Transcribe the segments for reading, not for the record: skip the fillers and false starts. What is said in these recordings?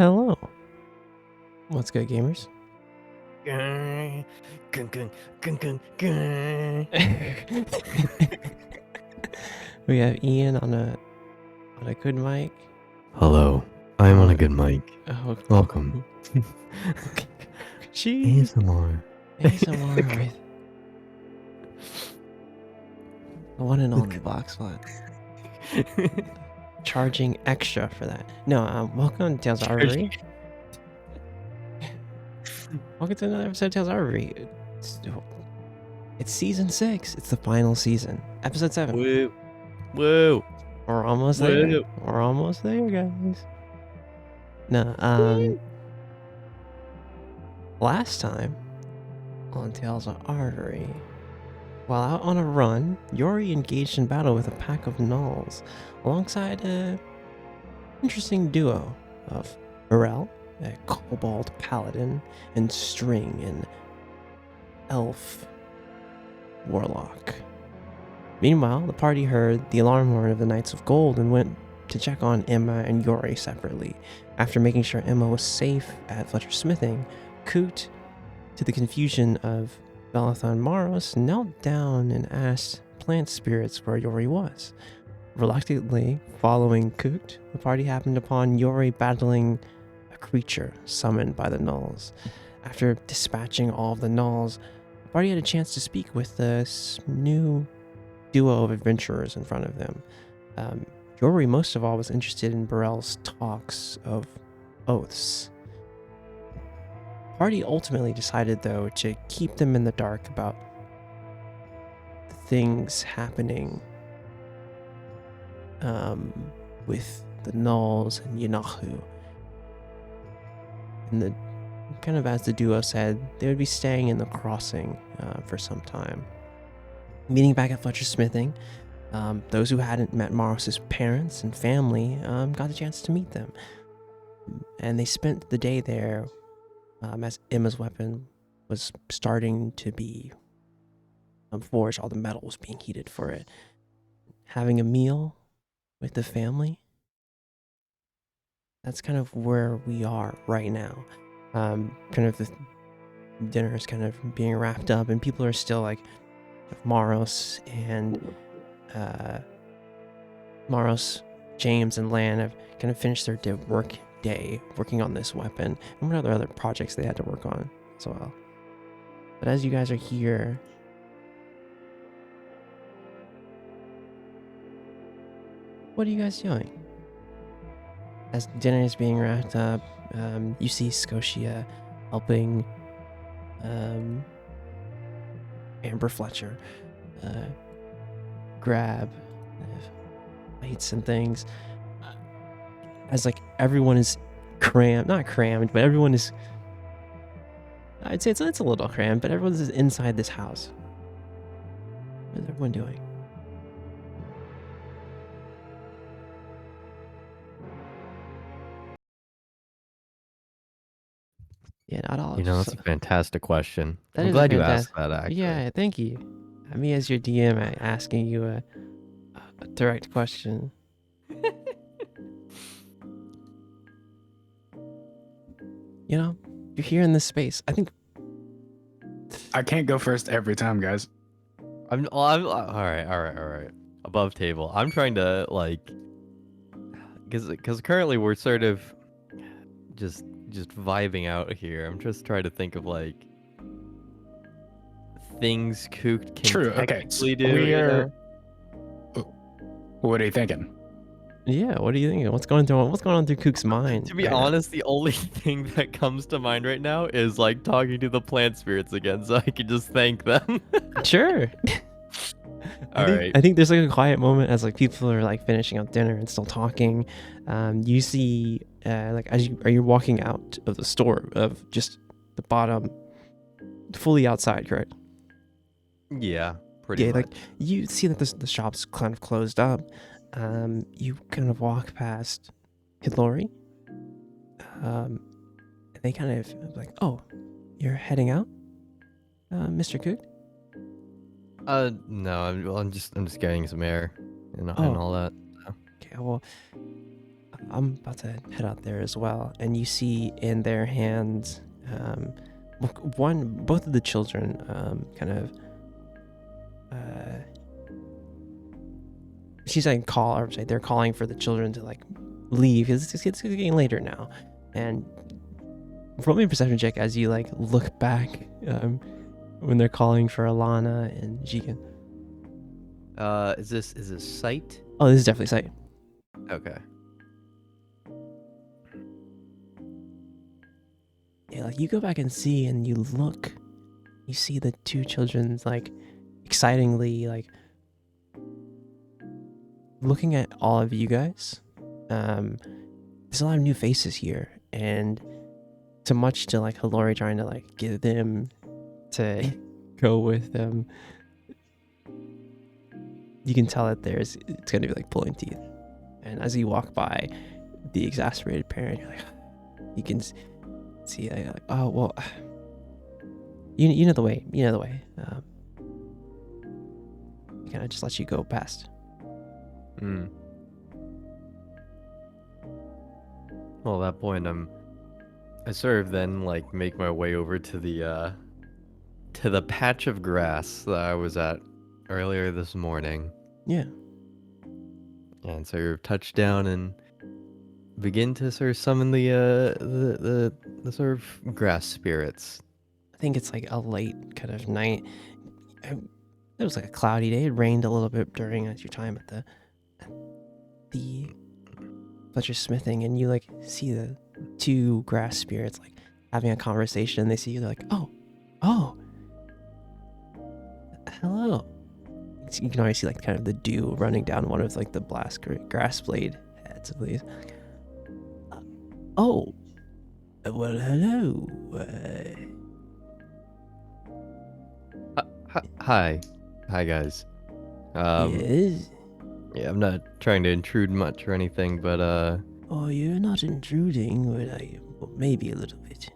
hello. What's good, gamers? We have Ian on a good mic. Hello, I'm on a good mic. Oh, Welcome. Jeez. ASMR. ASMR. The one and only Boxplot. Charging extra for that. No, welcome to Tales of Arvyre. Welcome to another episode of Tales of Arvyre. It's season 6. It's the final season. Episode 7. Woo. Woo. We're almost there. We're almost there, guys. No, last time on Tales of Arvyre, while out on a run, Yori engaged in battle with a pack of gnolls, alongside an interesting duo of Morel, a kobold paladin, and String, an elf warlock. Meanwhile, the party heard the alarm horn of the Knights of Gold and went to check on Emma and Yori separately. After making sure Emma was safe at Fletcher's smithing, Coot, to the confusion of Valathon Maros, knelt down and asked plant spirits where Yori was. Reluctantly following Coot, the party happened upon Yori battling a creature summoned by the gnolls. After dispatching all of the gnolls, the party had a chance to speak with this new duo of adventurers in front of them. Yori, most of all, was interested in Burrell's talks of oaths. The party ultimately decided, though, to keep them in the dark about the things happening with the gnolls and Yanahu. And the kind of as the duo said, they would be staying in the crossing for some time. Meeting back at Fletcher's smithing, those who hadn't met Maros's parents and family got the chance to meet them. And they spent the day there as Emma's weapon was starting to be forged. All the metal was being heated for it. Having a meal with the family, that's kind of where we are right now. Kind of the dinner is kind of being wrapped up and people are still like Maros and James and Lan have kind of finished their day working on this weapon and what other projects they had to work on as well. But as you guys are here, what are you guys doing? As dinner is being wrapped up, you see Scotia helping Amber Fletcher grab plates and things. As like everyone is not crammed, but everyone is, I'd say it's a little crammed, but everyone's inside this house. What is everyone doing? Yeah, not all. That's a fantastic question. That I'm is glad you asked that, actually. Yeah, thank you. Me as your DM asking you a direct question. You're here in this space. I think I can't go first every time, guys. I'm all right. Above table. I'm trying to because currently we're sort of just vibing out here. I'm just trying to think of things Coot can True. Okay. technically do. What are you thinking? Yeah, what are you thinking? What's going on through Cook's mind? To be honest, the only thing that comes to mind right now is talking to the plant spirits again, so I can just thank them. Sure. I think there's a quiet moment as people are finishing up dinner and still talking. You see, are you walking out of the store of just the bottom, fully outside, correct? Yeah, pretty much. You see that the shop's kind of closed up. You kind of walk past Hidlori. And they kind of oh, you're heading out, Mr. Cook? No, I'm just getting some air and all that. Okay, well, I'm about to head out there as well. And you see in their hands, both of the children, kind of, she's like they're calling for the children to like leave because it's getting later now. And roll me a perception check as you like look back, when they're calling for Alana and Jigen. Is this sight? Oh, this is definitely sight. Okay. Yeah, like you go back and see, and you look, you see the two children's like excitingly like looking at all of you guys. There's a lot of new faces here, and so much to like Halori trying to like get them to go with them. You can tell that it's gonna be like pulling teeth. And as you walk by the exasperated parent, you're like, you can see like, oh well, you know the way, he kind of just lets you go past. Well, at that point, I sort of then like make my way over to the patch of grass that I was at earlier this morning. Yeah. And sort of touch down and begin to sort of summon the sort of grass spirits. I think it's like a late kind of night. It was like a cloudy day. It rained a little bit during your time at the Fletcher smithing, and you like see the two grass spirits like having a conversation. They see you, they're like, oh, hello. You can already see like kind of the dew running down one of like the grass blade heads of these. Oh, well, hello. Hi guys. Yes. Yeah, I'm not trying to intrude much or anything, but Oh, you're not intruding, but maybe a little bit.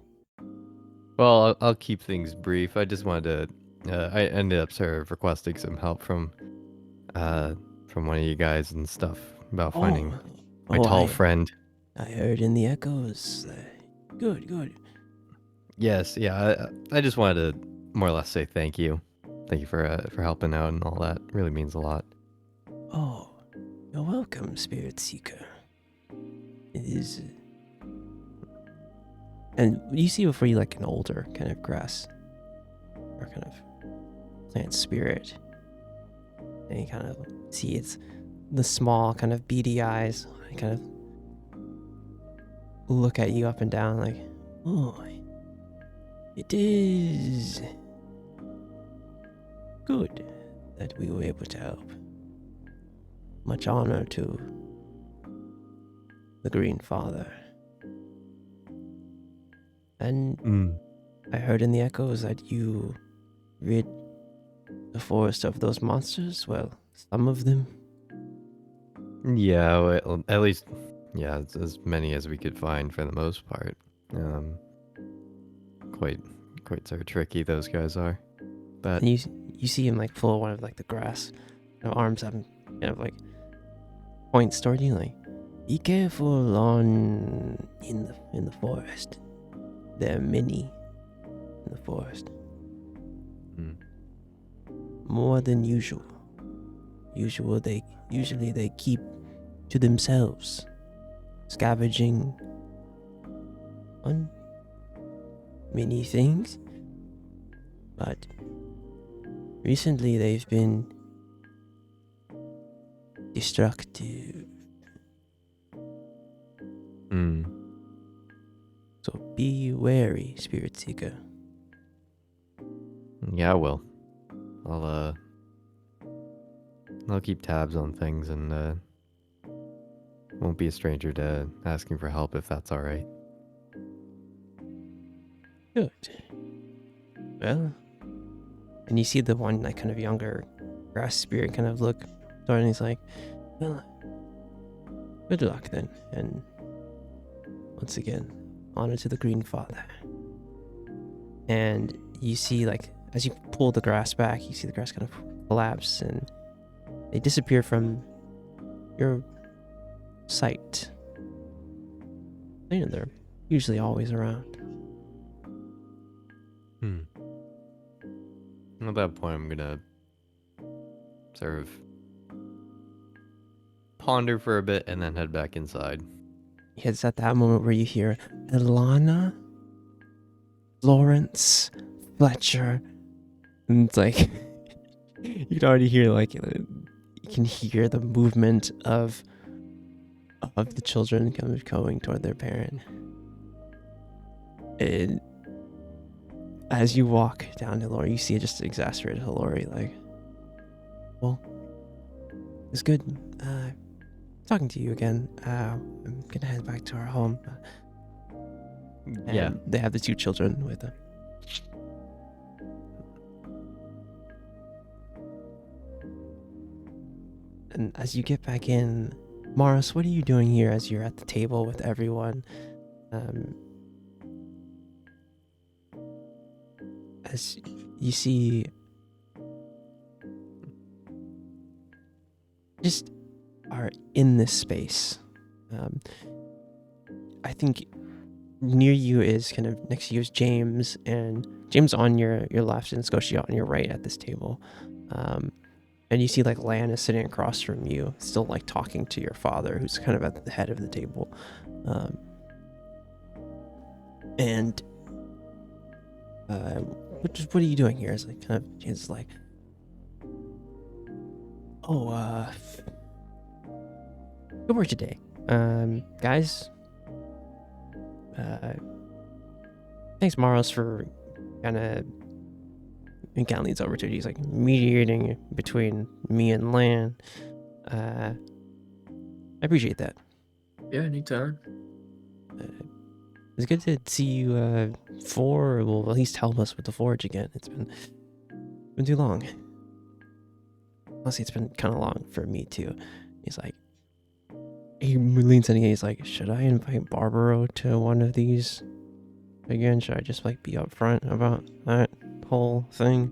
well, I'll keep things brief. I just wanted to. I ended up sort of requesting some help from one of you guys and stuff about finding my tall friend. I heard in the echoes. Good. Yes, yeah. I just wanted to more or less say thank you. Thank you for helping out and all that. It really means a lot. Oh, you're welcome, Spirit Seeker. It is. And you see before you like an older kind of grass or kind of plant spirit. And you kind of see it's the small kind of beady eyes. And kind of look at you up and down like, oh, it is good that we were able to help. Much honor to the Green Father. And I heard in the echoes that you rid the forest of those monsters. Well, some of them. Yeah, well, at least, yeah, it's as many as we could find for the most part. Quite sort of tricky those guys are. But And you see him like pull one of like the grass arms up and kind of like points toward you like, be careful in the forest. There are many in the forest. More than usual. Usually they keep to themselves, scavenging on many things. But recently they've been destructive. So be wary, Spirit Seeker. yeah, I will. I'll keep tabs on things and won't be a stranger to asking for help if that's all right. Good. Well, and you see the one like kind of younger grass spirit kind of look toward, and he's like, well, good luck then. And once again, honor to the Green Father. And you see like as you pull the grass back, you see the grass kind of collapse and they disappear from your sight. They're usually always around. At that point, I'm gonna sort of ponder for a bit and then head back inside. It's at that moment where you hear Ilana, Lawrence, Fletcher, and it's like you can already hear like you can hear the movement of the children kind of going toward their parent. And as you walk down to Hilary, you see just exasperated Hilary, like, well, it's good talking to you again. I'm gonna head back to our home. And they have the 2 children with them. And as you get back in, Morris, what are you doing here as you're at the table with everyone? As you see, just are in this space. I think near you is kind of next to you is James, and James on your left and Scotia on your right at this table. And you see like Lan is sitting across from you, still like talking to your father, who's kind of at the head of the table. And what are you doing here? It's like kind of James is like, good work today, guys. Thanks, Maros, for kind of leads over to it. He's like mediating between me and Lan. I appreciate that. Yeah, anytime. It's good to see you well, at least help us with the forge again. It's been too long. Honestly, it's been kind of long for me too. He's like, he leans in and he's like, should I invite Barbaro to one of these again? Should I just like be upfront about that whole thing?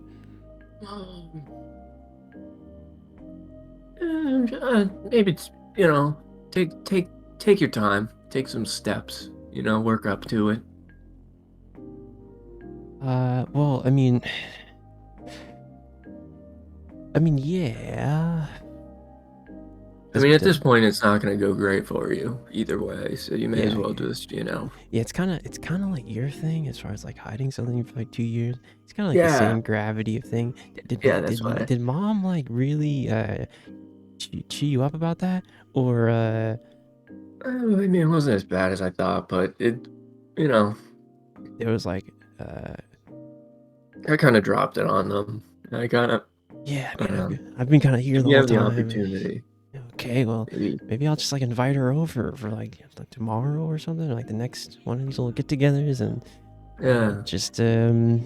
Maybe it's, take your time, take some steps, work up to it. Well, I mean, yeah. At this point, it's not going to go great for you either way, so you may as well just, Yeah, it's kind of like your thing as far as like hiding something for like 2 years. It's kind of like the same gravity of thing. Did Mom like really chew you up about that, or? It wasn't as bad as I thought, but it was like I kind of dropped it on them. I kind of I've been kind of here the whole time. Opportunity. Okay, well, maybe I'll just like invite her over for like tomorrow or something, like the next one of these little get-togethers, and just do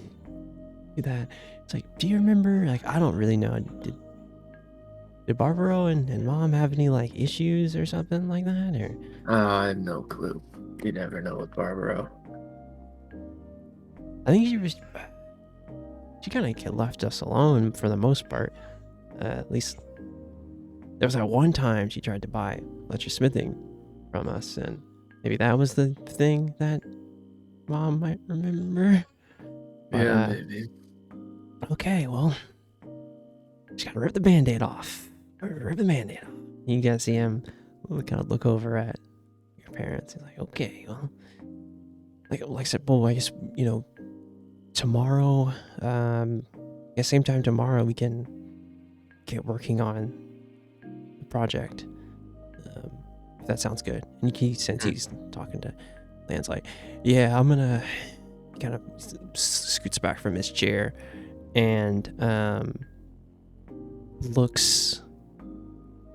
that. It's like, do you remember? Like, I don't really know. Did Barbaro and Mom have any like issues or something like that, or? I have no clue. You never know with Barbaro. I think she kind of left us alone for the most part. At least. There was that one time she tried to buy Audioscribe from us, and maybe that was the thing that Mom might remember. But, maybe. Okay, well, just gotta rip the Band-Aid off. Rip the Band-Aid off. You gotta see him kind of look over at your parents. He's like, okay, well, like I said, well, I guess, tomorrow, same time tomorrow, we can get working on project, if that sounds good. And he, since he's talking to Lan's like, yeah, I'm gonna kind of scoots back from his chair and looks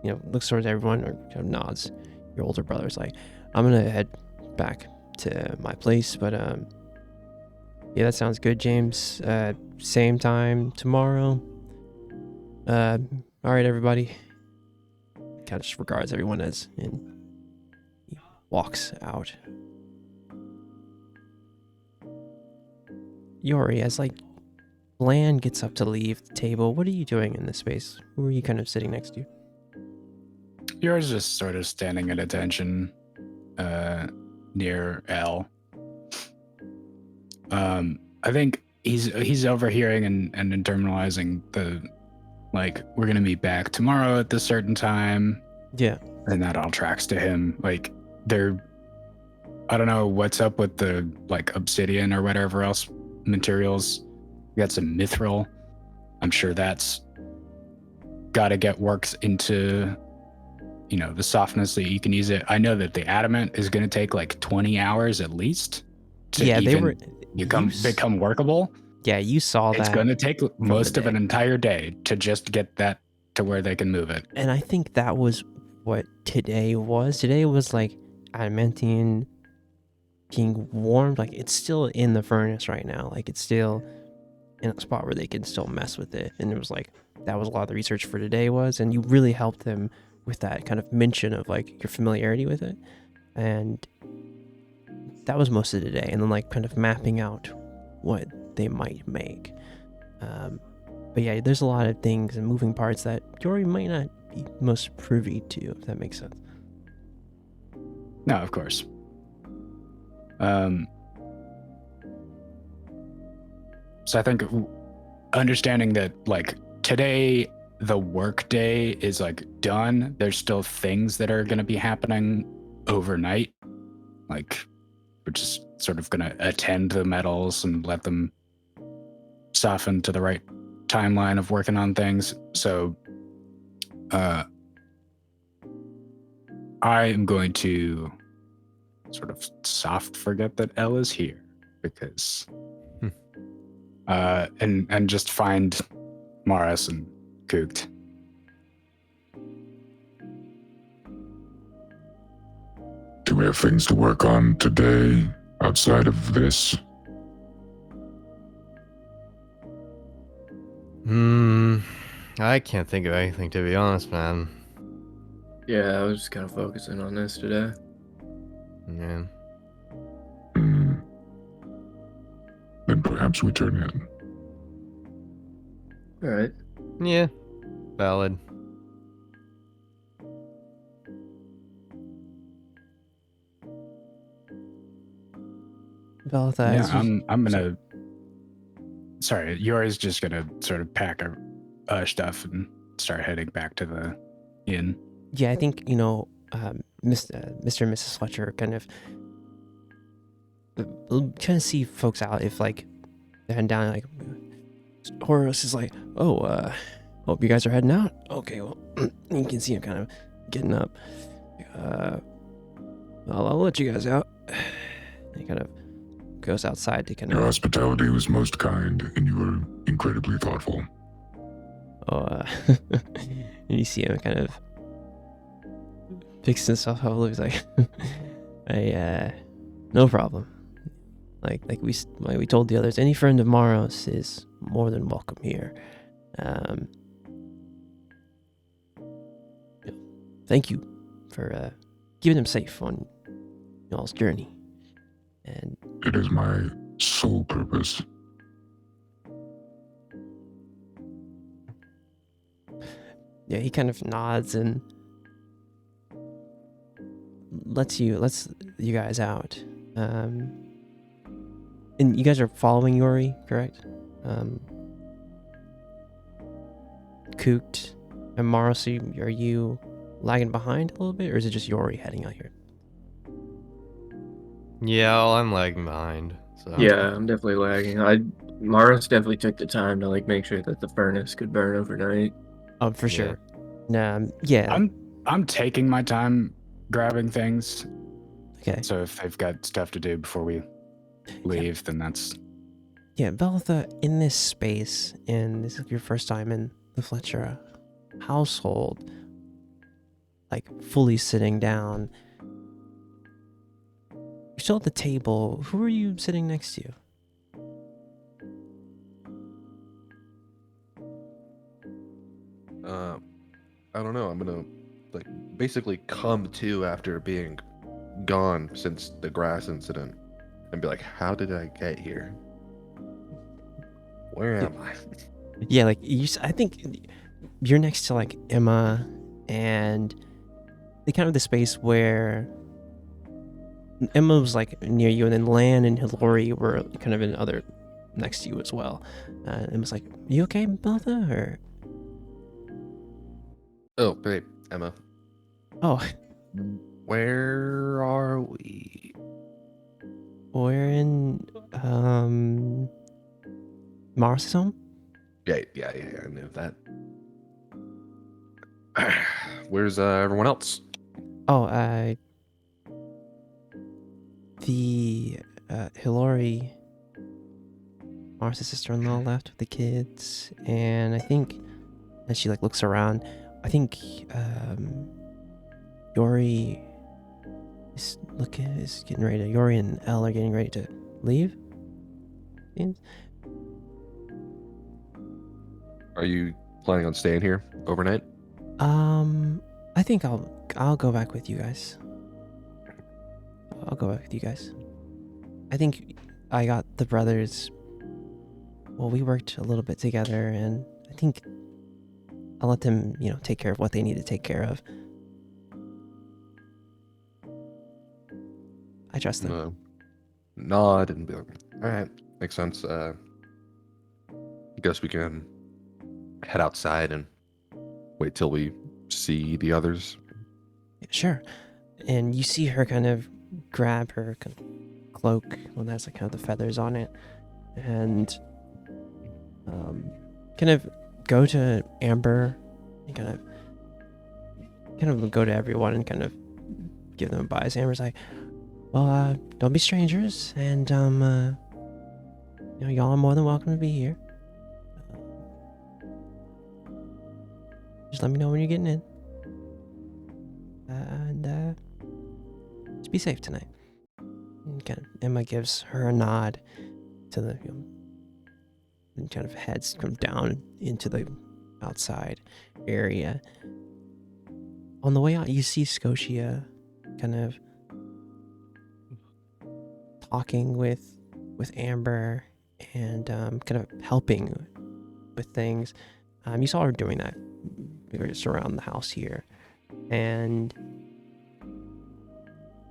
towards everyone, or kind of nods. Your older brother's like, I'm gonna head back to my place, but yeah, that sounds good, James. Same time tomorrow. All right, everybody. Kind of just regards everyone as, and he walks out. Yori, as like Lan gets up to leave the table, what are you doing in this space? Who are you kind of sitting next to? Yours just sort of standing at attention. near L. I think he's overhearing and internalizing the, like, we're gonna meet back tomorrow at this certain time. Yeah. And that all tracks to him. Like, I don't know what's up with the, like, obsidian or whatever else materials. We got some mithril. I'm sure that's got to get worked into, the softness that you can use it. I know that the adamant is going to take like 20 hours at least to become workable. Yeah, you saw that. It's going to take most of an entire day to just get that to where they can move it. And I think that was what today was. Today was like adamantine being warmed. Like, it's still in the furnace right now. Like, it's still in a spot where they can still mess with it. And it was like, that was a lot of the research for today was, and you really helped them with that kind of mention of like your familiarity with it. And that was most of the day. And then like kind of mapping out what they might make. But yeah, there's a lot of things and moving parts that Yori might not be most privy to, if that makes sense. No, of course. So I think understanding that, like, today the work day is like done. There's still things that are going to be happening overnight. Like, we're just sort of going to attend the metals and let them soften to the right timeline of working on things. So I am going to sort of soft forget that Elle is here, because and just find Morris and Cooked. Do we have things to work on today outside of this? I can't think of anything, to be honest, man. Yeah, I was just kind of focusing on this today. Yeah. Then perhaps we turn in. All right. Yeah. Valid. Belitha, Yeah, I'm gonna. Sorry, Yori's just gonna sort of pack our stuff and start heading back to the inn. Yeah, I think, Mr. and Mrs. Fletcher kind of trying to see folks out if, like, they're heading down, like, Horus is like, hope you guys are heading out. Okay, well, you can see him kind of getting up. I'll let you guys out. He kind of goes outside to kind Your of... hospitality was most kind, and you were incredibly thoughtful. And you see him kind of fix himself up. He's like, no problem. Like we told the others, any friend of Maros is more than welcome here. Thank you for keeping him safe on y'all's journey. And it is my sole purpose. yeah, he kind of nods and lets you guys out. And you guys are following Yori, correct? Cooked and Maros, are you lagging behind a little bit, or is it just Yori heading out here? Yeah, well, I'm lagging behind. So. Yeah, I'm definitely lagging. Morris definitely took the time to like make sure that the furnace could burn overnight. Oh, for sure. Yeah. I'm taking my time grabbing things. Okay. So if they've got stuff to do before we leave, then that's... Yeah, Belitha, in this space, and this is your first time in the Fletcher household, like fully sitting down. You're still at the table. Who are you sitting next to? I don't know. I'm gonna like basically come to after being gone since the grass incident and be like, how did I get here? Where am I? Yeah, like I think you're next to like Emma, and they kind of the space where Emma was like near you, and then Lan and Hilary were kind of in other next to you as well. Emma's like, "You okay, Martha?" Or Oh, babe, Emma. oh, Where are we? we're in Mars' home. Yeah, I knew that. Where's everyone else? Oh, the Hilary, Mars' sister-in-law, left with the kids, and I think as she like looks around, I think Yori is getting ready to. Yori and Elle are getting ready to leave. Seems. Are you planning on staying here overnight? I think I'll go back with you guys. I'll go back with you guys. I think I got the brothers. Well, we worked a little bit together, and I think I'll let them, take care of what they need to take care of. I trust them. Nod and be like, all right, makes sense. I guess we can head outside and wait till we see the others. Sure. And you see her kind of grab her cloak, well, that's like kind of the feathers on it, and kind of go to Amber and kind of go to everyone and kind of give them advice. Amber's like, well, don't be strangers, and y'all are more than welcome to be here. Just let me know when you're getting in, and just be safe tonight. And kind of Emma gives her a nod to the and kind of heads come down into the outside area. On the way out, you see Scotia kind of talking with Amber and kind of helping with things. You saw her doing that just around the house here, and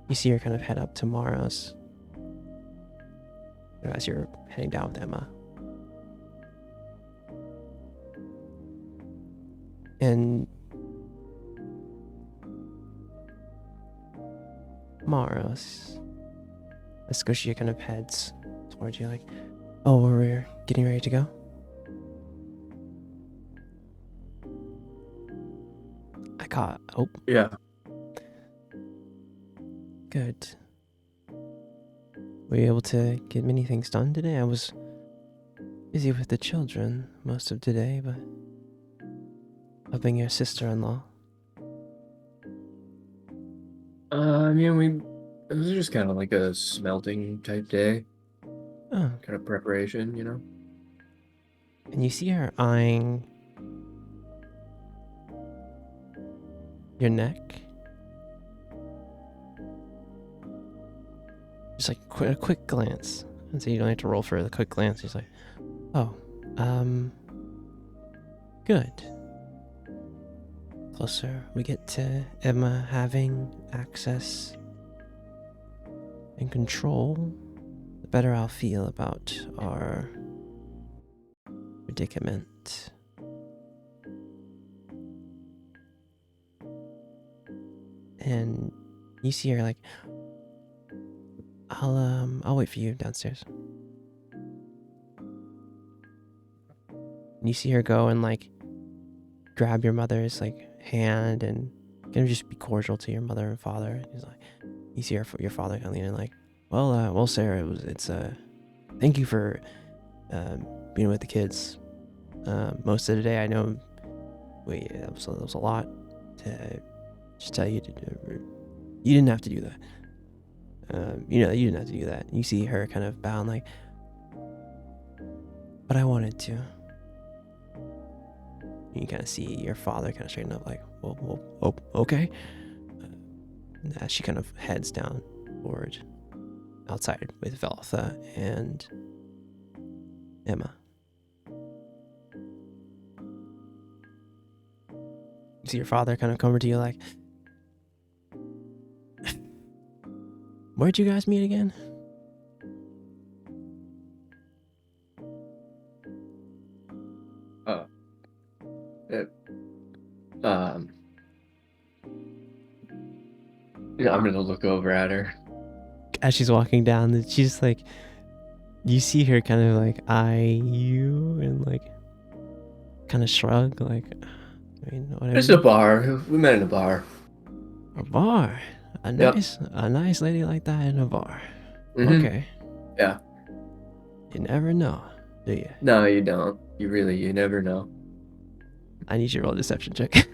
you see her kind of head up to Mara's as you're heading down with Emma. And Mara's, Scotia kind of heads towards you like, oh, we're getting ready to go? Oh. Yeah. Good. Were you able to get many things done today? I was busy with the children most of today, but helping your sister-in-law. It was just kind of like a smelting type day. Oh. Kind of preparation, And you see her eyeing your neck. Just like a quick glance. And so you don't have to roll for the quick glance. He's like, oh, good. Closer we get to Emma having access and control, the better I'll feel about our predicament. And you see her like, I'll wait for you downstairs. And you see her go and like grab your mother's like hand and kind of just be cordial to your mother and father. He's like, you see your father kind of leaning like, well, Sarah, it's thank you for being with the kids most of the day. I know that was a lot to just tell you to do. You didn't have to do that. You didn't have to do that. You see her kind of bowing like, but I wanted to. You kind of see your father kind of straighten up like, well, okay. As she kind of heads down toward outside with Veltha and Emma. You see your father kind of come over to you like, where'd you guys meet again? Yeah, I'm gonna look over at her. As she's walking down, she's like, you see her kind of like eye you and like kind of shrug, like, I mean, whatever. It's a bar. We met in a bar. A bar. A Yep. nice lady like that in a bar. Mhm. Okay. Yeah. You never know, do you? No, you don't. You never know. I need you to roll a deception check.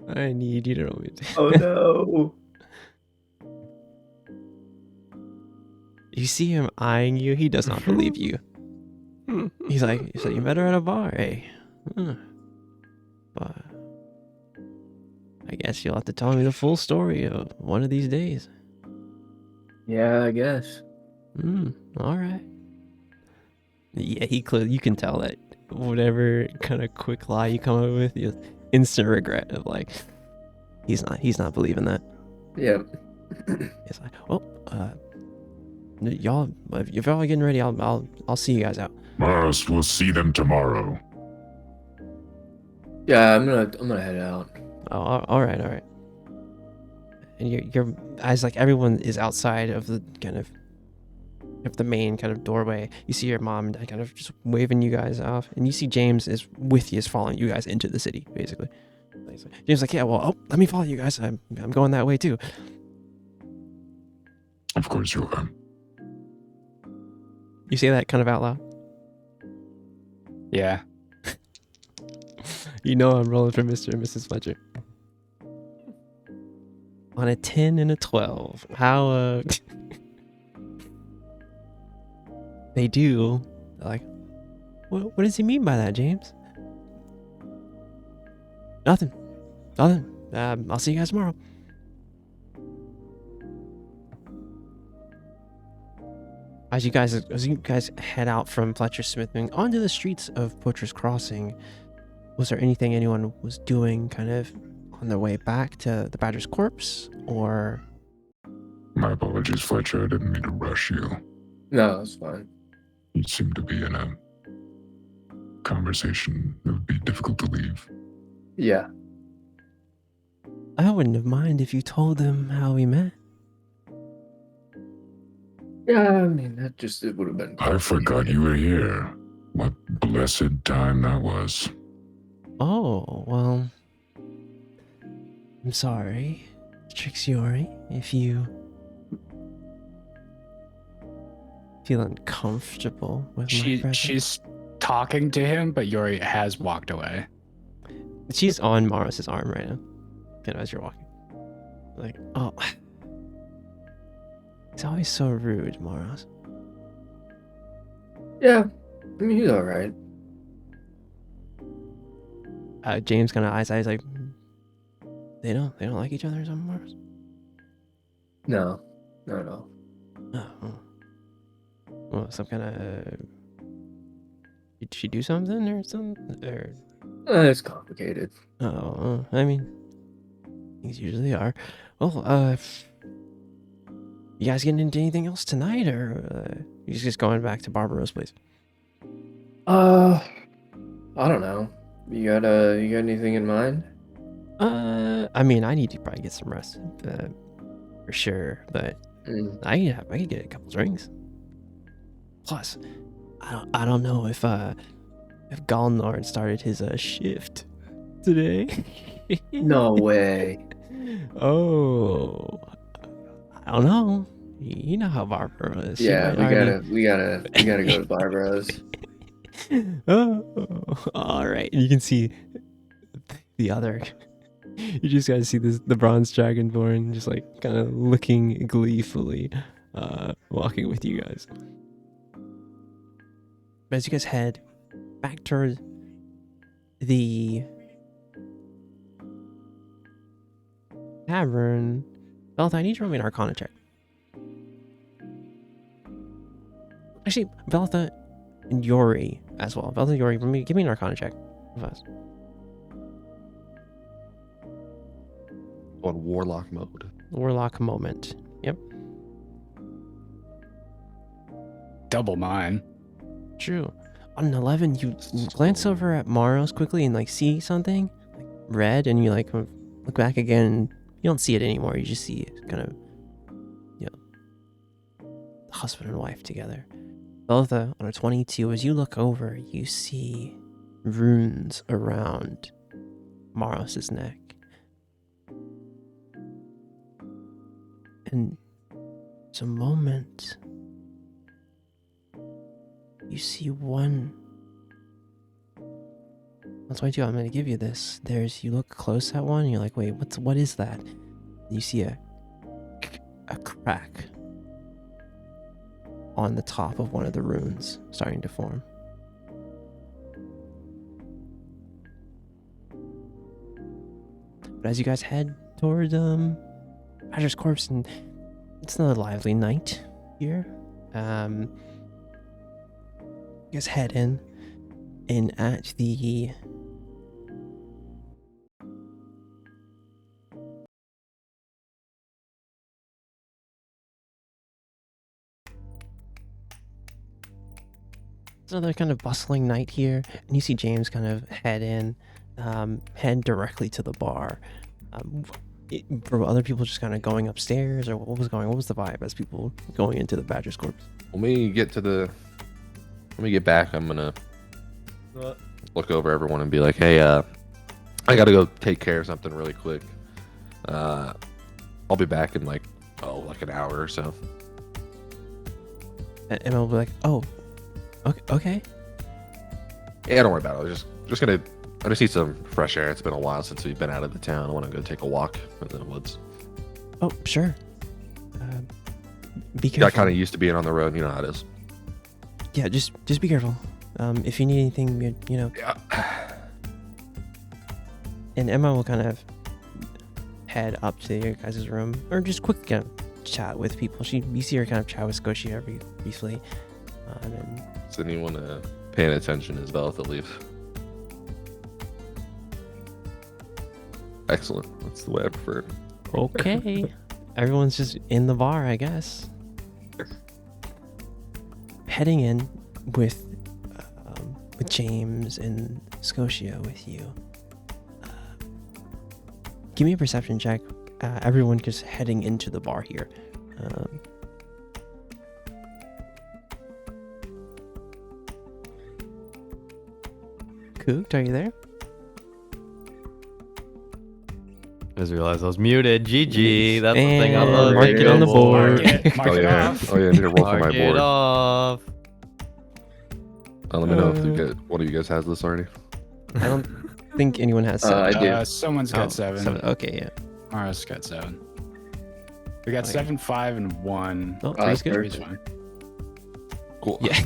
I need you to roll it. Oh no. You see him eyeing you. He does not believe you. He's like, you met her at a bar, eh? But I guess you'll have to tell me the full story of one of these days. Yeah, I guess. All right. Yeah, you can tell that whatever kind of quick lie you come up with, you instant regret of like, he's not believing that. Yeah. It's like, well, y'all, if y'all are getting ready, I'll see you guys out. Mars, we'll see them tomorrow. Yeah, I'm gonna head out. Oh, all right. And you're as like everyone is outside of the kind of the main kind of doorway. You see your mom kind of just waving you guys off, and you see James is with you, is following you guys into the city, basically. James is like, yeah, well, let me follow you guys. I'm going that way too. Of course you are. You say that kind of out loud. Yeah. You know I'm rolling for Mr. and Mrs. Fletcher. On a 10 and a 12. How, They do. They're like, what does he mean by that, James? Nothing. I'll see you guys tomorrow. As you guys head out from Fletcher Smithing onto the streets of Butcher's Crossing, was there anything anyone was doing kind of on their way back to the Badger's corpse, or? My apologies, Fletcher. I didn't mean to rush you. No, it's fine. You seem to be in a conversation that would be difficult to leave. Yeah. I wouldn't have minded if you told them how we met. Yeah, I mean, it would have been. I forgot you were here. What blessed time that was. Oh, well, I'm sorry, Trixiori, if you feel uncomfortable with my presence. She's talking to him, but Yori has walked away. She's on Morris's arm right now, kind of as you're walking. Like, oh, he's always so rude, Morris. Yeah, I mean, he's all right. James kind of eyes like, they don't like each other or something, Morris? No, not at all. Oh, well, some kind of. Did she do something or something? Or... It's complicated. Oh, I mean, things usually are. Well, you guys getting into anything else tonight, or you just going back to Barbaro's place? I don't know. You got anything in mind? I mean, I need to probably get some rest, for sure. But I could get a couple drinks. Plus, I don't know if Galnard started his shift today. No way. Oh, I don't know. You know how Barbara is. Yeah, we gotta go to Barbara's. Oh, all right. You can see the other. You just gotta see the bronze dragonborn just like kind of looking gleefully, walking with you guys. But as you guys head back towards the tavern, Veltha, I need you to roll me an Arcana check. Actually, Veltha and Yori as well. Veltha and Yori, give me an Arcana check. On warlock mode. warlock moment. Yep. Double mine. True. On an 11, you glance over at Maros quickly and like see something like red, and you like look back again. And you don't see it anymore. You just see kind of, you know, husband and wife together. Both on a 22. As you look over, you see runes around Maros's neck, and it's a moment. You see one. That's why I'm going to give you this. You look close at one, and you're like, wait, what is that? And you see a crack on the top of one of the runes starting to form. But as you guys head toward Badger's corpse, and it's not a lively night here. You guys head in, and at the it's another kind of bustling night here, and you see James kind of head directly to the bar. Were other people just kind of going upstairs, or what was the vibe as people going into the Badger's corpse? When we get back, I'm gonna look over everyone and be like, hey, I gotta go take care of something really quick. I'll be back in like an hour or so. And Emma will be like, oh, okay. Yeah, don't worry about it. I just need some fresh air. It's been a while since we've been out of the town. I want to go take a walk in the woods. Oh, sure. Be careful. Got kind of used to being on the road. You know how it is. Yeah, just be careful. If you need anything, you know. Yeah. And Emma will kind of head up to your guys' room, or just quick kind of chat with people. You see her kind of chat with Scotia every briefly. And Is anyone paying attention as Velitha leaves? Excellent. That's the way I prefer it. okay, everyone's just in the bar, I guess. Heading in with James and Scotia with you. Give me a perception check. Everyone just heading into the bar here. Cooked, are you there? I just realized I was muted. GG. That's the thing I And love. mark it on the board. Mark it off. Oh yeah, I need to roll for my Mark it board. off. Let me know if one of you guys has this already. I don't think anyone has 7. I do. Someone's got 7. Okay, yeah. Mara's got 7. We got Okay. 7, 5, and 1. Oh, three's good. Three's fine. Cool. Yeah.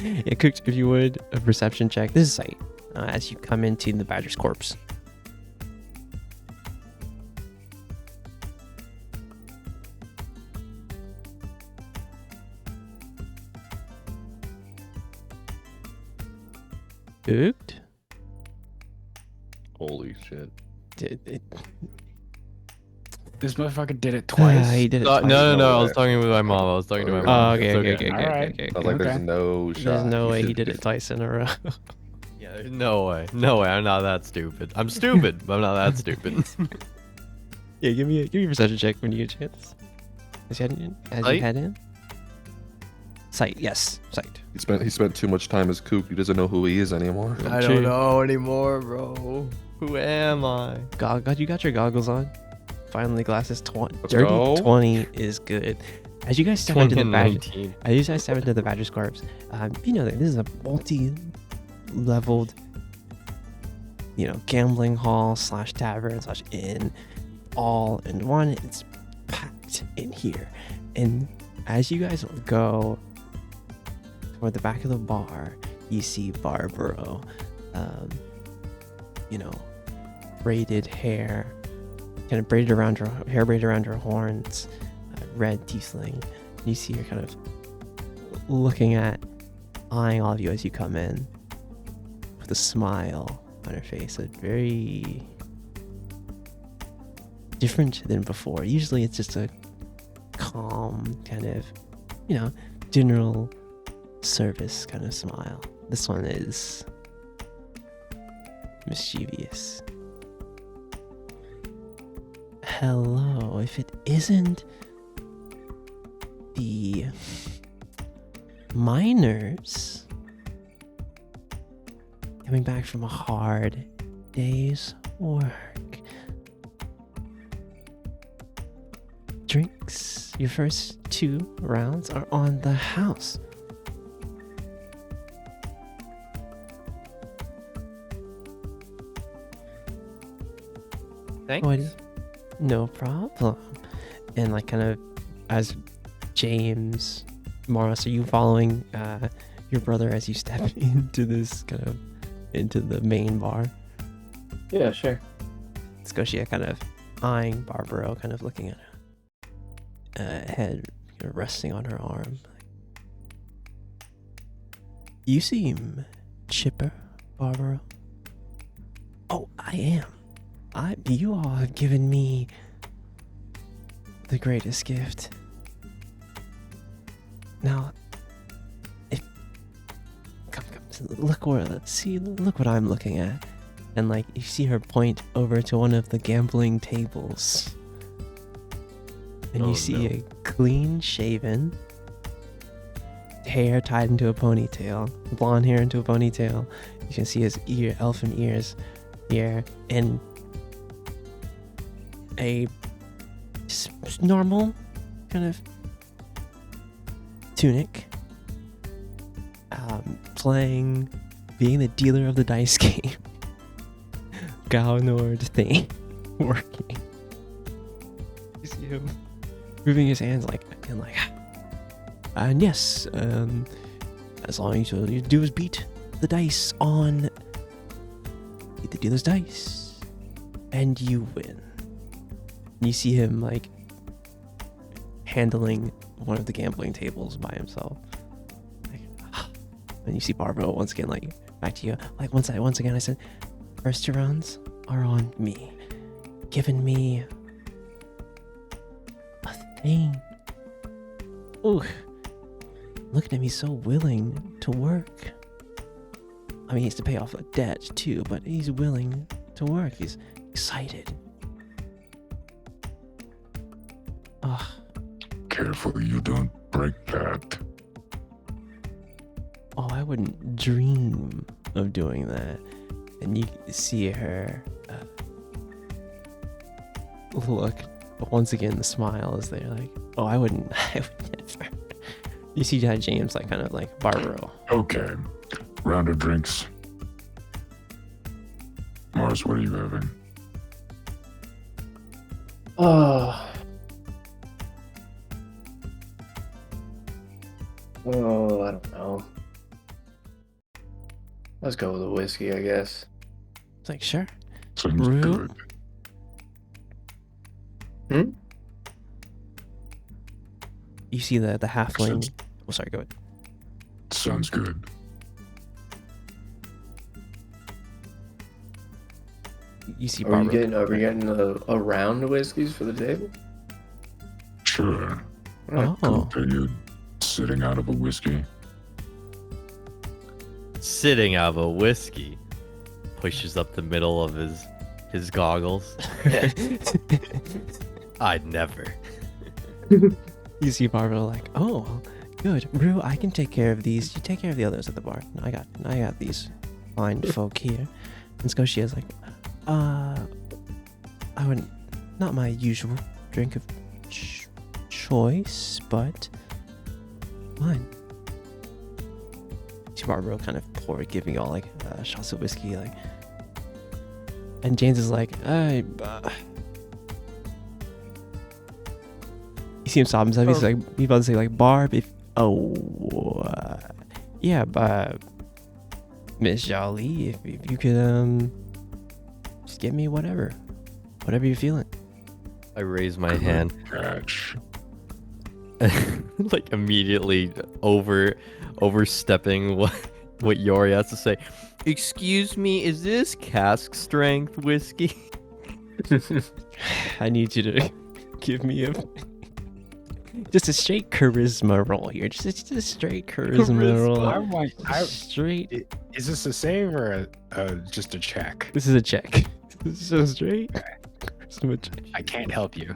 Yeah, Cooked, if you would, a perception check. This is sight as you come into the Badger's corpse. Cooked? Holy shit. This motherfucker did it twice. He did it No, twice. no. I was talking with my mom. I was talking to my Oh, mom. okay, It's okay. Alright. Sounds like there's Okay. no shot. There's no way he should- did it twice in a row. Yeah, there's no way. No way. I'm not that stupid. I'm stupid, but I'm not that stupid. Yeah, give me a perception check when you get a chance. As you Sight? head in. Sight, yes, sight. He spent too much time as Kook. He doesn't know who he is anymore. I don't know anymore, bro. Who am I? God, you got your goggles on. Finally, glasses 20. Let's Dirty go. 20 is good. As you guys step into the Badger, 2019. as you guys step into the Badger's corpse, you know that this is a multi-leveled, gambling hall / tavern / inn, all in one. It's packed in here, and as you guys go toward the back of the bar, you see Barbaro, braided hair, kind of braided around her horns, red tiefling. You see her kind of eyeing all of you as you come in with a smile on her face, a very different than before. Usually it's just a calm kind of, general service kind of smile. This one is mischievous. Hello, if it isn't the miners coming back from a hard day's work. Drinks, your first 2 rounds are on the house. Thanks. No problem. And like kind of as James, Morris, are you following your brother as you step into the main bar? Yeah, sure. Scotia kind of eyeing Barbaro, kind of looking at her head resting on her arm. You seem chipper, Barbaro. Oh, I am. You all have given me the greatest gift. Now, come, look what I'm looking at. And like, you see her point over to one of the gambling tables. And you see a clean shaven, hair tied into a ponytail, blonde hair into a ponytail. You can see his elfin ears here, and a normal kind of tunic, being the dealer of the dice game. Galnord thing working. You see him moving his hands and yes, as long as you do is beat the dice on the dealer's dice, and you win. You see him like handling one of the gambling tables by himself. And you see Barbara once again, like back to you. Like once again, I said, first 2 rounds are on me, giving me a thing. Ooh, looking at me so willing to work. I mean, he has to pay off a debt too, but he's willing to work. He's excited. Ugh. Careful you don't break that. Oh, I wouldn't dream of doing that. And you see her look. But once again, the smile is there. Like, oh, I would never. You see that James, like, kind of like Barbaro. Okay. Round of drinks. Mars, what are you having? Oh, I don't know. Let's go with a whiskey, I guess. It's like, sure. Sounds Rue? good. You see the halfling. Oh, sorry, go ahead. Sounds good. You see Are Barbaro. we getting a round of whiskeys for the table? Sure. Oh. Continue sitting out of a whiskey. Sitting out of a whiskey. Pushes up the middle of his goggles. I'd never. You see Barbaro like, oh, good. Rue, I can take care of these. You take care of the others at the bar. I got these fine folk here. And Scotia is like, I wouldn't, not my usual drink of choice, but fine. Barbaro kind of giving y'all like shots of whiskey, like, and James is like, you see him stop himself. He's like, he's about to say like, Barb, if yeah, but Miss Jolie, if you could just get me whatever you're feeling. I raise my hand. Catch. Like immediately overstepping what Yori has to say. Excuse me, is this cask strength whiskey? I need you to give me just a straight charisma roll here. Just a straight charisma roll. I'm like, Straight. is this a save or just a check? This is a check. So straight. Charisma check. I can't help you.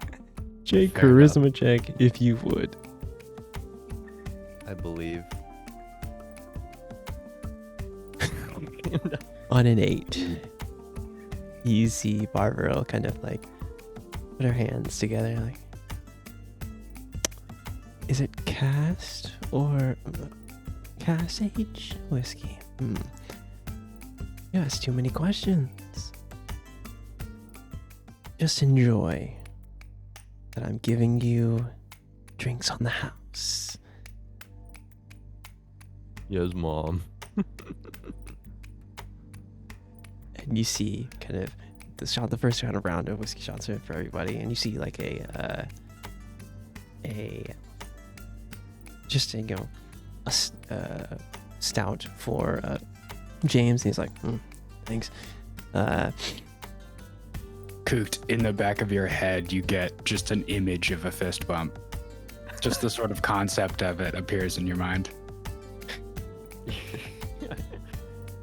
Straight Fair charisma check, if you would. I believe. On an 8, you see Barbara kind of like put her hands together, like, is it cast or cast age whiskey? You asked too many questions. Just enjoy that I'm giving you drinks on the house. Yes, Mom. And you see kind of the first kind of round of whiskey shots are for everybody, and you see like a stout for James, and he's like, thanks. Coot, in the back of your head, you get just an image of a fist bump. Just the sort of concept of it appears in your mind.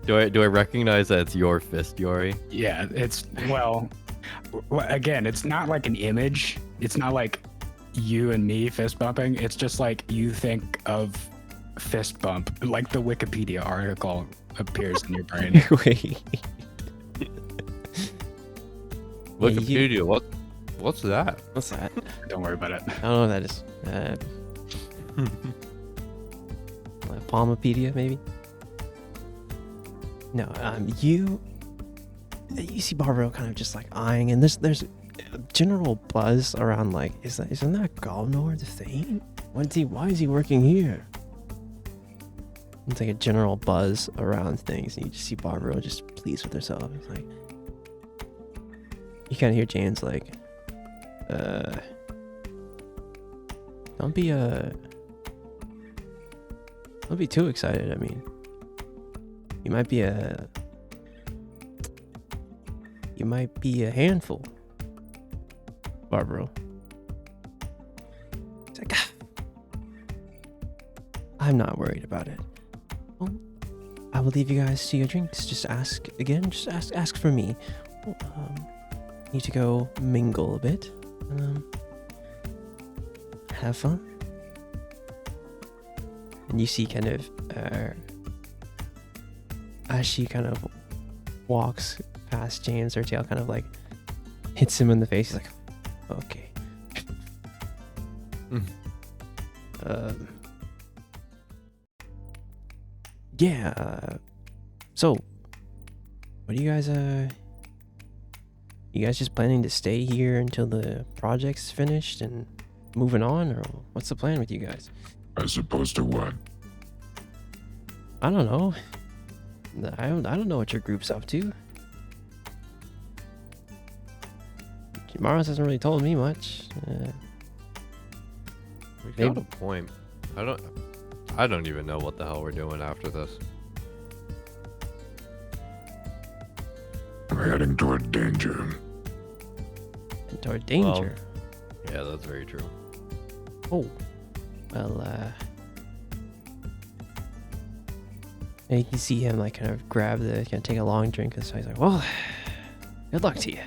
Do I recognize that it's your fist, Yori? Yeah, it's again, it's not like an image. It's not like you and me fist bumping. It's just like you think of fist bump, like the Wikipedia article appears in your brain. Wait. Wikipedia, what's that? What's that? Don't worry about it. I don't know what that is. Palmopedia, maybe? No, you see Barbara kind of just like eyeing, and there's a general buzz around, like, isn't that Galnor the Thane? Why is he working here? It's like a general buzz around things, and you just see Barbara just pleased with herself. It's like, you kind of hear Jane's like, don't be too excited. I mean, you might be a handful, Barbara. It's like, I'm not worried about it. Well, I will leave you guys to your drinks. Just ask again. Just ask for me. Need to go mingle a bit. Have fun. And you see kind of as she kind of walks past James, her tail kind of like hits him in the face. He's like, okay. Yeah. So, what are you guys just planning to stay here until the project's finished and moving on, or what's the plan with you guys? As opposed to what? I don't know. I don't know what your group's up to. Maros hasn't really told me much. We got a point. I don't even know what the hell we're doing after this. I'm heading toward danger. Toward danger. Well, yeah, that's very true. Oh, well, and you see him like kind of take a long drink, and so he's like, well, good luck to you.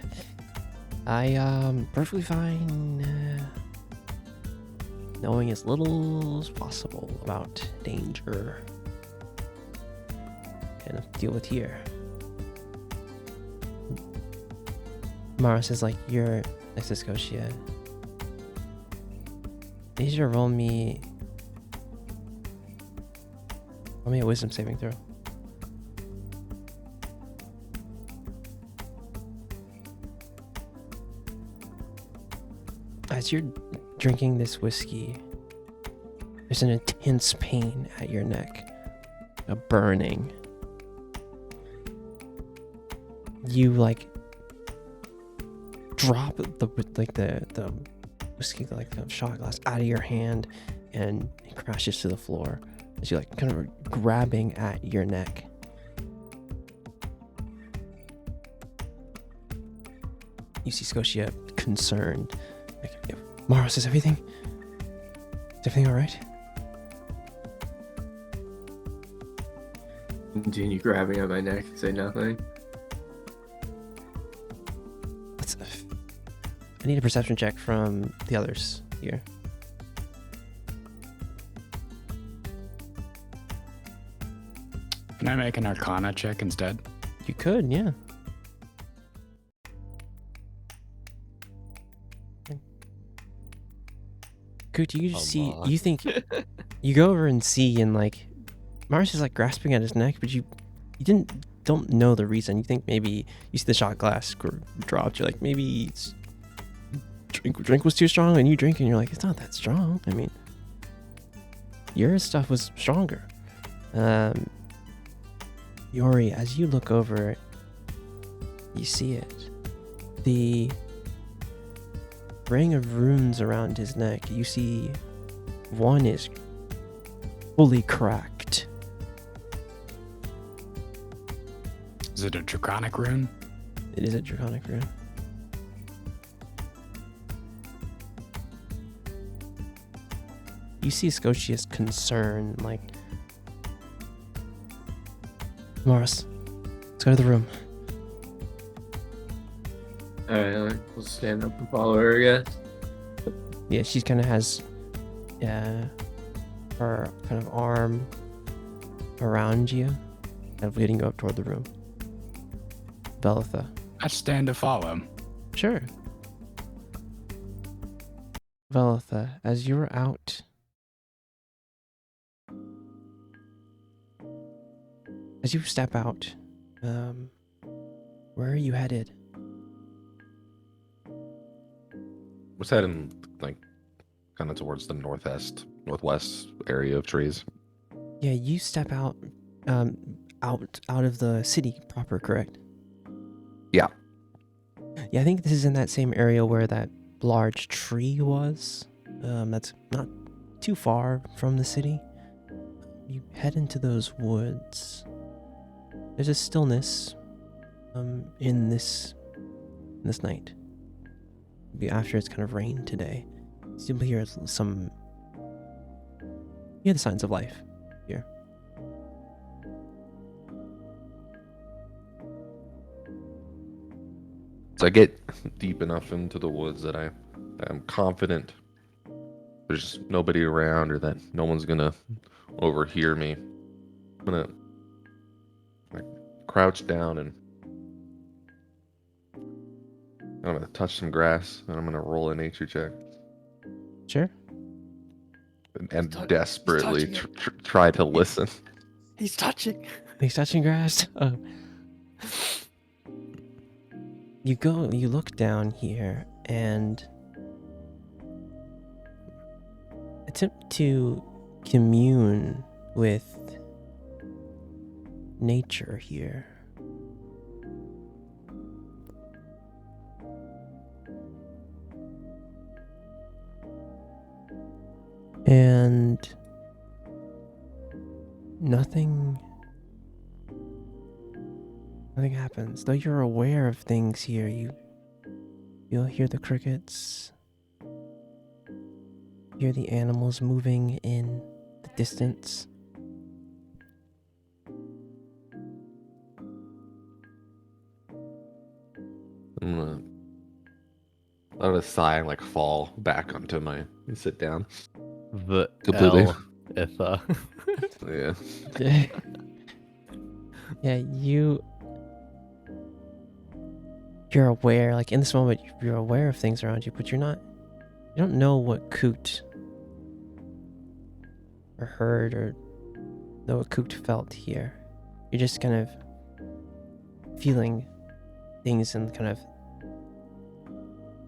I perfectly fine knowing as little as possible about danger and deal with here. Mara says, like, you're next to Scotia. I need you to roll me a wisdom saving throw. As you're drinking this whiskey, there's an intense pain at your neck, a burning. You like drop the whiskey, like the shot glass, out of your hand, and it crashes to the floor as you're like kind of grabbing at your neck. You see Scotia concerned. Like, Maros, is everything all right? Continue grabbing at my neck, say nothing. I need a perception check from the others here. Can I make an Arcana check instead? You could, yeah. Coot, you see, you think, you go over and see, and like, Mars is like grasping at his neck, but you don't know the reason. You think maybe you see the shot glass dropped. You're like, maybe it's, drink was too strong, and you drink, and you're like, it's not that strong. I mean, your stuff was stronger. Yori, as you look over, you see it. The ring of runes around his neck, you see one is fully cracked. Is it a draconic rune? It is a draconic rune. You see Scotia's concern, like, Morris, let's go to the room. Alright, we'll stand up and follow her, I guess. Yeah, she kind of has her kind of arm around you, kind of leading you up toward the room. Belitha. I stand to follow. Sure. Belitha, as you're out, as you step out, where are you headed? Was heading like kind of towards the northwest area of trees. Yeah, you step out, out of the city proper, correct? Yeah. Yeah, I think this is in that same area where that large tree was. That's not too far from the city. You head into those woods. There's a stillness in this night. After it's kind of rained today, you still hear some. You hear the signs of life here. So I get deep enough into the woods that I'm confident there's nobody around or that no one's gonna overhear me. I'm gonna like crouch down and I'm gonna touch some grass and I'm gonna roll a nature check Sure. and desperately try to listen. He's touching. He's touching grass. Oh. You look down here and attempt to commune with nature here. And nothing happens. Though you're aware of things here, you'll hear the crickets, hear the animals moving in the distance. I'm gonna sigh and like fall back onto my and sit down. The Completely. Itha. Yeah. Yeah, you're aware, like in this moment, you're aware of things around you, but you don't know what Coot or heard or know what Coot felt here. You're just kind of feeling things in kind of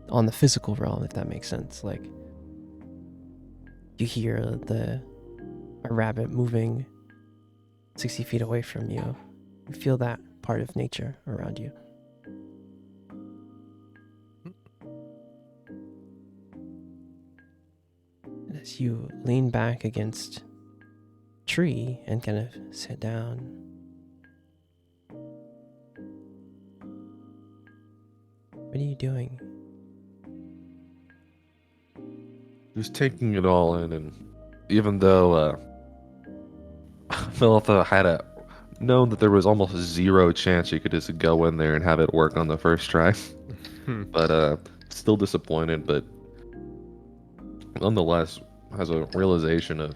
on the physical realm, if that makes sense. Like you hear a rabbit moving 60 feet away from you. You feel that part of nature around you. And as you lean back against a tree and kind of sit down, What are you doing? Just taking it all in, and even though Philippa had known that there was almost zero chance you could just go in there and have it work on the first try, but still disappointed, but nonetheless has a realization of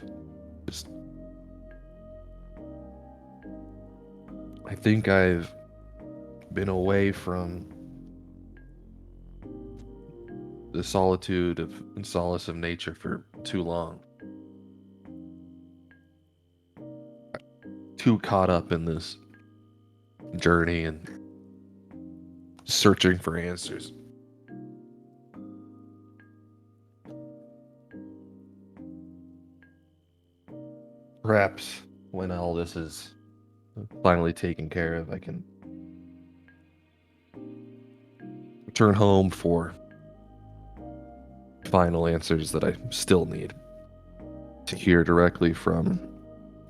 just, I think I've been away from the solitude and solace of nature for too long. Too caught up in this journey and searching for answers. Perhaps when all this is finally taken care of, I can return home for final answers that I still need to hear directly from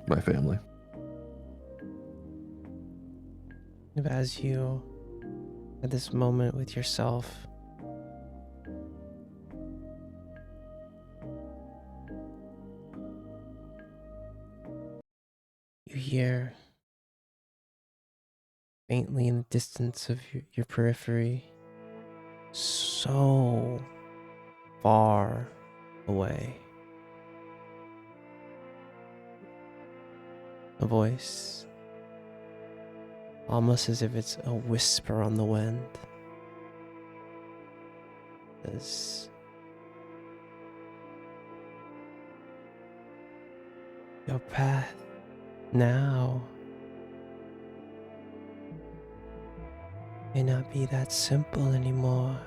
my family. As you at this moment with yourself, you hear faintly in the distance of your periphery, so far away, a voice, almost as if it's a whisper on the wind. Says, your path now may not be that simple anymore.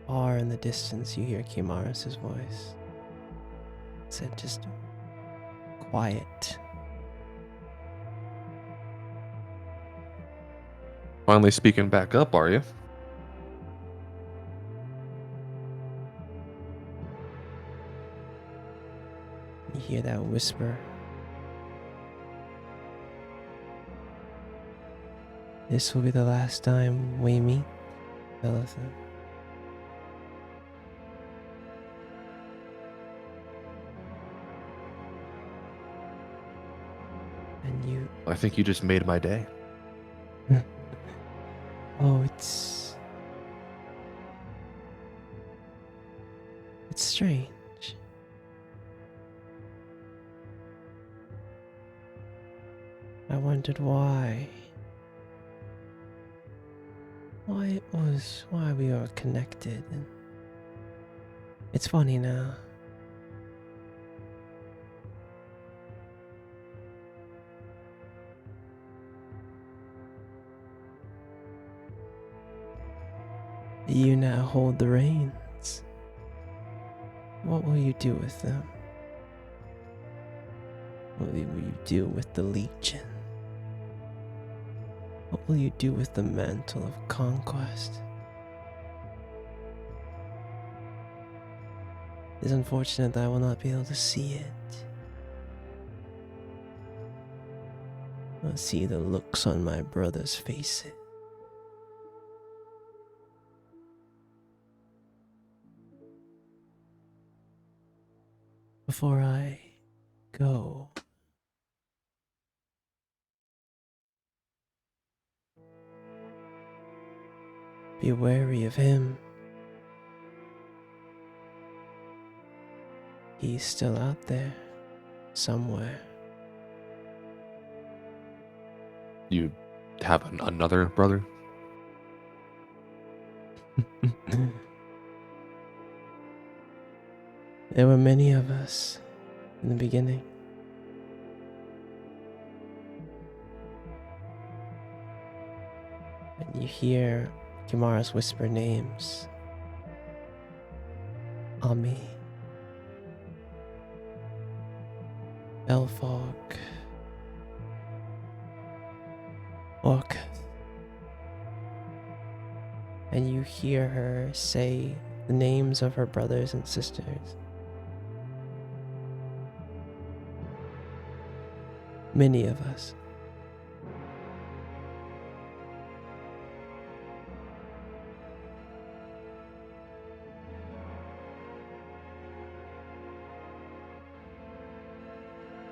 Far in the distance, you hear Kimaris' voice. It said, just quiet. Finally speaking back up, are you? You hear that whisper. This will be the last time we meet, Philippa. And you... I think you just made my day. Oh, it's strange. I wondered why we were connected, and it's funny now. You now hold the reins. What will you do with them? What will you do with the Legion? What will you do with the mantle of conquest? It is unfortunate that I will not be able to see it. I'll see the looks on my brother's faces. Before I go, be wary of him. He's still out there, somewhere. You have another brother? There were many of us in the beginning. And you hear Kimara's whisper names. Ami, Belfog, Orcus. And you hear her say the names of her brothers and sisters. Many of us.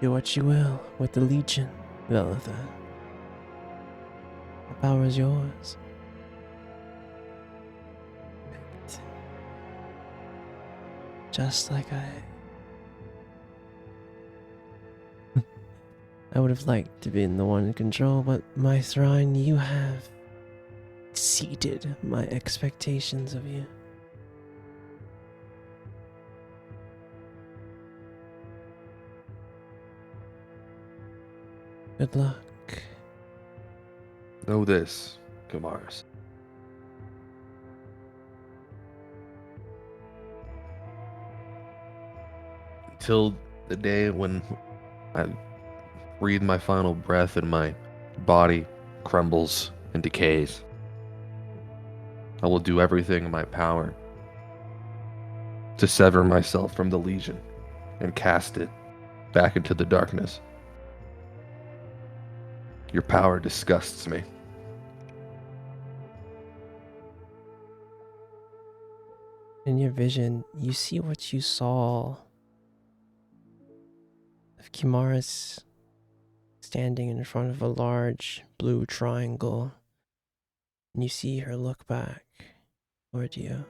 Do what you will with the Legion, Velitha. The power is yours. Just like I would have liked to be the one in control, but my Thrine, you have exceeded my expectations of you. Good luck. Know this, Kamaris. Until the day when I breathe my final breath and my body crumbles and decays, I will do everything in my power to sever myself from the Legion and cast it back into the darkness. Your power disgusts me. In your vision, you see what you saw of Kimaris standing in front of a large blue triangle, and you see her look back toward you.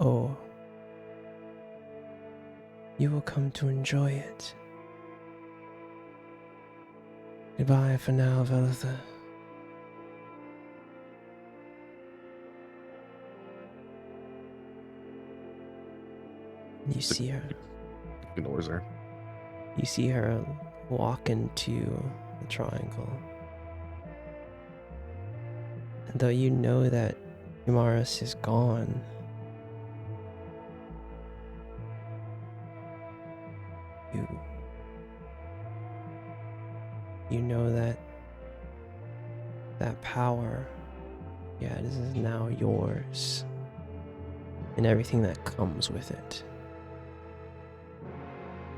Oh, you will come to enjoy it. Goodbye for now, Velitha. You see her. Ignores her. You see her walk into the triangle. And though you know that Kimaris is gone, you know that that power, this is now yours, and everything that comes with it.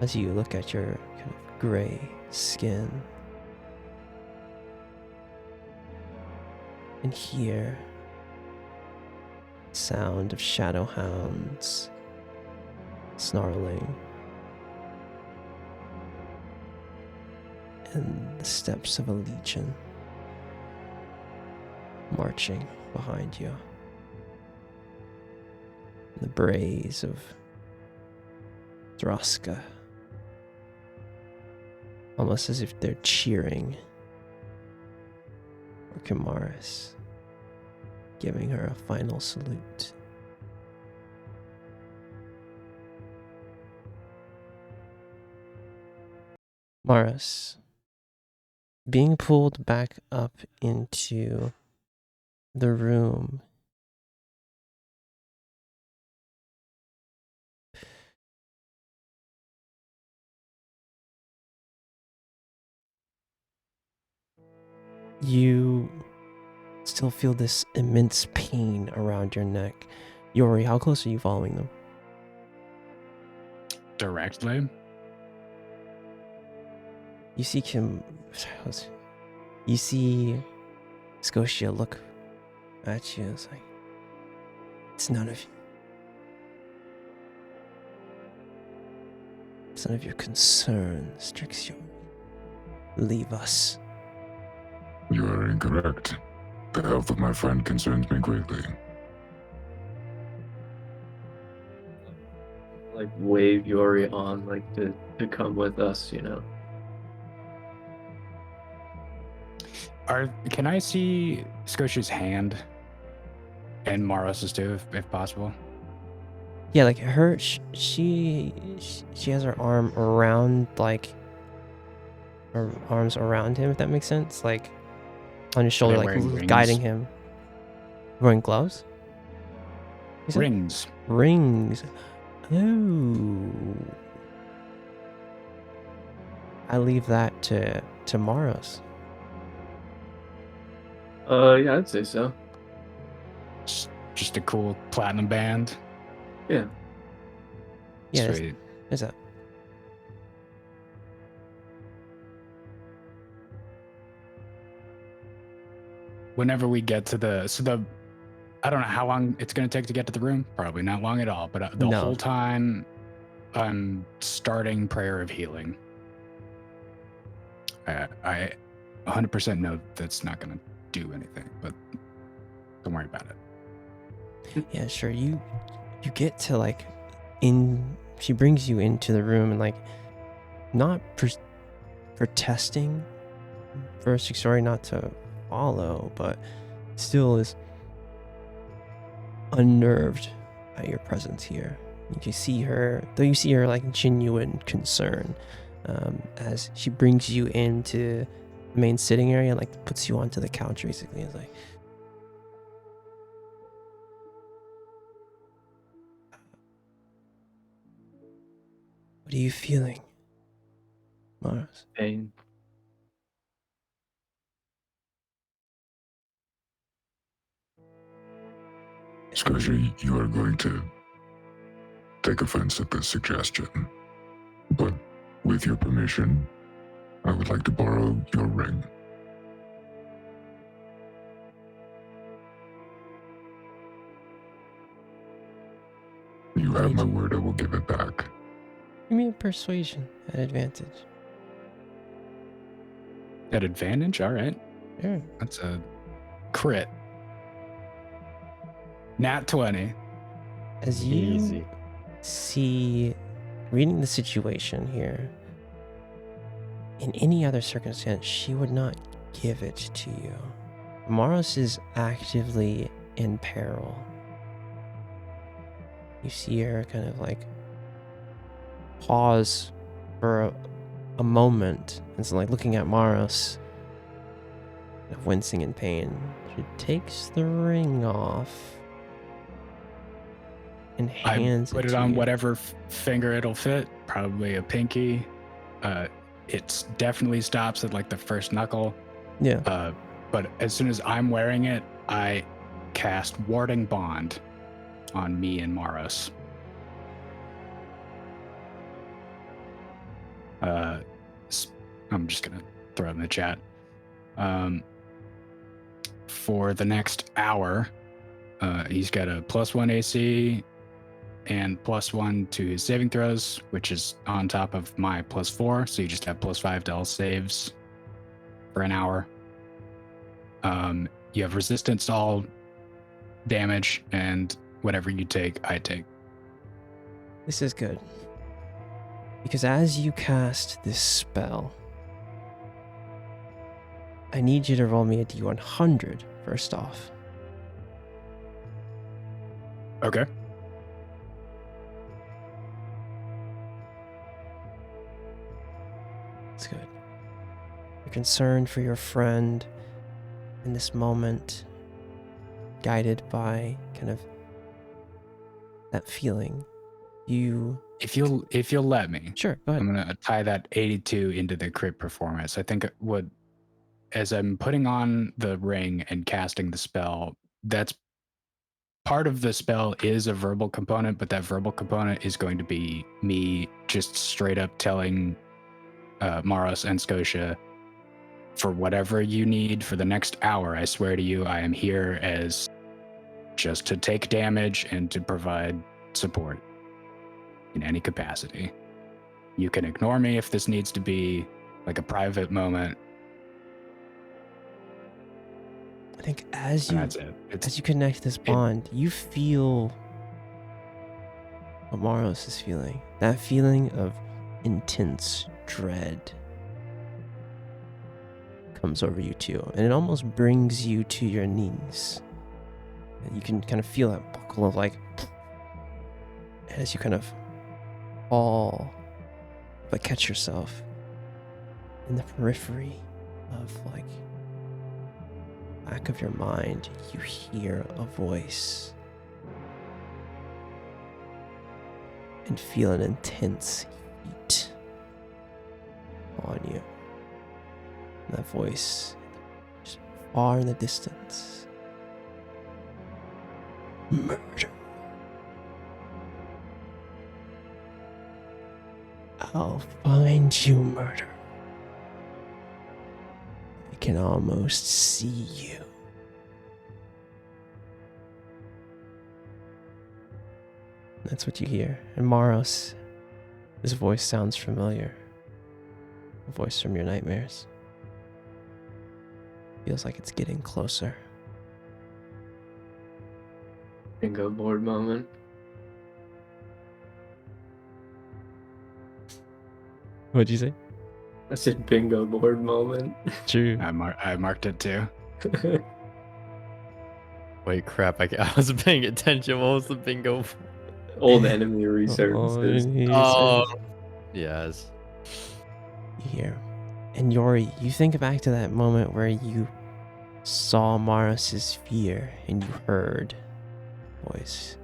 As you look at your kind of gray skin and hear the sound of shadow hounds snarling and the steps of a legion marching behind you. The brays of Thraska, almost as if they're cheering for Kimaris, giving her a final salute. Maris, being pulled back up into the room, you still feel this immense pain around your neck. Yori, how close are you following them? Directly? You see you see Scotia look at you. It's like, it's none of your concern, Strixio. Leave us. You are incorrect. The health of my friend concerns me greatly. Like wave Yori on, like to come with us, you know. Can I see Scotia's hand and Maros's too, if possible? Yeah, like her, she has her arm around, like, her arms around him, if that makes sense. Like, on his shoulder, like, guiding him. Wearing gloves? Rings. Rings. Oh. I leave that to Maros. Yeah, I'd say so. Just a cool platinum band. Yeah. Yeah, Sweet. there's that. Whenever we get to the I don't know how long it's going to take to get to the room. Probably not long at all. But the No. whole time, I'm starting prayer of healing. I 100% know that's not going to do anything, but don't worry about it. Yeah, sure. You get to like she brings you into the room and like not for testing for Sixori not to follow, but still is unnerved by your presence here. You see her, though you see her like genuine concern, as she brings you into the main sitting area and like puts you onto the couch basically. It's like, what are you feeling, Mars? Pain. Scotia, you are going to take offense at this suggestion, but with your permission, I would like to borrow your ring. You have my word, I will give it back. Give me a persuasion at advantage. At advantage? All right. Yeah. That's a crit. Nat 20. As you Easy. see, reading the situation here, in any other circumstance, she would not give it to you. Maros is actively in peril. You see her kind of like pause for a moment. It's like looking at Maros, kind of wincing in pain. She takes the ring off and hands I put it it to on you. whatever finger it'll fit, probably a pinky. It definitely stops at like the first knuckle. Yeah. But as soon as I'm wearing it, I cast Warding Bond on me and Maros. I'm just gonna throw it in the chat. For the next hour, he's got a +1 AC and +1 to his saving throws, which is on top of my +4. So you just have +5 to all saves for an hour. You have resistance to all damage, and whatever you take, I take. This is good. Because as you cast this spell, I need you to roll me a D100 first off. Okay. It's good. You're concerned for your friend in this moment, guided by kind of that feeling. If you'll let me, Sure, go ahead. I'm gonna tie that 82 into the crit performance. I think it would, as I'm putting on the ring and casting the spell, that's part of the spell is a verbal component, but that verbal component is going to be me just straight up telling Maros and Scotia, for whatever you need for the next hour, I swear to you, I am here as just to take damage and to provide support in any capacity. You can ignore me if this needs to be like a private moment. I think as And you that's it. as you connect this bond, you feel what Maros is feeling. That feeling of intense dread comes over you too, and it almost brings you to your knees. And you can kind of feel that buckle of like, as you kind of fall, but catch yourself in the periphery of like back of your mind. You hear a voice and feel an intense heat on you. And that voice, just far in the distance, Murder. I'll find you, murder. I can almost see you. That's what you hear. And Maros, his voice sounds familiar. A voice from your nightmares. Feels like it's getting closer. Bingo board moment. What'd you say? I said bingo board moment. True. I marked it too. Wait, crap! I was paying attention. What was the bingo? Old enemy resurfaces. Oh, yes. You hear. And Yori, you think back to that moment where you saw Maros's fear and you heard voice.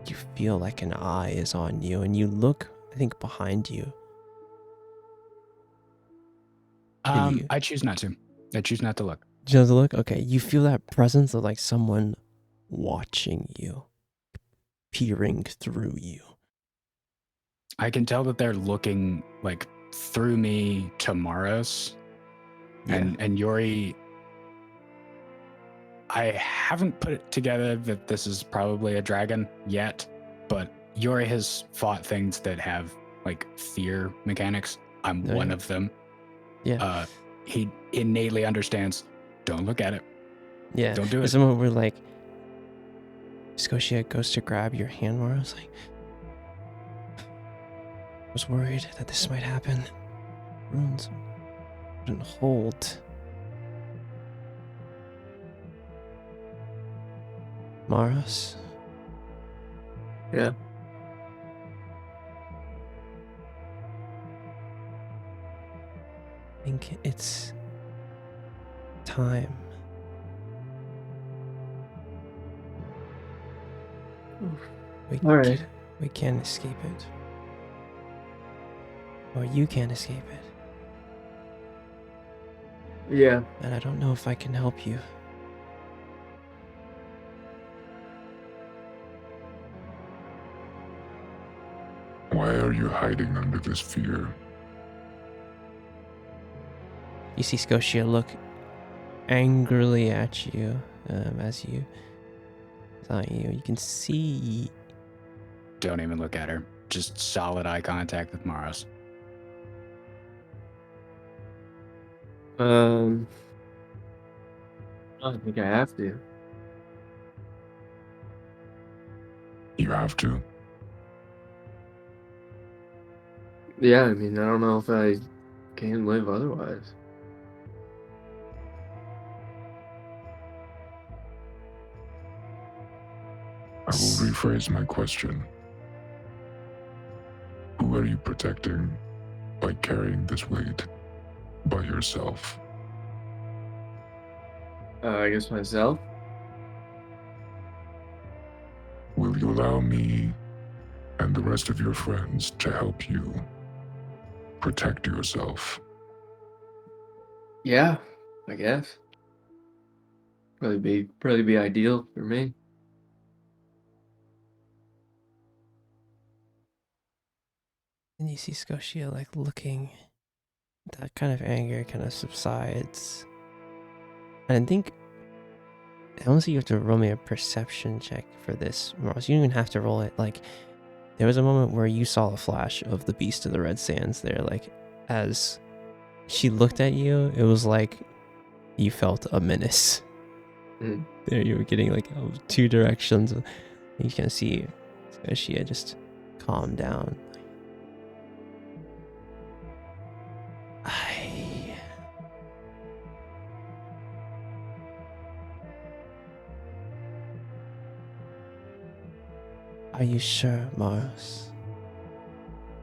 You feel like an eye is on you and you look, I think, behind you. And I choose not to. I choose not to look. just look, okay, you feel that presence of like someone watching you, peering through you. I can tell that they're looking like through me to Maros. And Yori, I haven't put it together that this is probably a dragon yet, but Yori has fought things that have like fear mechanics. I'm Oh, one yeah. of them. Yeah. He innately understands, don't look at it. Yeah. Don't do There's it. a moment where like Scotia goes to grab your hand, Maros, like, I was worried that this might happen. Runes wouldn't hold. Maros, Yeah. I think it's time. All right. We can't escape it. Or you can't escape it. Yeah. And I don't know if I can help you. Why are you hiding under this fear? You see Scotia look angrily at you as you thought you can see. Don't even look at her. Just solid eye contact with Maros. I don't think I have to. You have to. Yeah, I mean, I don't know if I can live otherwise. I will rephrase my question. Who are you protecting by carrying this weight by yourself? I guess myself. Will you allow me and the rest of your friends to help you protect yourself? Yeah, I guess. Probably be ideal for me. And you see Scotia like looking. That kind of anger kind of subsides. And I think honestly you have to roll me a perception check for this, Mars. You don't even have to roll it. Like there was a moment where you saw a flash of the beast of the red sands there. Like as she looked at you, it was like you felt a menace. Mm. There you were getting like two directions. You can see Scotia just calm down. Are you sure, Mars?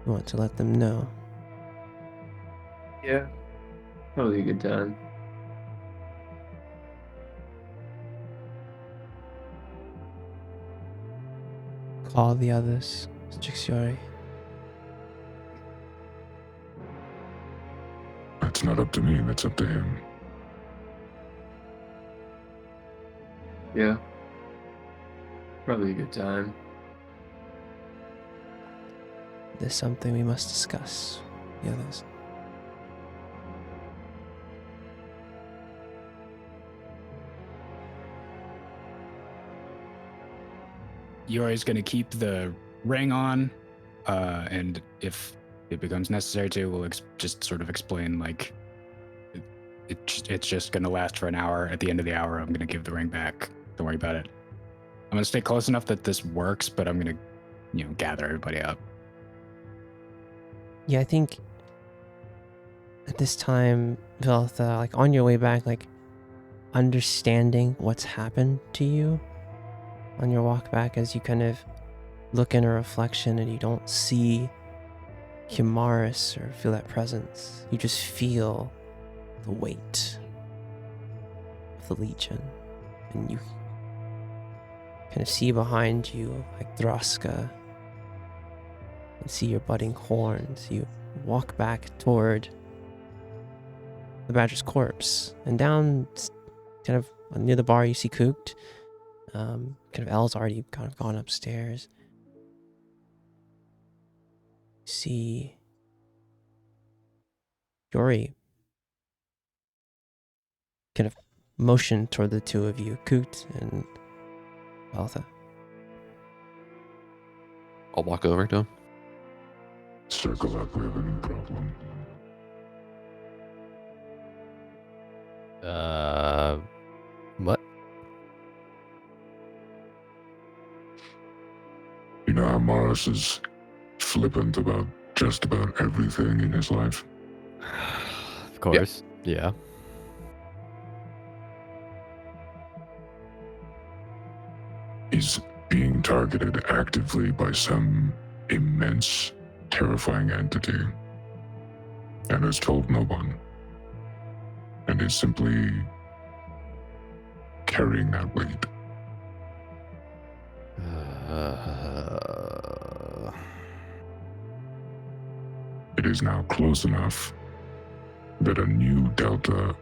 You want to let them know? Yeah. Probably a good time. Call the others, Strixuri. That's not up to me, that's up to him. Yeah. Probably a good time. There's something we must discuss. The others. Yori's going to keep the ring on, and if it becomes necessary to, we'll just sort of explain, like, it's just going to last for an hour. At the end of the hour, I'm going to give the ring back. Don't worry about it. I'm going to stay close enough that this works, but I'm going to, gather everybody up. Yeah, I think at this time, Veltha, like on your way back, like understanding what's happened to you on your walk back as you kind of look in a reflection and you don't see Humaris or feel that presence. You just feel the weight of the Legion. And you kind of see behind you, like Draska, and see your budding horns. You walk back toward the Badger's corpse, and down kind of near the bar you see Cooked. Kind of Elle's already kind of gone upstairs. You see Yori kind of motion toward the two of you, Cooked and Veltha. I'll walk over to him. Circle up, we have a new problem. What? You know how Morris is flippant about just about everything in his life? Of course. Yeah. He's being targeted actively by some immense, terrifying entity, and has told no one, and is simply carrying that weight. It is now close enough that a new delta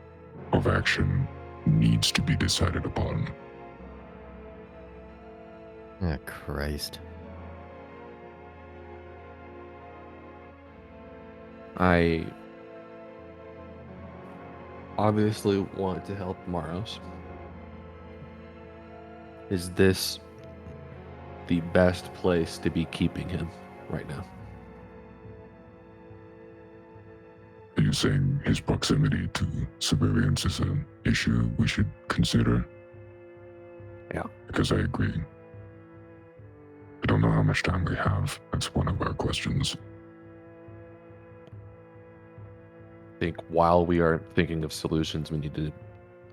of action needs to be decided upon. Oh, Christ. I obviously want to help Maros. Is this the best place to be keeping him right now? Are you saying his proximity to civilians is an issue we should consider? Yeah. Because I agree. I don't know how much time we have. That's one of our questions. I think while we are thinking of solutions, we need to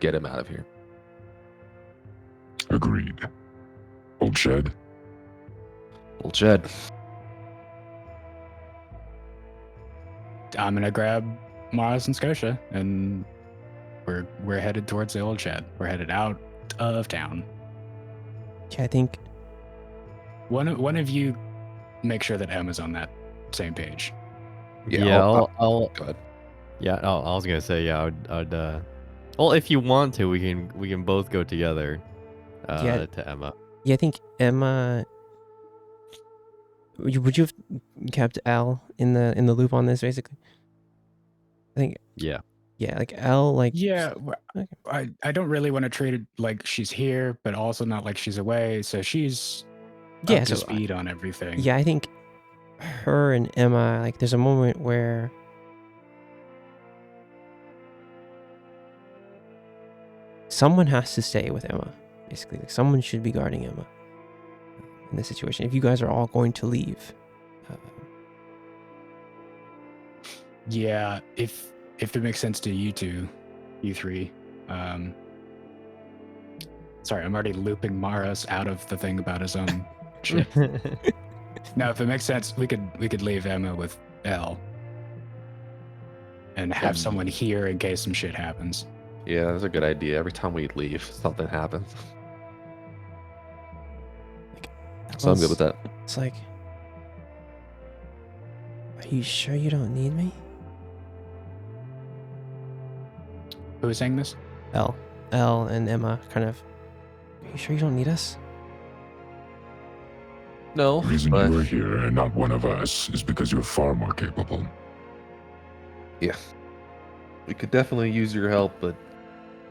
get him out of here. Agreed. Old Shed? Old Shed. I'm gonna grab Mars and Scotia, and we're headed towards the Old Shed. We're headed out of town. Yeah, I think One of you make sure that Emma's on that same page. Yeah, I'll Go ahead. yeah, I was gonna say, yeah, I'd well, if you want to, we can both go together, Yeah. to Emma. I think Emma. Would you have kept Elle in the loop on this, basically? I think. Yeah. Yeah, like Elle, like. Yeah, Okay. I don't really want to treat it like she's here, but also not like she's away. So she's Yeah, up to so speed on everything. Yeah, I think her and Emma, like, there's a moment where someone has to stay with Emma. Basically, like, someone should be guarding Emma in this situation. If you guys are all going to leave, Yeah, if it makes sense to you two, you three. Sorry, I'm already looping Maros out of the thing about his own shit. Now, if it makes sense, we could leave Emma with Elle and have someone here in case some shit happens. Yeah, that's a good idea. Every time we leave, something happens. So I'm good with that. It's like, are you sure you don't need me? Who is saying this? Elle and Emma kind of, are you sure you don't need us? No, The reason but you are here and not one of us is because you're far more capable. we could definitely use your help. But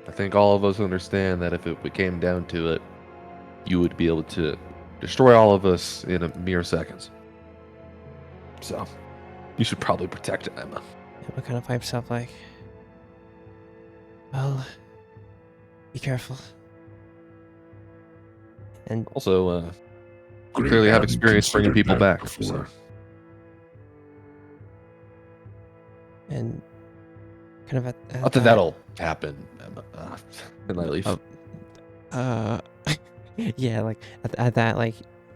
I think all of us understand that if it came down to it, you would be able to destroy all of us in a mere seconds. So, you should probably protect Emma. Emma kind of pipes up like, well, be careful. And Also, you Great, clearly have hadn't experience bringing considered people that back. before. So. and kind of at Not that that'll happen, Emma. And I leave. Yeah, like at that, like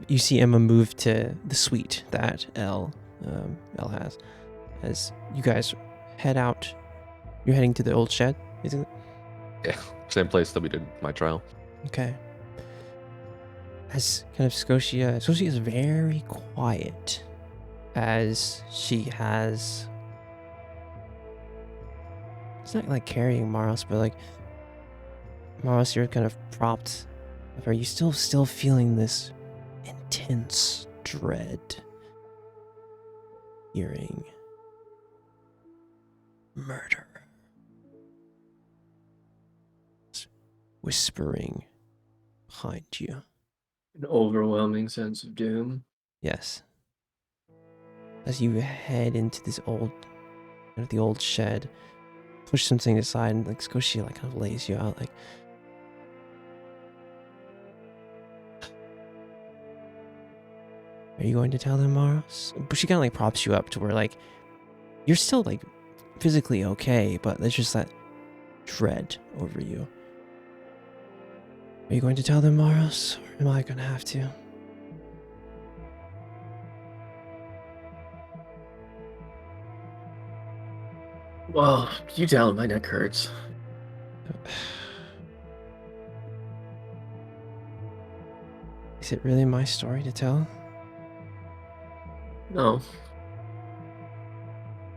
you see Emma move to the suite that L has. As you guys head out, you're heading to the old shed, basically. Yeah, same place that we did my trial. Okay. As kind of Scotia is very quiet, as she has. It's not like carrying Maros, but like Maros, you're kind of propped. Are you still feeling this intense dread? Hearing murder, whispering behind you. An overwhelming sense of doom. Yes. As you head into this the old shed, push something aside, and like Scotia like kind of lays you out like, are you going to tell them, Maros? But she kind of like props you up to where like you're still like physically okay, but there's just that dread over you. Are you going to tell them, Maros, or am I going to have to? Well, you tell him my neck hurts. Is it really my story to tell? No.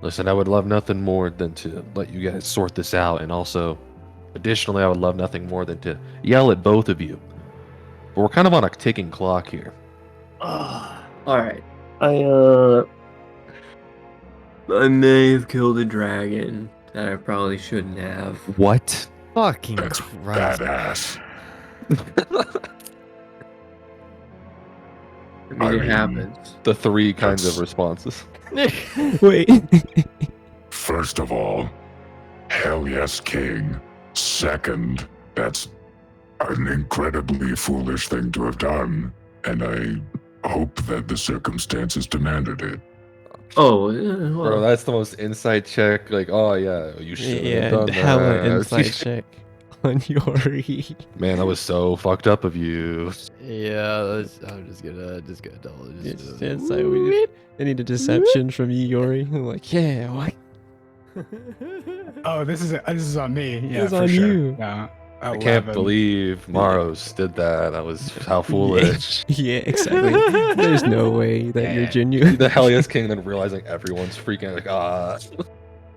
Listen, I would love nothing more than to let you guys sort this out, and also, additionally, I would love nothing more than to yell at both of you. But we're kind of on a ticking clock here. Alright. I may have killed a dragon that I probably shouldn't have. What? Fucking That's Christ. badass. I mean, I it mean, happens. The three kinds That's- of responses. Wait. First of all, hell yes, King. Second, that's an incredibly foolish thing to have done, and I hope that the circumstances demanded it. Oh, yeah, well, Bro, that's the most insight check. Like, oh yeah, you should Yeah, have done hella that. insight check on Yori. Man, that was so fucked up of you. Yeah, I'm just gonna tell it. Just insight. I need a deception from you, Yori. I'm like, yeah, what? Oh, this is on me. Yeah, It's for on sure. you. No, I can't 11. believe Maros did that. That was how foolish. Yeah, exactly. There's no way that you're Yeah. genuine. The Hell Yes King, then realizing everyone's freaking out, like,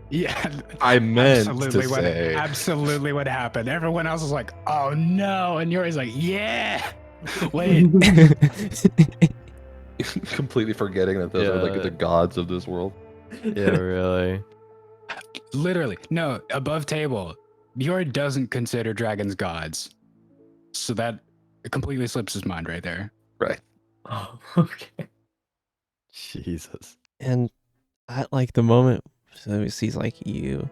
Yeah, I meant absolutely to say. absolutely what happened. Everyone else was like, "Oh no," and Yuri's like, "Yeah." Wait, Completely forgetting that those are like Yeah. the gods of this world. Yeah, really. literally, no. Above table, Yuri doesn't consider dragons gods, so that it completely slips his mind right there. Right. oh, okay. Jesus. And at like the moment, so he sees like you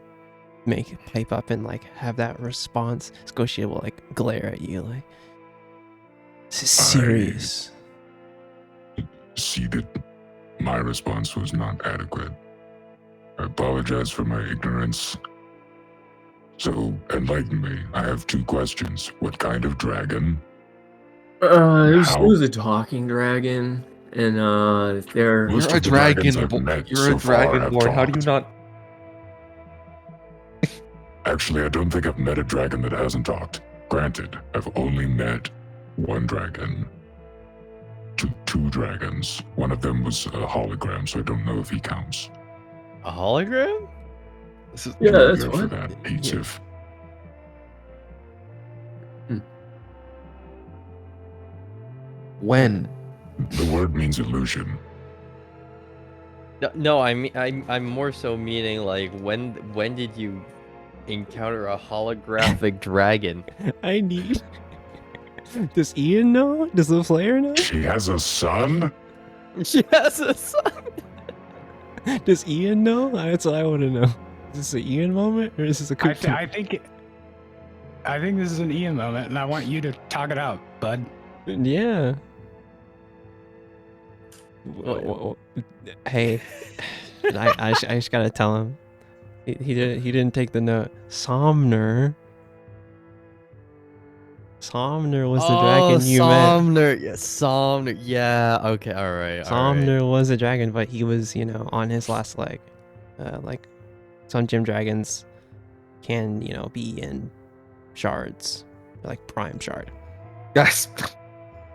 make pipe up and like have that response, Scotia will like glare at you like, this is serious. See that my response was not adequate. I apologize for my ignorance. So, enlighten me. I have 2 questions. What kind of dragon? It was a talking dragon, and they're Most You're a of the dragons dragon. I've met You're a so far have dragonborn. How do you talked. not? Actually, I don't think I've met a dragon that hasn't talked. Granted, I've only met 1 dragon. Two dragons. One of them was a hologram, so I don't know if he counts. A hologram? This is, Yeah, that's Good for what. that, Heatsif. when The word means illusion. No, I mean, I'm more so meaning like when did you encounter a holographic dragon? I need. Does Ian know? Does the player know? She has a son? She has a son. Does Ian know? That's what I want to know. Is this an Ian moment or is this a I Coop? think this is an Ian moment, and I want you to talk it out, bud. Yeah. Hey, I just gotta tell him. He didn't take the note. Somner was the dragon you met. Somner. Yeah, Somner. Yeah. Okay. All right. Somner was a dragon, but he was, on his last leg. Like some gym dragons can, be in shards, like prime shard. Guys,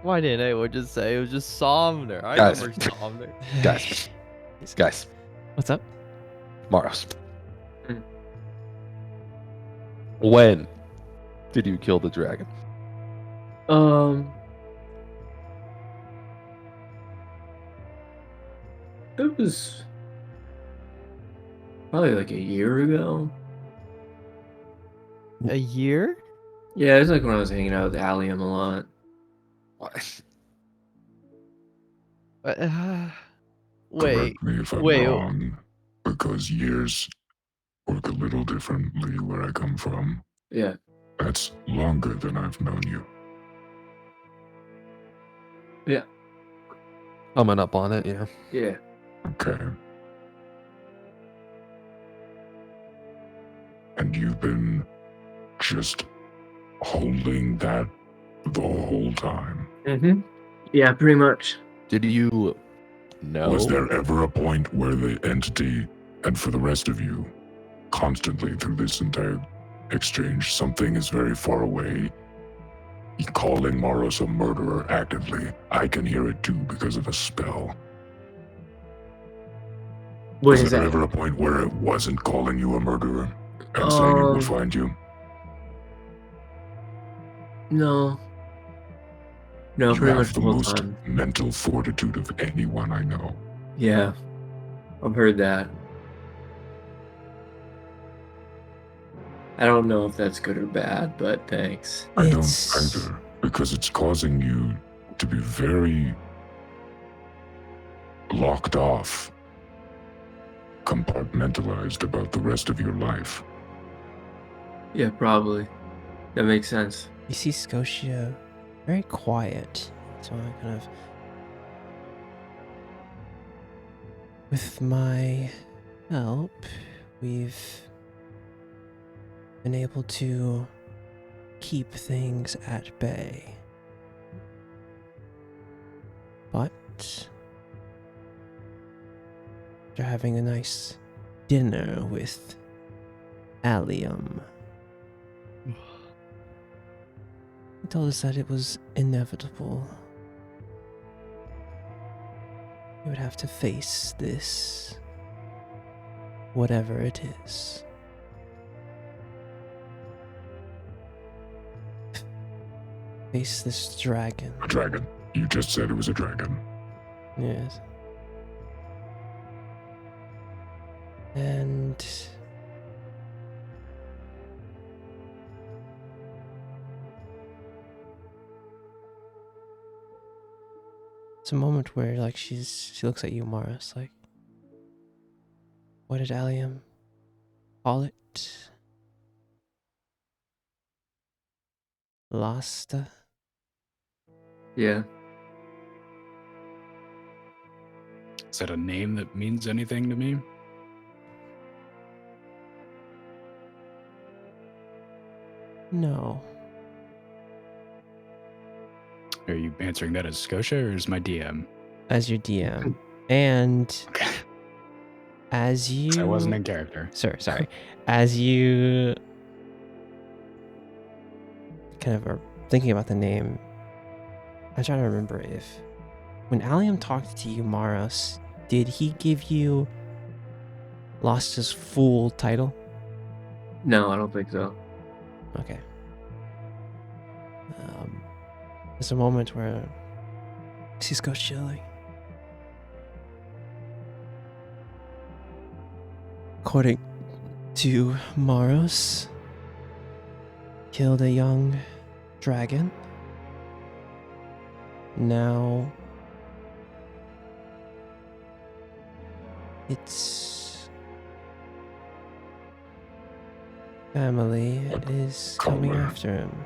Why didn't anyone just say it was just Somner? I Guys. remember Somner. guys, What's up? Maros. Hmm. When did you kill the dragon? It was probably like a year ago. A year? Yeah, it was like when I was hanging out with Allium a lot. What? Wait. Correct me if I'm wait. wrong, because years work a little differently where I come from. Yeah. That's longer than I've known you. Yeah. Coming up on it, yeah. Yeah. Okay. And you've been just holding that the whole time. Mm-hmm. Yeah, pretty much. Did you know? Was there ever a point where the entity, and for the rest of you, constantly through this entire exchange, something is very far away, calling Maros a murderer actively? I can hear it too because of a spell. What Was is there that? ever a point where it wasn't calling you a murderer and saying it would find you? No. No, You pretty have much the the whole most time. mental fortitude of anyone I know. Yeah. I've heard that. I don't know if that's good or bad, but thanks. I don't either, because it's causing you to be very locked off, compartmentalized about the rest of your life. Yeah, probably. That makes sense. You see Scotia very quiet. So I kind of, with my help, we've been able to keep things at bay. But after having a nice dinner with Allium, he told us that it was inevitable. We would have to face this, whatever it is. Face this dragon. A dragon. You just said it was a dragon. Yes. And it's a moment where like she looks at you, Morris, like, what did Allium call it? Lasta? Yeah. Is that a name that means anything to me? No. Are you answering that as Scotia or as my DM? As your DM. And Okay. as you... I wasn't in character. Sir, sorry. As you kind of are thinking about the name, I'm trying to remember if when Allium talked to you, Maros, did he give you Lasta's full title? No, I don't think so. Okay. There's a moment where Cisco chilling. According to Maros, killed a young dragon. Now its family is coming color? after him.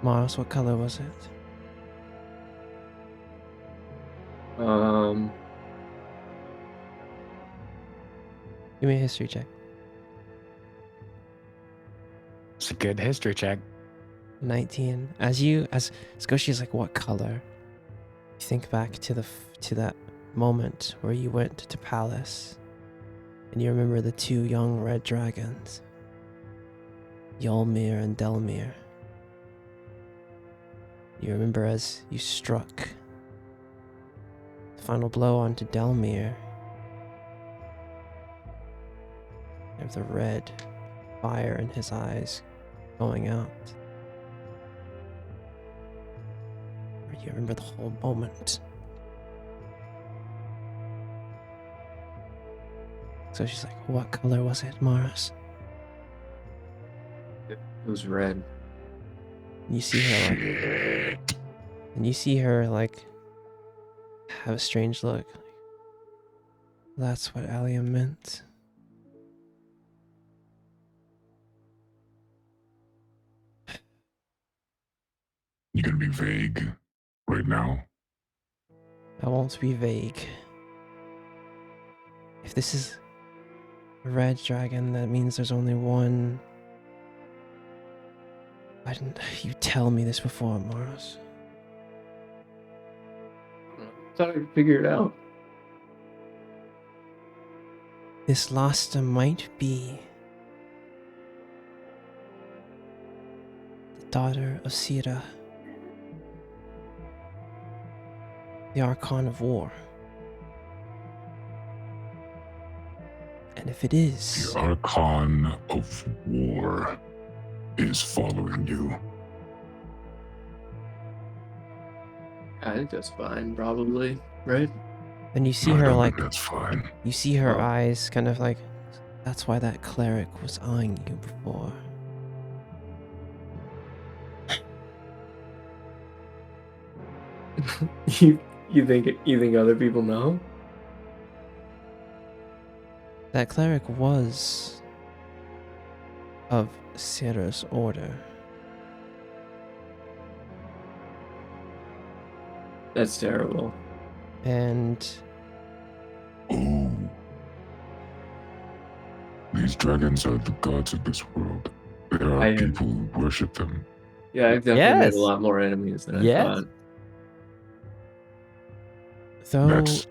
Maros, what color was it? Give me a history check. It's a good history check. 19. As Squishy's like, what color? You think back to that moment where you went to Palace, and you remember the two young red dragons, Yolmir and Delmir. You remember as you struck the final blow onto Delmir. There's the red fire in his eyes going out. You remember the whole moment. So she's like, what color was it, Maris? It was red. And you see her like, have a strange look. That's what Alia meant. You gonna be vague right now? I won't be vague. If this is a red dragon, that means there's only one. Why didn't you tell me this before, Maros? Thought I'd figure it out. This Lasta might be the daughter of Sira, the Archon of War. And if it is, The Archon of War is following you. I think that's fine, probably, right? then you see I her don't like, think that's fine. you see her Oh. eyes kind of like, that's why that cleric was eyeing you before. You think other people know? That cleric was of Sira's order. That's terrible. And Oh. These dragons are the gods of this world. There are I- people who worship them. Yeah, I've definitely Yes. made a lot more enemies than I Yes. thought. That's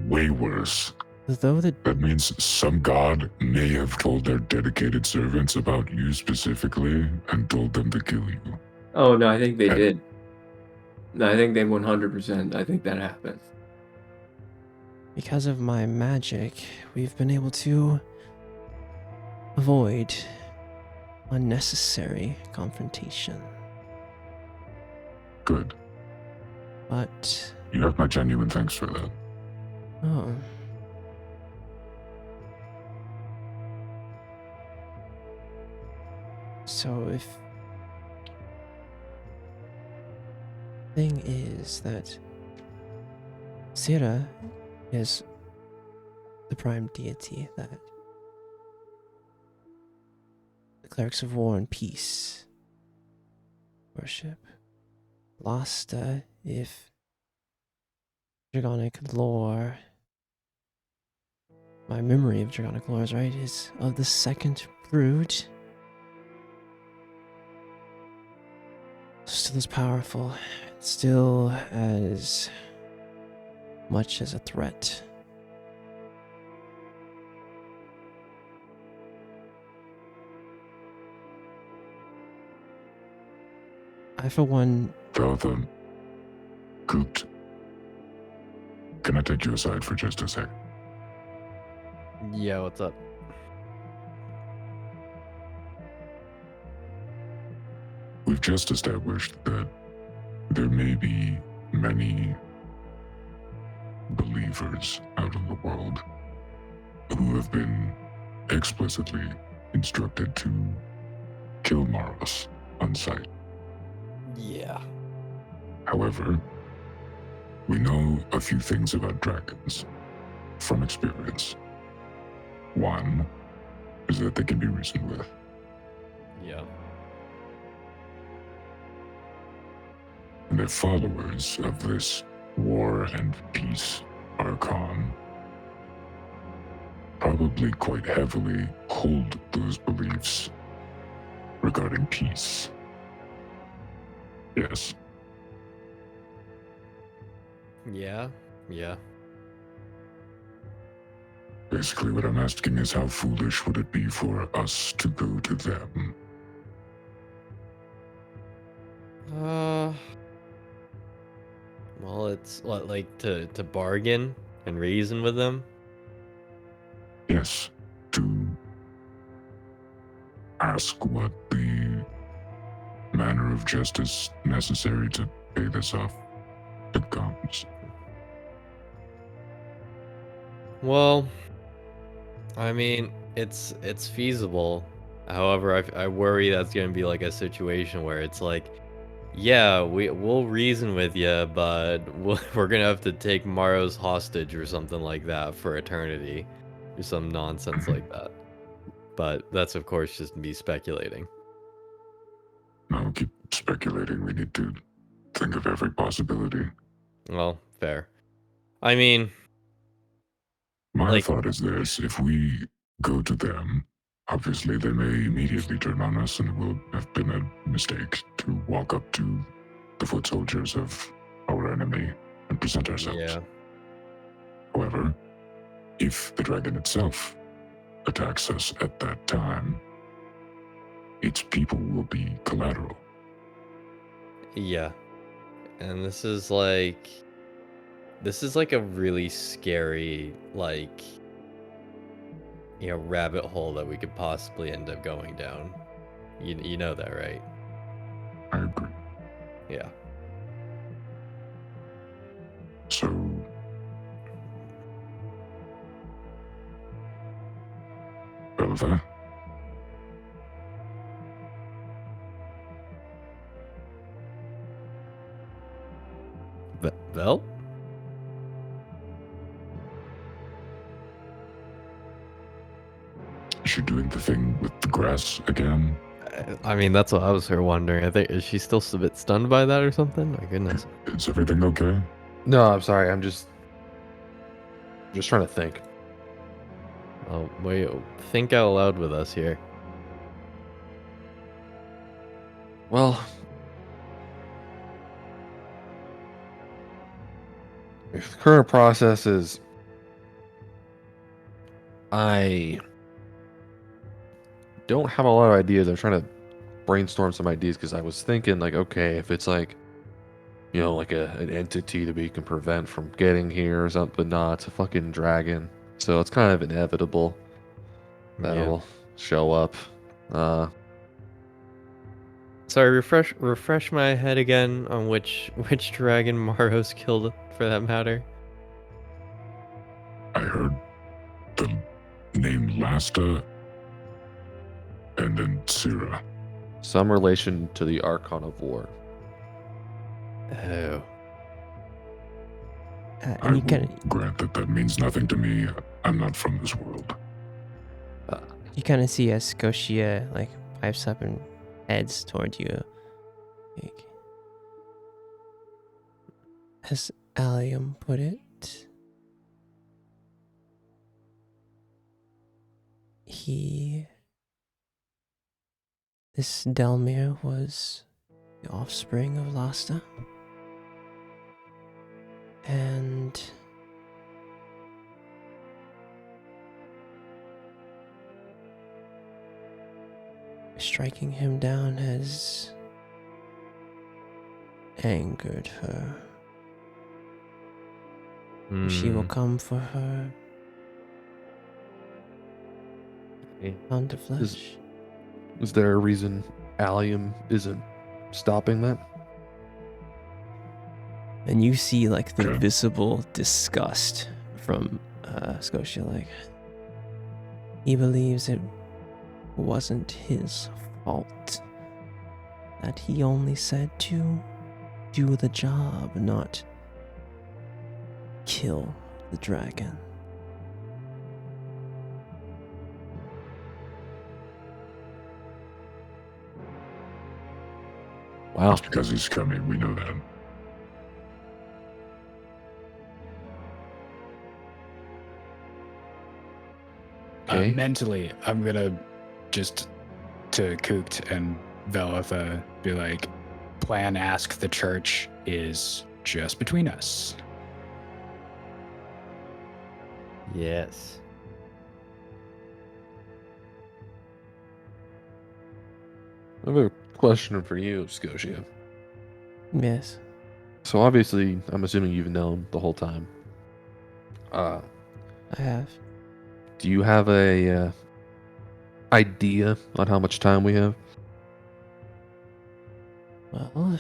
way worse. though the That means some god may have told their dedicated servants about you specifically and told them to kill you. Oh no, I think they Yeah. did. No, I think they 100%. I think that happened. because of my magic, we've been able to avoid unnecessary confrontation. Good. But You have my genuine thanks for that. oh. So if thing is that Sira is the prime deity that the clerics of war and peace worship. Lasta, if Dragonic lore, my memory of Dragonic lore is right, is of the second brood. Still as powerful, still as much as a threat. I, for one, Tell them. Coot. Can I take you aside for just a sec? Yeah, what's up? We've just established that there may be many believers out in the world who have been explicitly instructed to kill Maros on sight. Yeah. However, we know a few things about dragons from experience. One is that they can be reasoned with. Yeah. And that followers of this war and peace archon probably quite heavily hold those beliefs regarding peace. Yes. Yeah. Yeah. Basically, what I'm asking is how foolish would it be for us to go to them? Well, it's what, like to bargain and reason with them? Yes, to ask what the manner of justice necessary to pay this off becomes. Well, I mean, it's feasible. However, I worry that's gonna be like a situation where it's like, yeah, we'll reason with you, but we're gonna have to take Maros hostage or something like that for eternity, or some nonsense like that. But that's of course just me speculating. No, keep speculating. We need to think of every possibility. Well, fair. I mean, My like, thought is this: if we go to them, obviously they may immediately turn on us, and it will have been a mistake to walk up to the foot soldiers of our enemy and present ourselves. yeah, However, if the dragon itself attacks us at that time, its people will be collateral. yeah. And this is like a really scary, like, rabbit hole that we could possibly end up going down. You know that, right? I agree. Yeah. So, Belva, Vel? is she doing the thing with the grass again? I mean, that's what I was wondering. I think, is she still a bit stunned by that or something? My goodness. Is everything okay? No, I'm sorry. I'm just trying to think. Oh, wait, think out loud with us here. Well, if the current process is, I don't have a lot of ideas. I'm trying to brainstorm some ideas because I was thinking, like, okay, if it's like, like an entity that we can prevent from getting here or something, but nah, it's a fucking dragon. So it's kind of inevitable that Yeah. it'll show up. Sorry, refresh my head again on which dragon Maros killed, for that matter. I heard the name Lasta and then Syrah. Some relation to the Archon of War. Oh. I And you will kind grant that means nothing to me. I'm not from this world. of see as Scotia like pipes up and heads toward you. Like, as Allium put it, this Delmir was the offspring of Lasta. And striking him down has angered her. She will come for her pound of flesh. Is there a reason Allium isn't stopping that? And you see like the Okay. visible disgust from Scotia. Like, he believes it wasn't his fault. That he only said to do the job, not kill the dragon. Wow. It's because he's coming. We know that. Okay. Mentally, I'm gonna just to Kookt and Velitha be like, plan ask the church is just between us. Yes. I have a question for you, Scotia. Yes. So obviously, I'm assuming you've known the whole time. I have. Do you have a idea on how much time we have? Well,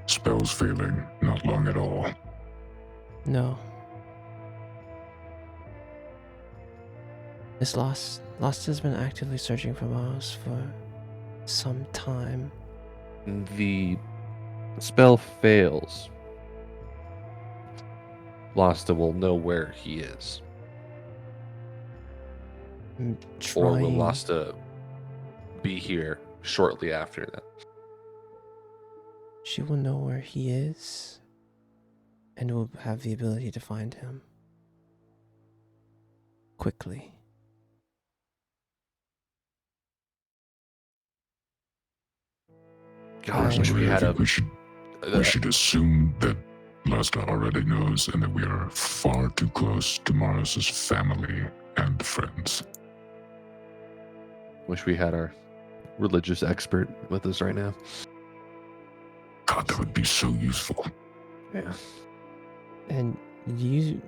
Spell's failing. Not long at all. no. This Last has been actively searching for Mars for some time. The spell fails. Lasta will know where he is. I'm Or will trying. Lasta be here shortly after that? She will know where he is and will have the ability to find him quickly. Gosh, I wish we Personally, I had a. think we should assume that Lasta already knows and that we are far too close to Mars's family and friends. Wish we had our religious expert with us right now. God, that would be so useful. Yeah. And you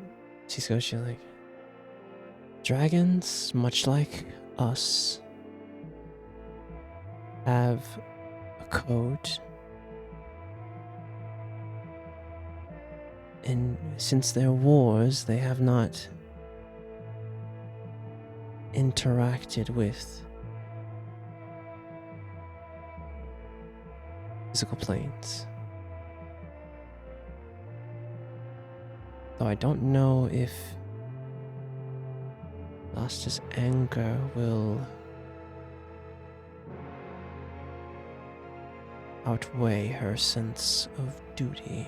see Scotia like dragons, much like us, have a code. And since their wars, they have not interacted with physical planes. Though I don't know if Lasta's anger will outweigh her sense of duty,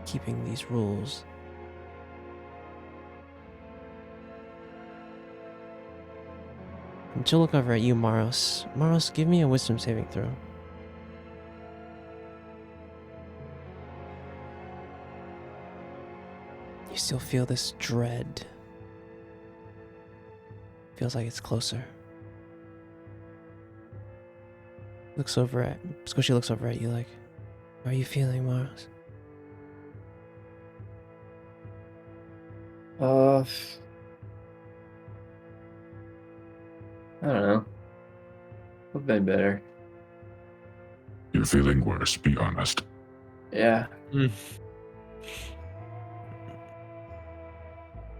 keeping these rules. And she'll look over at you, Maros. Maros, give me a wisdom saving throw. You still feel this dread. Feels like it's closer. Squishy looks over at you like, how are you feeling, Maros? I don't know. I've been better. You're feeling worse, be honest. Yeah.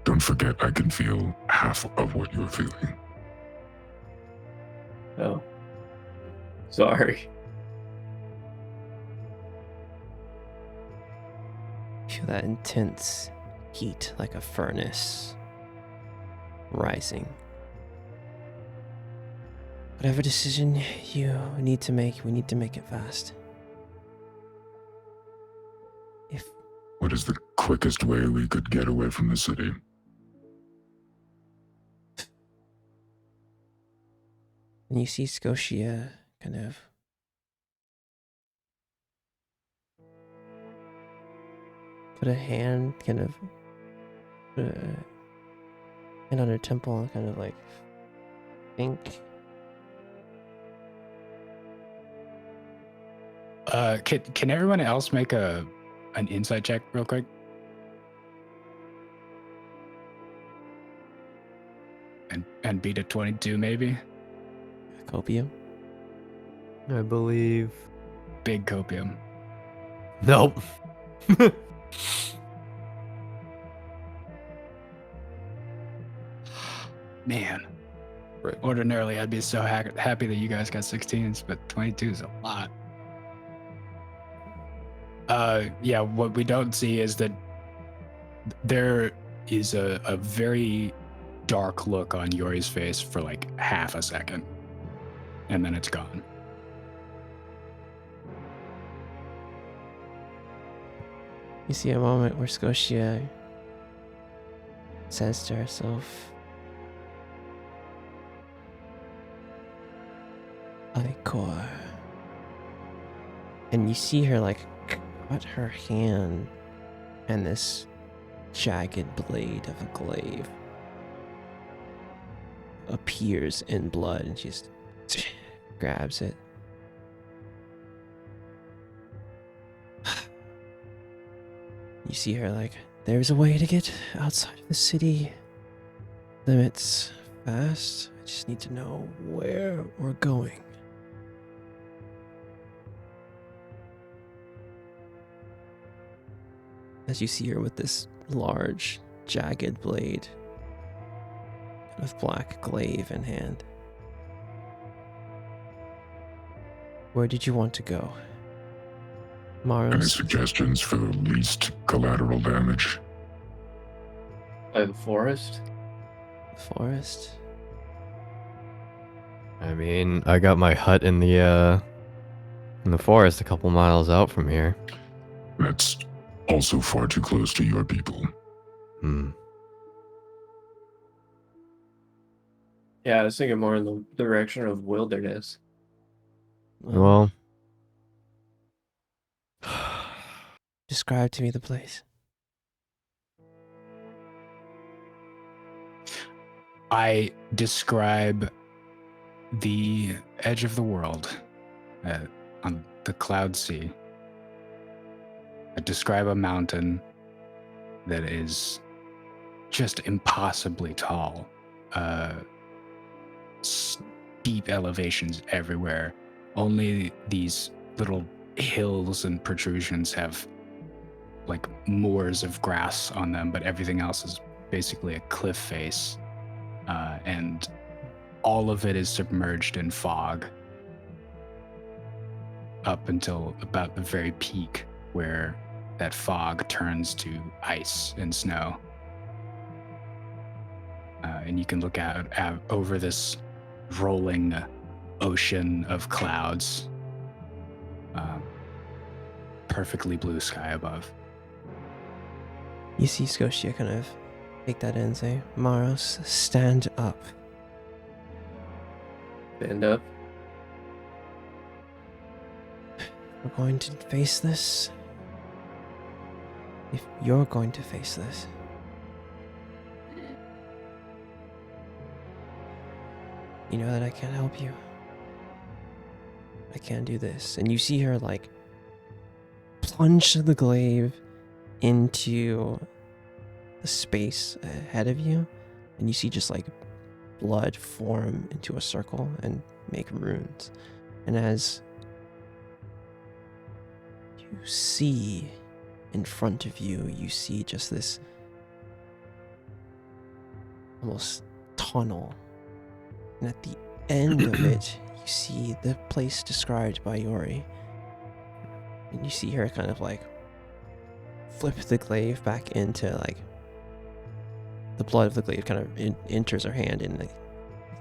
Don't forget, I can feel half of what you're feeling. Oh. Sorry. Feel that intense heat like a furnace rising. Whatever decision you need to make, we need to make it fast. What is the quickest way we could get away from the city? And you see Scotia kind of put a hand on her temple and kind of like think. Can everyone else make an insight check real quick? And beat a 22 maybe? Copium. I believe. Big copium. Nope. Man. Right. Ordinarily, I'd be so happy that you guys got 16s, but 22 is a lot. Yeah, what we don't see is that there is a very dark look on Yori's face for like half a second, and then it's gone. You see a moment where Scotia says to herself, Icor. And you see her like cut her hand, and this jagged blade of a glaive appears in blood, and she just grabs it. You see her like, there's a way to get outside of the city limits fast. I just need to know where we're going. As you see her with this large, jagged blade of black glaive in hand. Where did you want to go? Any Maros? suggestions for the least collateral damage? By the forest? The forest? I mean, I got my hut in the forest a couple miles out from here. That's also far too close to your people. Yeah, I was thinking more in the direction of wilderness. Well, Describe to me the place. I describe the edge of the world on the cloud sea. I describe a mountain that is just impossibly tall. Steep elevations everywhere. Only these little hills and protrusions have like moors of grass on them, but everything else is basically a cliff face. And all of it is submerged in fog up until about the very peak where that fog turns to ice and snow. And you can look out over this rolling ocean of clouds. Perfectly blue sky above. You see Scotia kind of take that in and say, Maros, stand up. Stand up. We're going to face this. If you're going to face this. You know that I can't help you. I can't do this. And you see her like plunge the glaive into the space ahead of you, and you see just like blood form into a circle and make runes. And as you see in front of you, you see just this almost tunnel, and at the end of it you see the place described by Yori, and you see her kind of like flip the glaive back into like the blood of the glaive kind of enters her hand, and like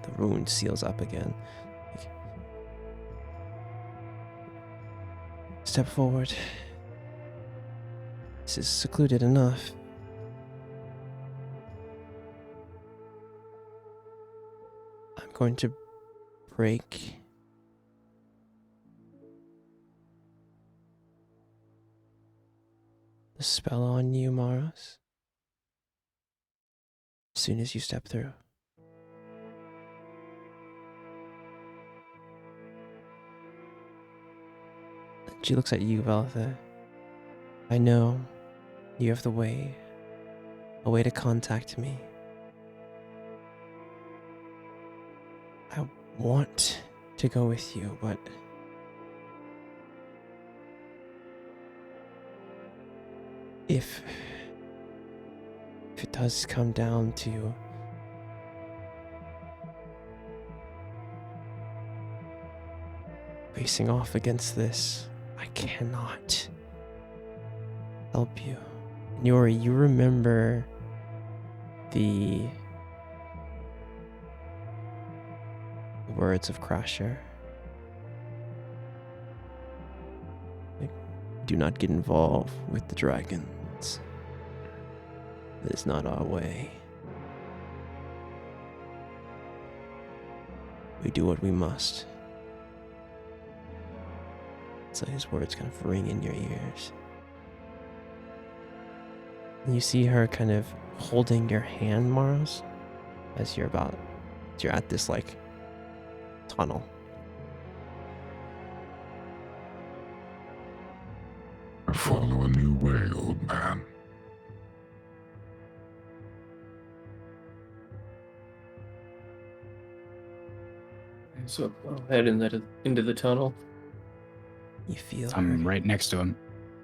the wound seals up again. Like, step forward. This is secluded enough. I'm going to break the spell on you, Maros, as soon as you step through. She looks at you, Veltha. I know you have a way to contact me. I want to go with you, but if it does come down to facing off against this, I cannot help you. Yori, you remember the words of Crasher. Like, do not get involved with the dragons. That is not our way. We do what we must. So his words kind of ring in your ears. And you see her kind of holding your hand, Maros, as you're at this like tunnel. I follow a new way, old man. So I'll head into the tunnel. You feel her. I'm right next to him.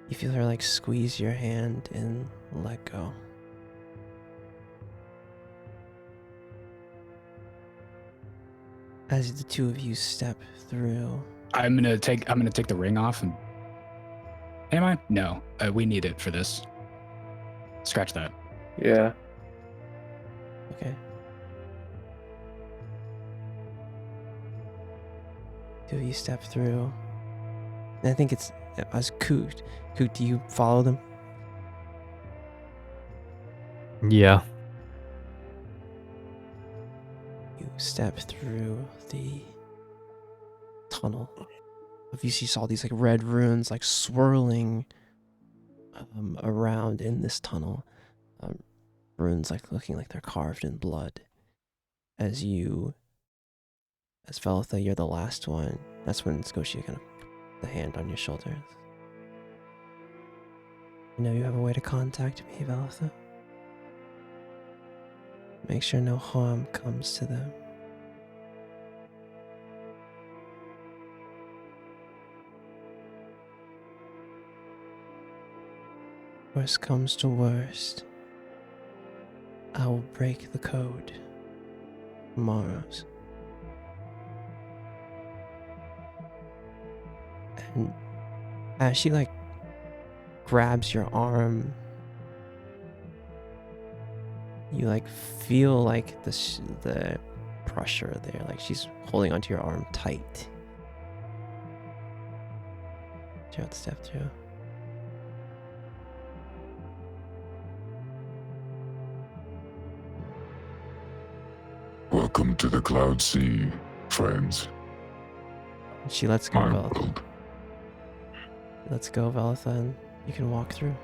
You feel her like squeeze your hand and let go. As the two of you step through, I'm gonna take the ring off and. Am I? No. We need it for this. Scratch that. Yeah. okay. Two of you step through. And I think it's as Coot. Coot, do you follow them? Yeah. You step through the tunnel. You see all these like red runes like swirling around in this tunnel. Runes like looking like they're carved in blood. As Velitha, you're the last one. That's when Scotia kind of put the hand on your shoulder. You know you have a way to contact me, Velitha. Make sure no harm comes to them. Worst comes to worst, I will break the code tomorrow's. And as she like grabs your arm, you like feel like the pressure there, like she's holding onto your arm tight. Try to step through. Welcome to the Cloud Sea, friends. She lets go, My Velitha. world. Let's go, Velitha, and you can walk through.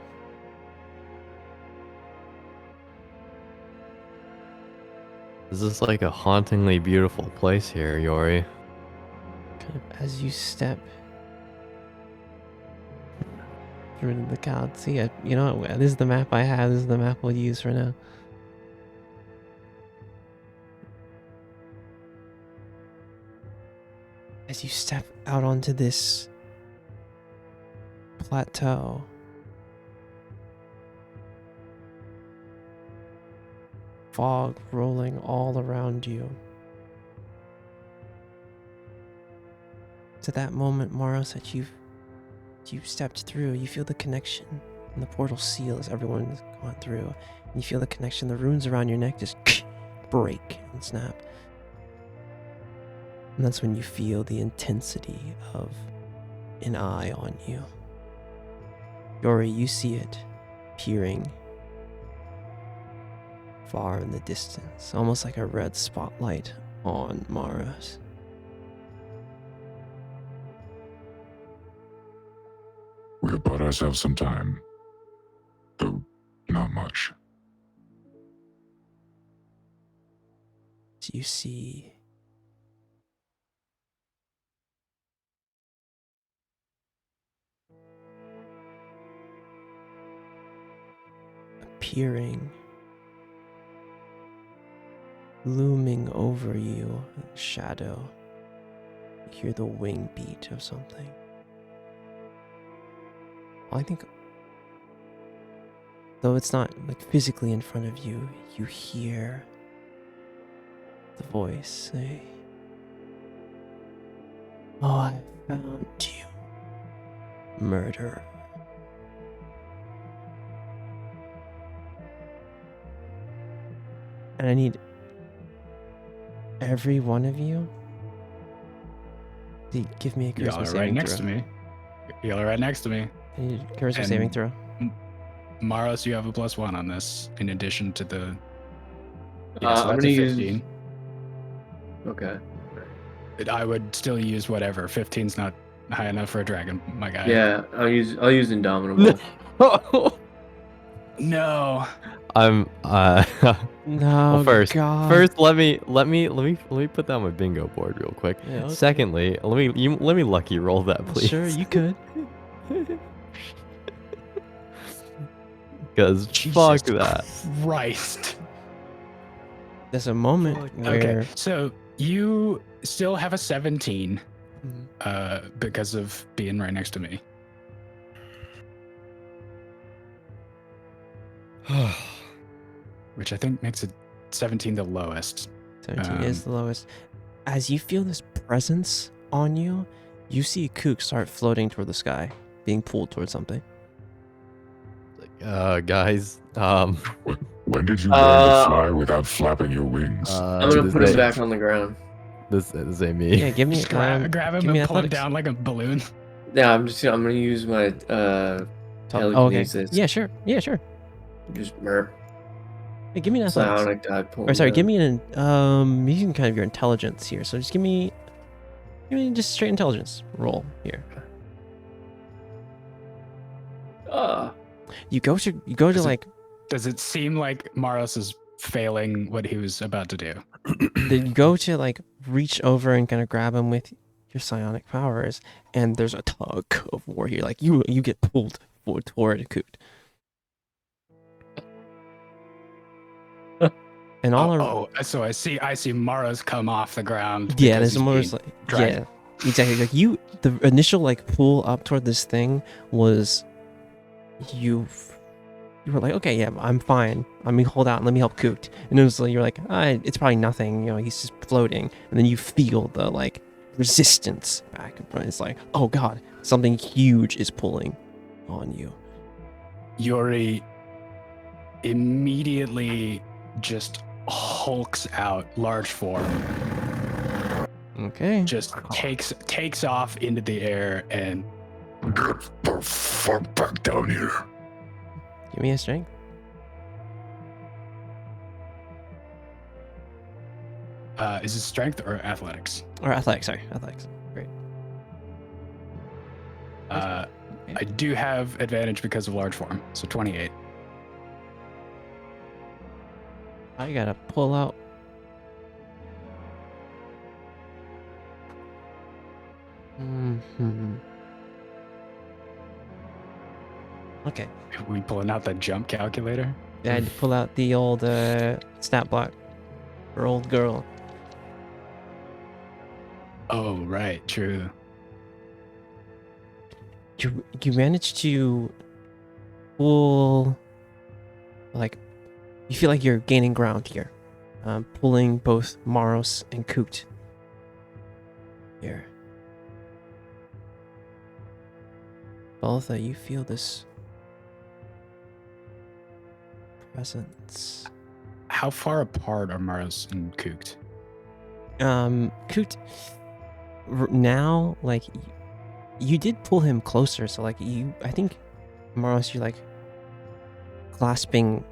This is like a hauntingly beautiful place here, Yori. Kind of as you step through the cloud sea. You know what? This is the map I have. This is the map we'll use for now. As you step out onto this plateau, fog rolling all around you. To that moment, Maros, that you've stepped through, you feel the connection, and the portal seals everyone's gone through. And you feel the connection, the runes around your neck just break and snap. And that's when you feel the intensity of an eye on you. Yori, you see it peering far in the distance, almost like a red spotlight on Maros. We have bought ourselves some time, though not much. So you see appearing, looming over you in shadow. You hear the wing beat of something. I think though it's not like physically in front of you, you hear the voice say, "Oh, I found you, murderer." And I need every one of you to give me a Y'all charisma are right saving next throw. to me. Y'all are right next to me. I need a charisma And- saving throw. Maros, you have a +1 on this, in addition to the. Yeah, so I'm that's gonna a use. 15. Okay. I would still use whatever. 15's not high enough for a dragon, my guy. Yeah, I'll use Indomitable. No. I'm No, well, first God. let me put that on my bingo board real quick. Yeah, okay. Secondly, let me lucky roll that, please. Sure, you could. Because fuck that. Christ. There's a moment where Okay, so you still have a 17 Mhm. because of being right next to me. Which I think makes it 17 the lowest. 17 is the lowest. As you feel this presence on you, you see Kook start floating toward the sky, being pulled towards something. Guys, When did you learn to fly without flapping your wings? I'm gonna put him back on the ground. This ain't me. Yeah, give me Just grab him give and me pull him athletics. down like a balloon. Yeah, I'm gonna use my Oh, okay. telekinesis. Yeah, sure. Yeah, sure. Just merp. Hey, give me an athletics. Psionic dipole. Or sorry, give me an using kind of your intelligence here. So just give me just straight intelligence roll here. You go to Is it- like Does it seem like Maros is failing what he was about to do? then you go to like reach over and kind of grab him with your psionic powers, and there's a tug of war here. Like you get pulled forward toward Koot. And all So I see Maros come off the ground. yeah, because there's more he's like being dragged. yeah, exactly. Like the initial like pull up toward this thing was you were like, okay, yeah, I'm fine. Let me hold out and let me help Koot. And it was like you're like, it's probably nothing. You know, he's just floating. And then you feel the like resistance back in front. It's like, oh god, something huge is pulling on you. Yuri immediately just hulks out, large form, Okay. just takes off into the air, and Get the fuck back down here. Give me a strength. is it strength or athletics? Or athletics, sorry. Athletics. Great. I do have advantage because of large form, so 28. I gotta pull out. Okay. Are we pulling out that jump calculator? I had to pull out the old stat block for old girl. Oh, right, true. You managed to pull, like, you feel like you're gaining ground here, pulling both Maros and Koot here. Baltha, you feel this presence. How far apart are Maros and Kooked? Koot, now, like, you did pull him closer, so, like, I think, Maros, you're, like, clasping,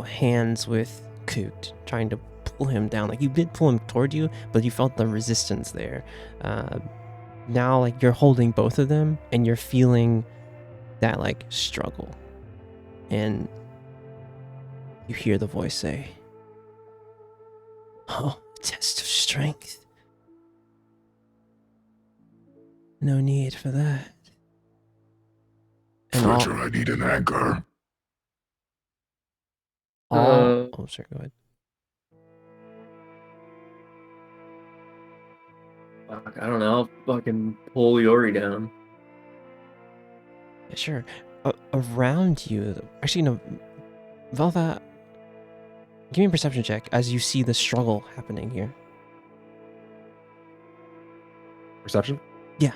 hands with Koot, trying to pull him down. Like, you did pull him toward you, but you felt the resistance there. Now, like, you're holding both of them, and you're feeling that, like, struggle. And you hear the voice say, "Oh, test of strength. No need for that." And Fletcher, I need an anchor. oh, sorry, go ahead. Fuck, I don't know. I'll fucking pull Yori down. Yeah, sure. Around you, actually, no, Velva, give me a perception check as you see the struggle happening here. Perception? Yeah.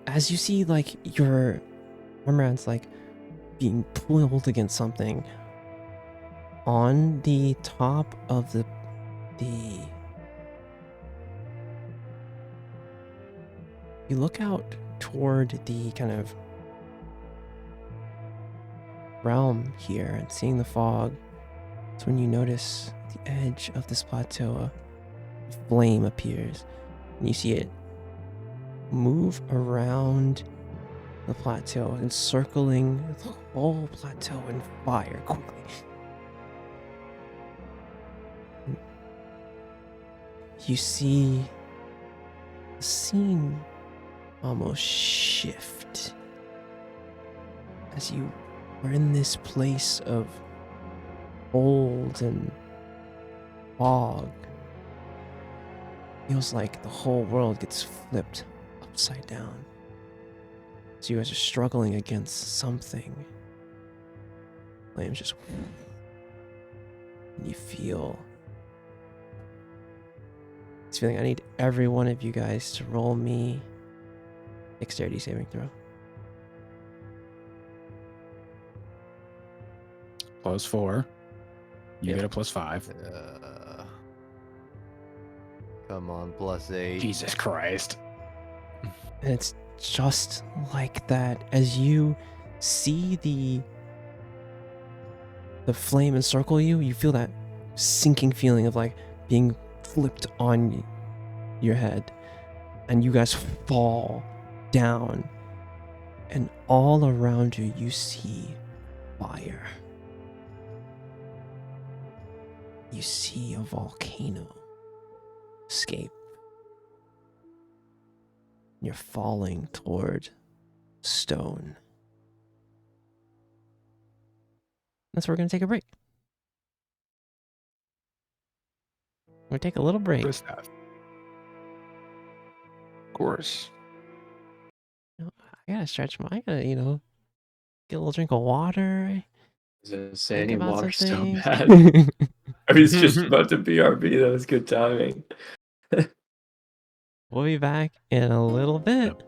As you see, like, your armorand's, like, being pulled against something on the top of the you look out toward the kind of realm here and seeing the fog. It's when you notice the edge of this plateau, a flame appears, and you see it move around the plateau, encircling the whole plateau in fire quickly. You see the scene almost shift as you are in this place of old and fog. Feels like the whole world gets flipped upside down. So you guys are struggling against something. Flames just, and you feel this feeling. I need every one of you guys to roll me dexterity saving throw. +4. You Yep. get a +5. Come on, +8. Jesus Christ. And it's just like that as you see the flame encircle you. You feel that sinking feeling of like being flipped on your head, and you guys fall down, and all around you you see fire. You see a volcano escape. You're falling toward stone. That's where we're going to take a break. We'll take a little break. Good stuff. Of course. I gotta stretch my, get a little drink of water. I was gonna say, I Think need about water some so things. bad. I was just about to BRB. That was good timing. We'll be back in a little bit.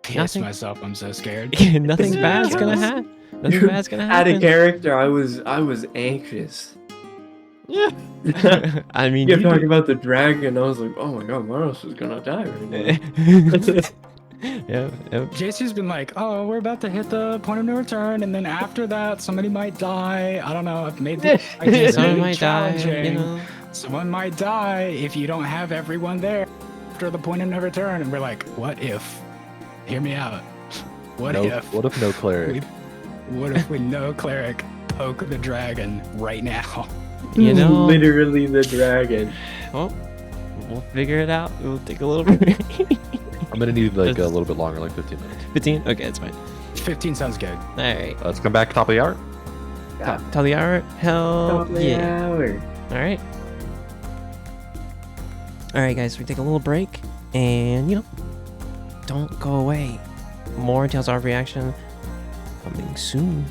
Piss Nothing- myself. I'm so scared. Nothing bad's gonna happen. Nothing You bad's gonna Out of happen. character, I was anxious. I mean, You you kept talking about the dragon. I was like, oh my god, Maros is gonna die right now. Yep. JC's been like, oh, we're about to hit the point of no return, and then after that, somebody might die. I don't know. I've made the Someone might die, challenging. Someone might die if you don't have everyone there after the point of no return. And we're like, what if? Hear me out. What if no cleric? What if we no cleric poke the dragon right now? Literally the dragon. Well, we'll figure it out. We'll take a little break. I'm gonna need like a little bit longer, like 15 minutes. 15? Okay, that's fine. 15 sounds good. All right. Let's come back top of the hour. Top of the hour? Hell yeah. Hour. All right. All right, guys, we take a little break, and don't go away. More Tales of Reaction coming soon.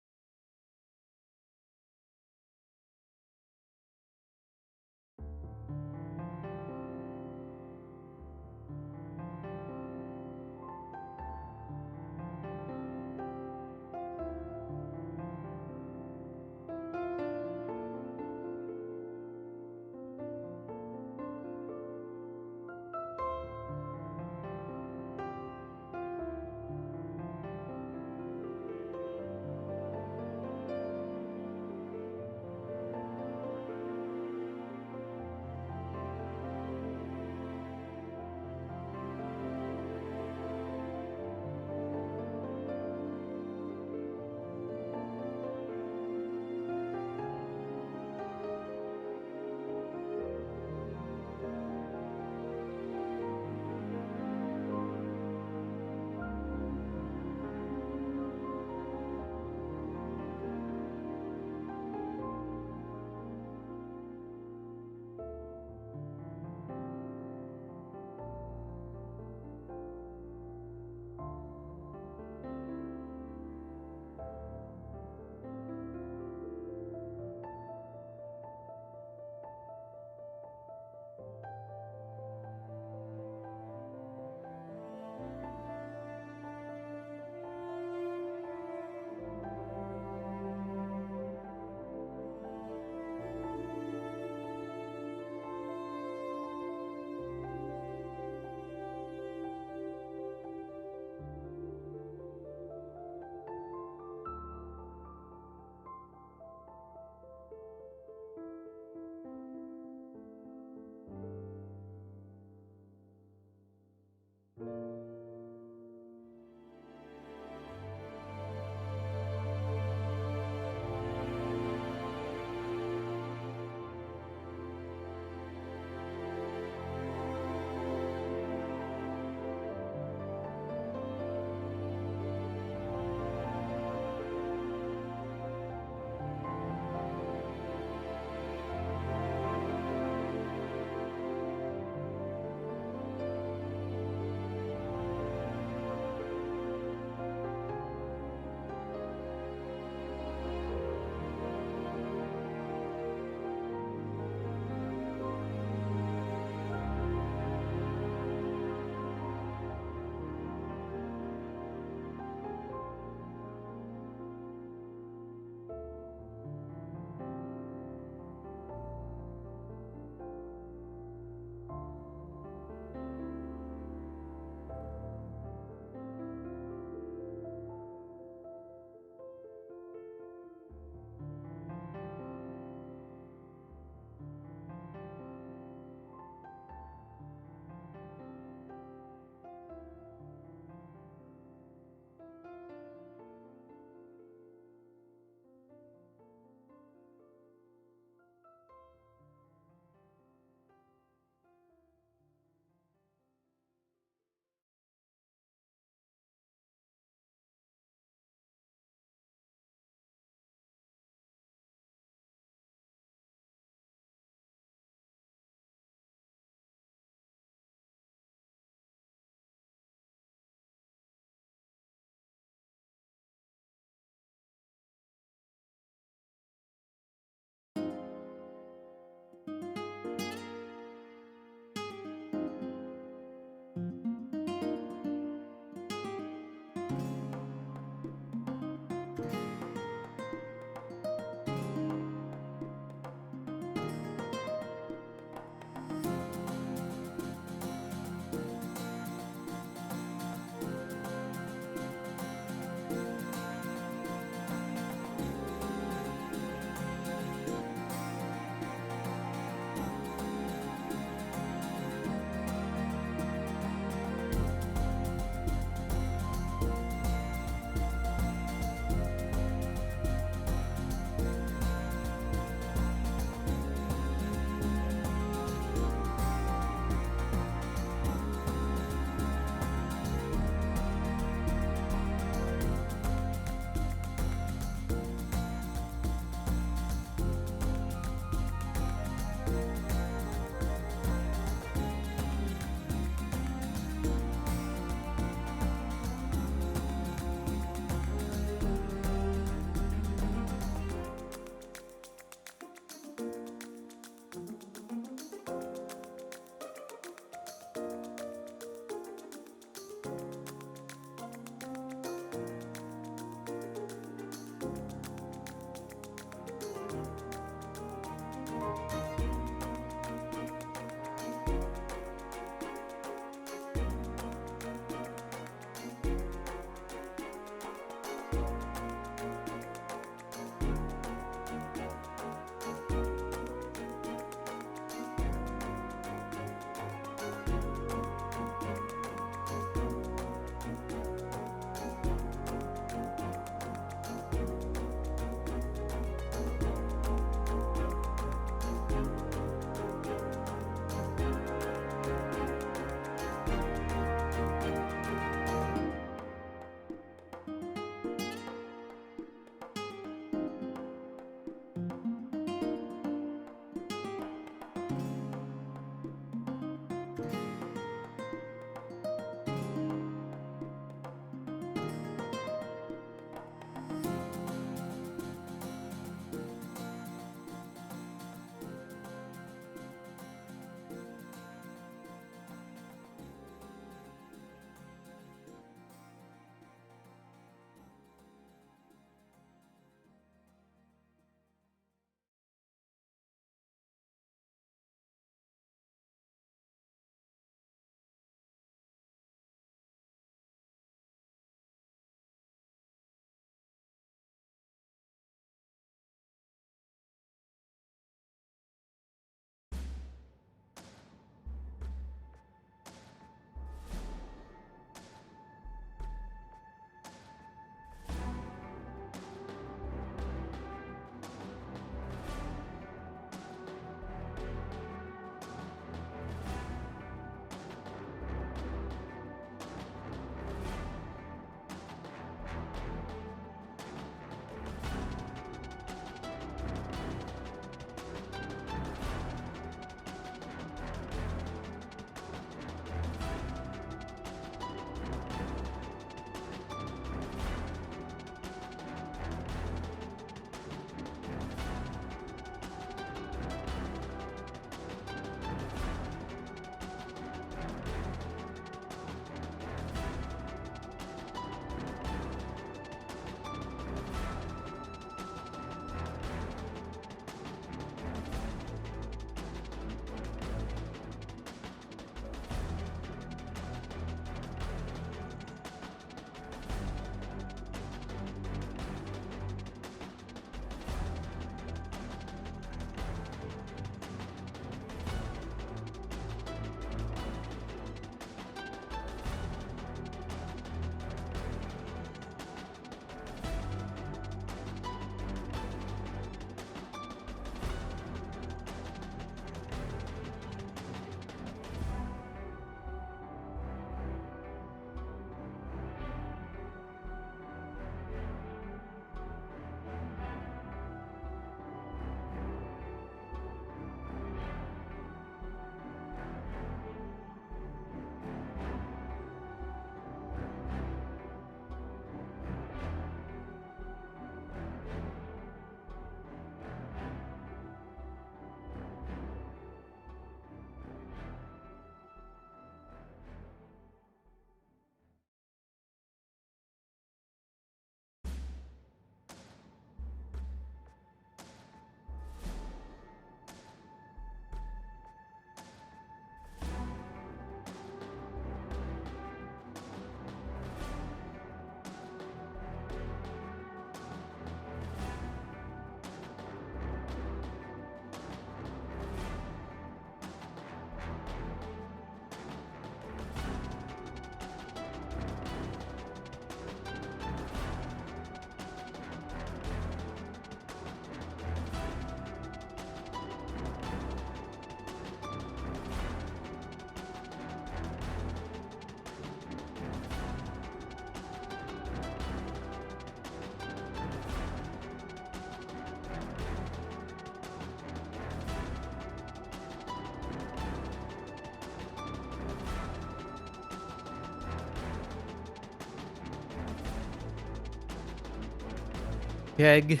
Keg.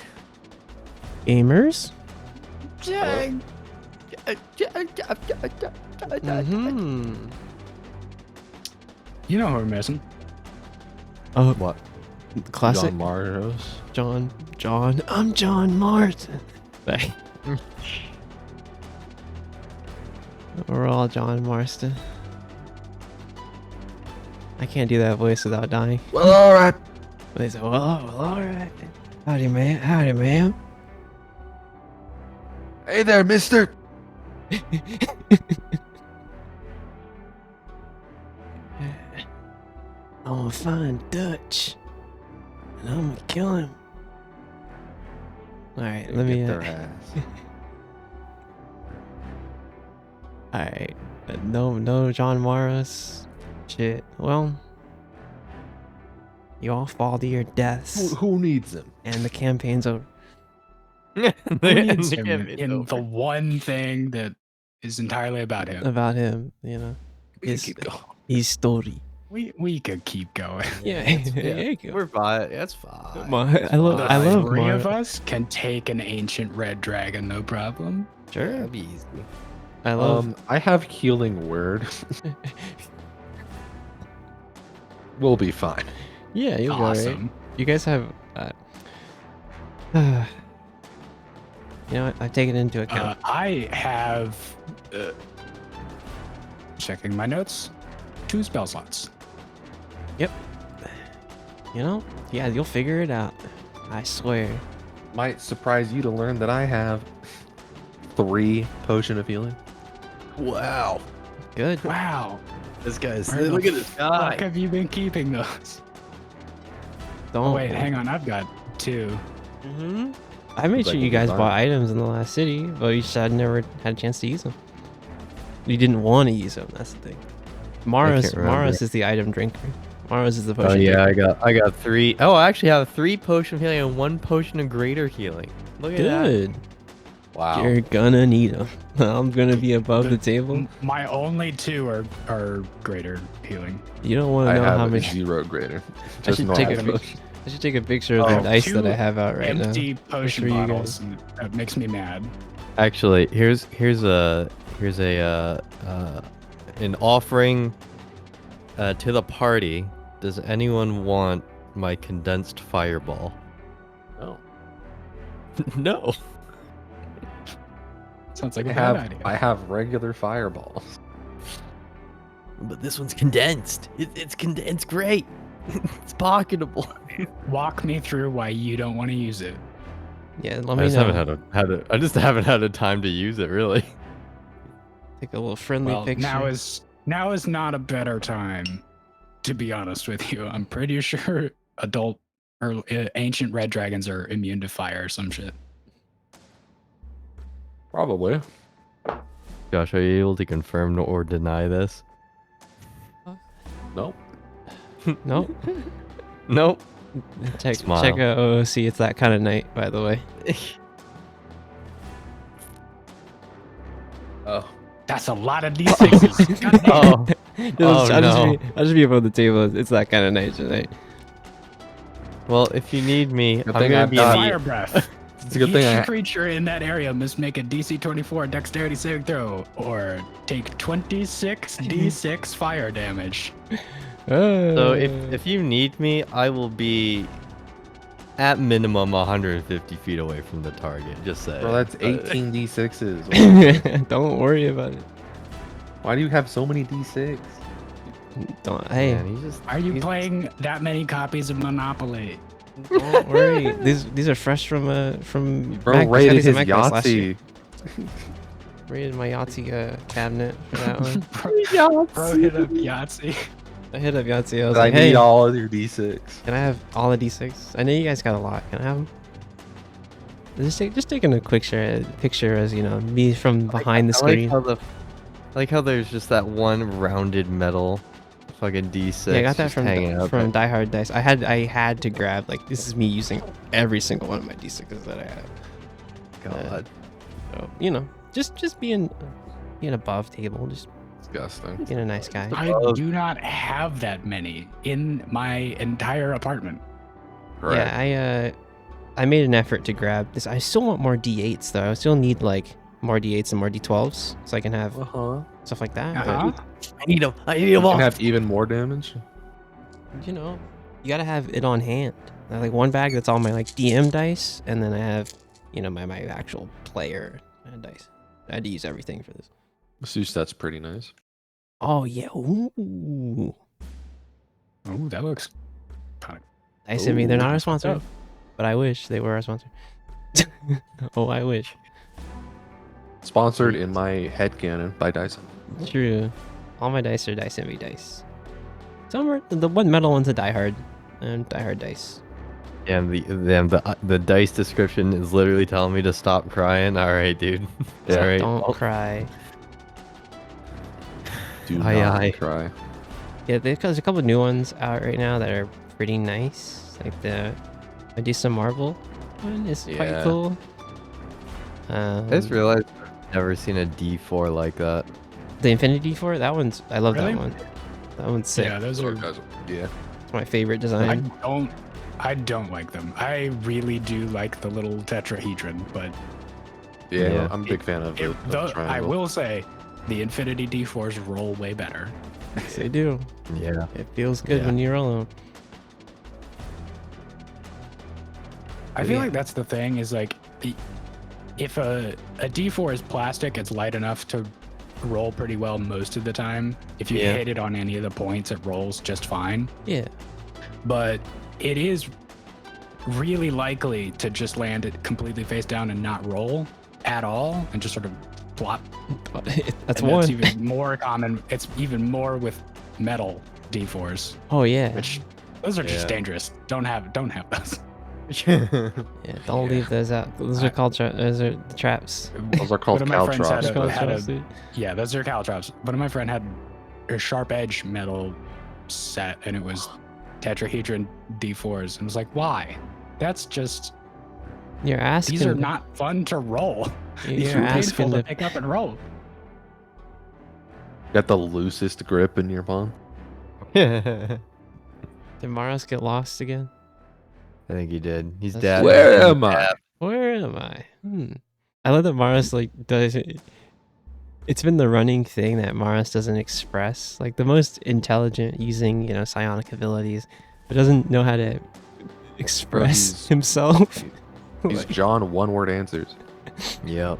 Gamers? Jag. Mm-hmm. You know who we're missing? Oh, What? classic. John Maros. John. I'm John Martin. Bye. We're all John Marston. I can't do that voice without dying. Well, all right. They say, well, all right. Howdy, man. Howdy, ma'am. Hey there, mister. I'm gonna find Dutch, and I'm gonna kill him. All right, let me. Get their ass. All right, no John Morris. Shit. Well, you all fall to your deaths, Who needs them? and the campaign's over. Who needs him in the one thing that is entirely about him? About him, you know, We can keep going. his story. We could keep going. Yeah, there you go. We're fine. That's fine. I love The three of Mara. us can take an ancient red dragon, no problem. Sure. That'd be easy. I love. I have healing word. We'll be fine. Yeah, you'll go right. Awesome. You guys have. You know what? I've taken it into account. I have checking my notes. 2 spell slots. You know? Yeah, you'll figure it out. I swear. Might surprise you to learn that I have 3 potion of healing. Wow. Good. Wow. This guy's. Where Look the at this fuck guy. have you been keeping those? Don't Oh wait, hang on. I've got 2. Mm-hmm. I made sure Like you guys design. bought items in the last city, but you just had never had a chance to use them. You didn't want to use them. That's the thing. Mars remember. is the item drinker. Mars is the Oh potion yeah, drinker. I got 3. Oh, I actually have 3 potion of healing and 1 potion of greater healing. Look at that. Good. Wow. You're gonna need them. I'm gonna be above the table. My only 2 are greater healing. You don't want I to know have how a much. 0 greater. I Just should take a normal. picture. I should take a picture of Oh, the dice that 2 I have out right now. Empty potion for you bottles. And that makes me mad. Actually, here's an offering to the party. Does anyone want my condensed fireball? No. No. Sounds like a bad idea. I have regular fireballs. But this one's condensed. It's condensed. Great. It's pocketable. Walk me through why you don't want to use it. Yeah, let I me just know. I just haven't had a time to use it really. Take a little friendly Well, picture. now is not a better time, to be honest with you. I'm pretty sure adult or ancient red dragons are immune to fire or some shit. Probably. Josh, are you able to confirm or deny this? Nope. Nope. Nope. Check Smile. OOC. It's that kind of night, by the way. Oh. That's a lot of D6s. God damn. Oh. Oh, I'll just be above the table. It's that kind of night tonight. Well, if you need me, Good I'm thing gonna I've be got- in Fire breath. It's a good thing Each creature in that area must make a DC 24 dexterity saving throw or take 26 D6 fire damage. So if you need me, I will be at minimum 150 feet away from the target. Just say. Bro, that's 18 D6s. Don't worry about it. Why do you have so many D6? Don't. Hey, Man, he's just. Are you he's- playing that many copies of Monopoly? don't worry. These are fresh from Bro Mac- raided Mac- his Mac Quest last year. Yahtzee. Raided my Yahtzee cabinet for that one. Bro hit up Yahtzee. I hit up Yahtzee. I was I like, need hey, all of your D6. can I have all the D6? I know you guys got a lot. Can I have them? Just taking a quick picture as you know me from behind the screen. I like how there's just that one rounded metal fucking D6. Yeah, I got that just from hanging out from there. Die Hard Dice. I had to grab like this is me using every single one of my D6s that I have. God. So you know, just being above table, just Disgusting. being a nice guy. I do not have that many in my entire apartment. Correct. Yeah, I made an effort to grab this. I still want more D8s though. I still need like more D8s and more D12s so I can have stuff like that. Uh-huh. I need them. I need them You all. can have even more damage. But, you know, you gotta have it on hand. I have like one bag that's all my like DM dice, and then I have, you know, my actual player dice. I had to use everything for this. That's pretty nice. Oh yeah. Ooh. Oh, that looks kind of. Dice and me, they're not our That's fucked sponsor, up. but I wish they were our sponsor. Oh, I wish. Sponsored in my headcanon by Dyson. True. All my dice are Dice Envy dice. Some are the one metal one's a diehard, and diehard dice. Yeah, the dice description is literally telling me to stop crying. All right, dude. Yeah. All right. Don't cry. Do Aye, not aye. cry. Yeah, there's a couple new ones out right now that are pretty nice. Like the Medusa Marble one is quite Yeah. cool. I just realized I've never seen a D4 like that. The Infinity D4, that one's I love Really? that one. That one's sick. Yeah, those are. Yeah. It's my favorite I design. don't like them. I really do like the little tetrahedron, but Yeah, Yeah. I'm a big fan of the I triangle. will say the Infinity D4s roll way better. Yes, they do. Yeah. It feels good Yeah. when you roll them. I feel Yeah. like that's the thing is like, if a D4 is plastic, it's light enough to roll pretty well most of the time. If you Yeah. hit it on any of the points, it rolls just fine. Yeah. But it is really likely to just land it completely face down and not roll at all and just sort of plop. That's And one. That's even more common. It's even more with metal D4s, Oh yeah. which those are just Yeah. dangerous. Don't have those. Yeah. Don't leave those out. Those are called those are the traps. Those are called One of my friends caltrops. had Called had traps, dude. Yeah, those are caltrops. One of my friend had a sharp edge metal set, and it was tetrahedron D4s, and was like, why? That's just You're asking. these are not fun to roll. These You're are painful asking to to. pick up and roll. Got the loosest grip in your palm. Did Maros get lost again? I think he did. He's That's- dead. Where am I? Where am I? I love that Maros like does it. It's been the running thing that Maros doesn't express, like the most intelligent using, you know, psionic abilities, but doesn't know how to express he's- himself. These Like, John one-word answers. Yep.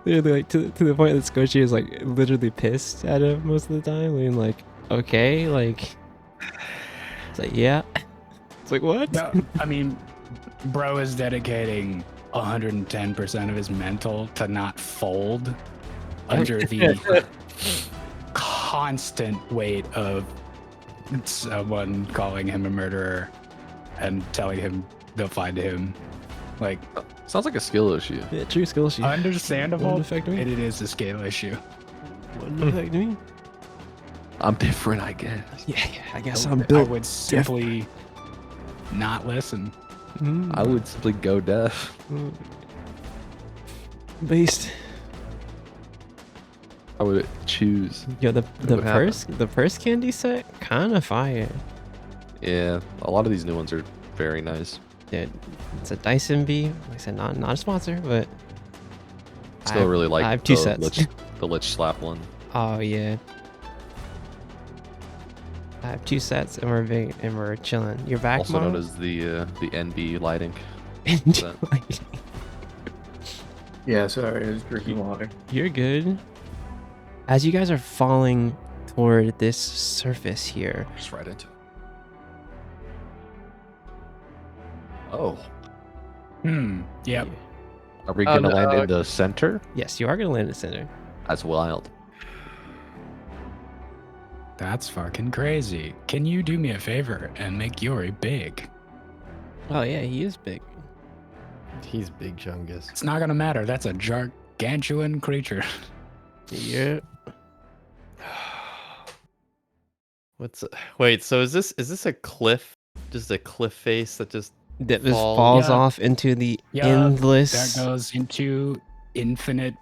literally, like to the point that Squishy is like literally pissed at him most of the time, being like, okay, like it's like yeah. It's like what? No, I mean, bro is dedicating 110% of his mental to not fold under the constant weight of someone calling him a murderer and telling him they'll find him. Like, Sounds like a skill issue. Yeah, true skill sheet. understandable, Wouldn't affect me. and it is a scale issue. Wouldn't affect me. I'm different, I guess. Yeah, I guess I I'm would- built. I would simply not listen. I would simply go deaf. Based. I would choose. Yo, the would happen. purse candy set kind of fire. Yeah, a lot of these new ones are very nice. Yeah, it's a Dyson B. Like I said, not a sponsor, but Still really like I have two the sets. the Lich Slap one. Oh yeah. I have two sets and we're chilling. You're back, Also known as the NB lighting. set. Yeah, sorry, I was drinking water. You're good. As you guys are falling toward this surface here, Just right into it. Oh, Yep. are we gonna land no. in the center? yes, you are gonna land in the center. That's wild. That's fucking crazy. Can you do me a favor and make Yuri big? Oh yeah, he is big. He's big chungus. It's not gonna matter. That's a gargantuan creature. Yeah. Wait, so is this a cliff? Just a cliff face that just That just Fall. falls Yeah. off into the Yeah, endless. That goes into infinite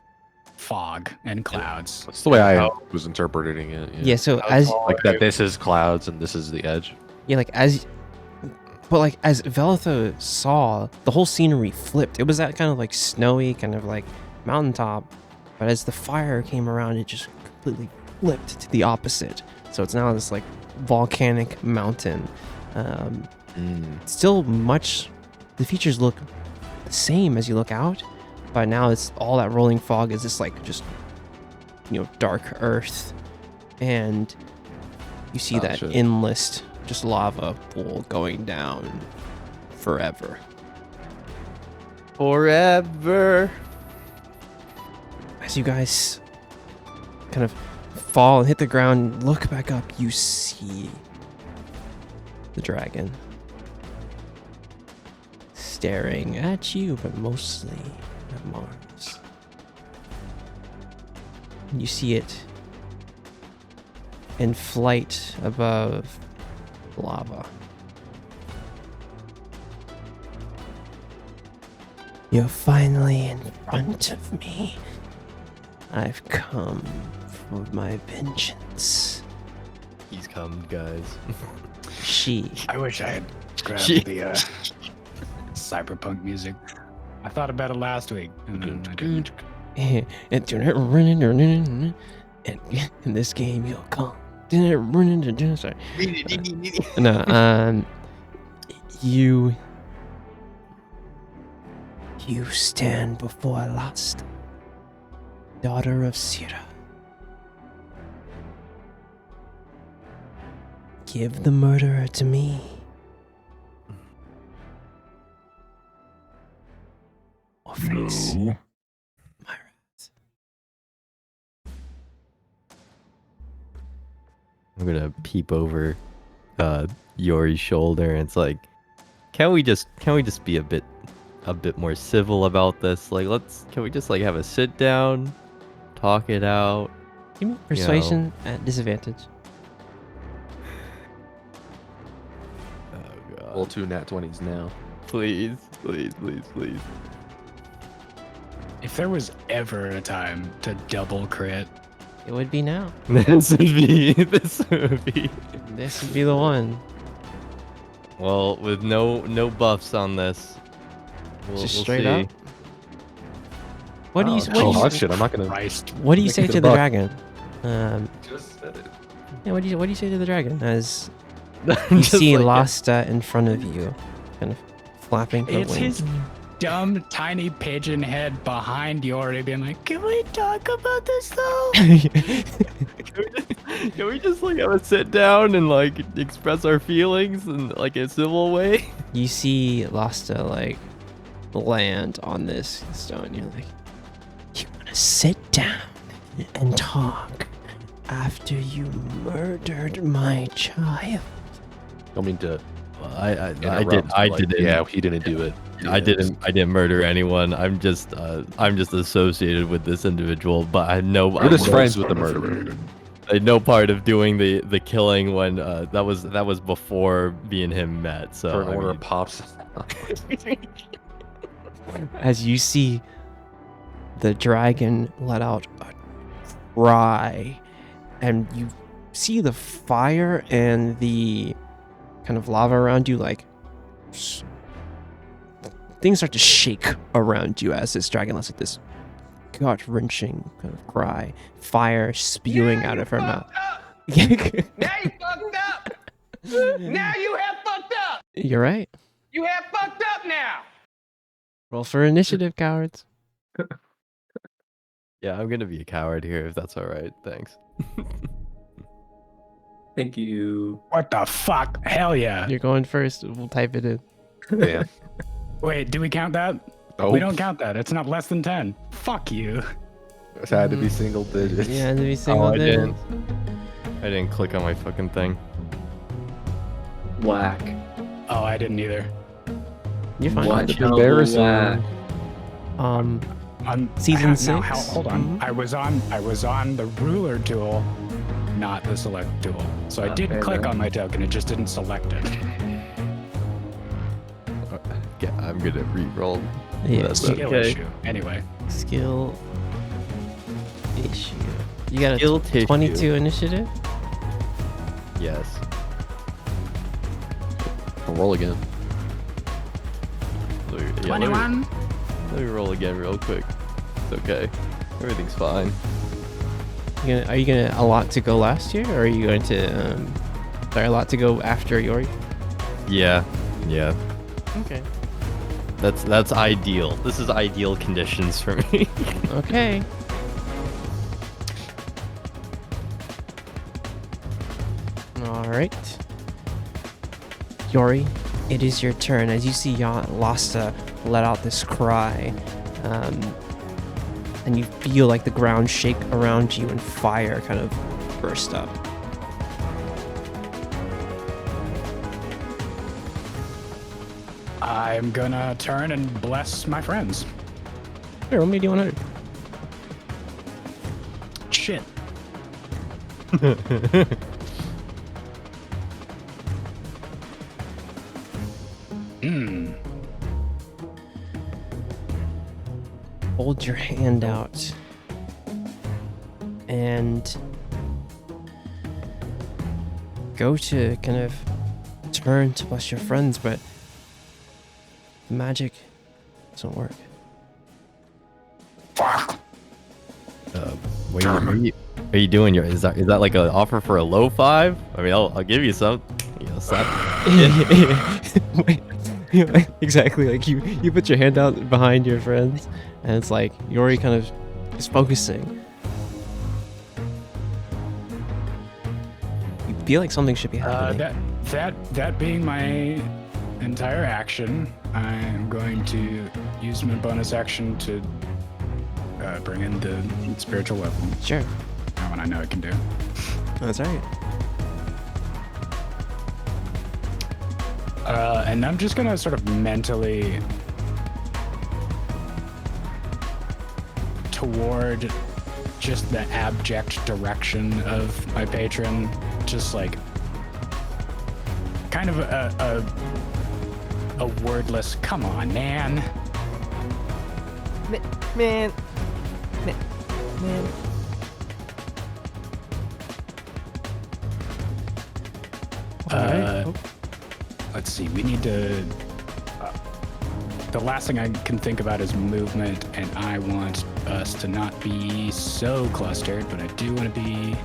fog and clouds. That's the way I was interpreting it. Yeah, so as Like that this is clouds and this is the edge. yeah, like as But like as Velitha saw, the whole scenery flipped. It was that kind of like snowy, kind of like mountaintop. But as the fire came around, it just completely flipped to the opposite. So it's now this like volcanic mountain. Still much, the features look the same as you look out, but now it's all that rolling fog is just like dark earth, and you see that endless just lava pool going down forever. As you guys kind of fall and hit the ground, look back up, you see the dragon staring at you, but mostly at Mars. You see it in flight above lava. You're finally in front of me. I've come for my vengeance. He's come, guys. I wish I had grabbed the cyberpunk music. I thought about it last week. And then I didn't. And in this game you'll come. Sorry. No, you stand before Lasta, daughter of Sira. Give the murderer to me. Or face No. my wrath. I'm gonna peep over Yori's shoulder, and it's like, can we just be a bit more civil about this? Like, can we just like have a sit down, talk it out? Give me persuasion at disadvantage. Oh god. All 2 nat 20s now. Please. If there was ever a time to double crit, It would be now. This would be. This would be the one. Well, with no buffs on this. We'll Straight see. up. What do you Shit, I'm not gonna. Christ, What do you say Make it to a the buck. dragon? Just said it. Yeah, what do you say to the dragon as you Just see like- Lasta in front of you, kind of flapping her it's wings? his dumb tiny pigeon head behind Yori being like, can we talk about this though? Can we just like have a sit down and like express our feelings in like a civil way? You see Lasta like land on this stone. You're like, you want to sit down and talk after you murdered my child? I mean to. I interrupt, I like, didn't. Yeah, he didn't do it. I didn't murder anyone. I'm just associated with this individual, but I know We're just friends with the murderer. I had no part of doing the killing when that was before me and him met. So For an I order mean, pops. As you see the dragon let out a cry, and you see the fire and the kind of lava around you, like things start to shake around you as this dragon lets like this gut-wrenching kind of cry, fire spewing out of her mouth. Now you fucked up. Now you have fucked up. You're right. You have fucked up now. Roll for initiative, cowards. yeah, I'm gonna be a coward here if that's all right. Thanks. Thank you. What the fuck? Hell yeah. You're going first. We'll type it in. Yeah. Wait, do we count that? Oh, We don't count that. It's not less than 10. Fuck you. it had to be single digits. Yeah, to be single I digits. I didn't click on my fucking thing. Whack. Oh, I didn't either. You're fine. Watch out, embarrassing. whack. Season now, 6. hold on. Mhm. I was on the ruler tool, not the select tool. So I did Okay, click then. on my token. It just didn't select it. Yeah, I'm gonna re-roll. Yeah, That's Skill okay. issue. Anyway, skill issue. You got Skill a tissue. 22 initiative? Yes. I'll roll again. 21. Let me roll again real quick. It's okay. Everything's fine. Are you gonna allot to go last year, or are you going to allot to go after Yori? Yeah. Okay. That's ideal. This is ideal conditions for me. Okay. All right. Yori, it is your turn. As you see Lasta let out this cry, and you feel like the ground shake around you and fire kind of burst up. I'm gonna turn and bless my friends. Here, roll me a D100. Shit. Hold your hand out and go to kind of turn to bless your friends, but the magic doesn't work. Fuck. What are you doing? Is that like an offer for a low 5? I mean, I'll give you some. You know, Yeah, exactly. Like you put your hand out behind your friends, and it's like Yori kind of is focusing. You feel like something should be happening. That being my entire action, I'm going to use my bonus action to bring in the spiritual weapon. Sure. That one I know I can do. That's right. And I'm just gonna sort of mentally toward just the abject direction of my patron, just like kind of a wordless, come on, man. Man. Let's see, we need to... the last thing I can think about is movement, and I want us to not be so clustered, but I do want to be...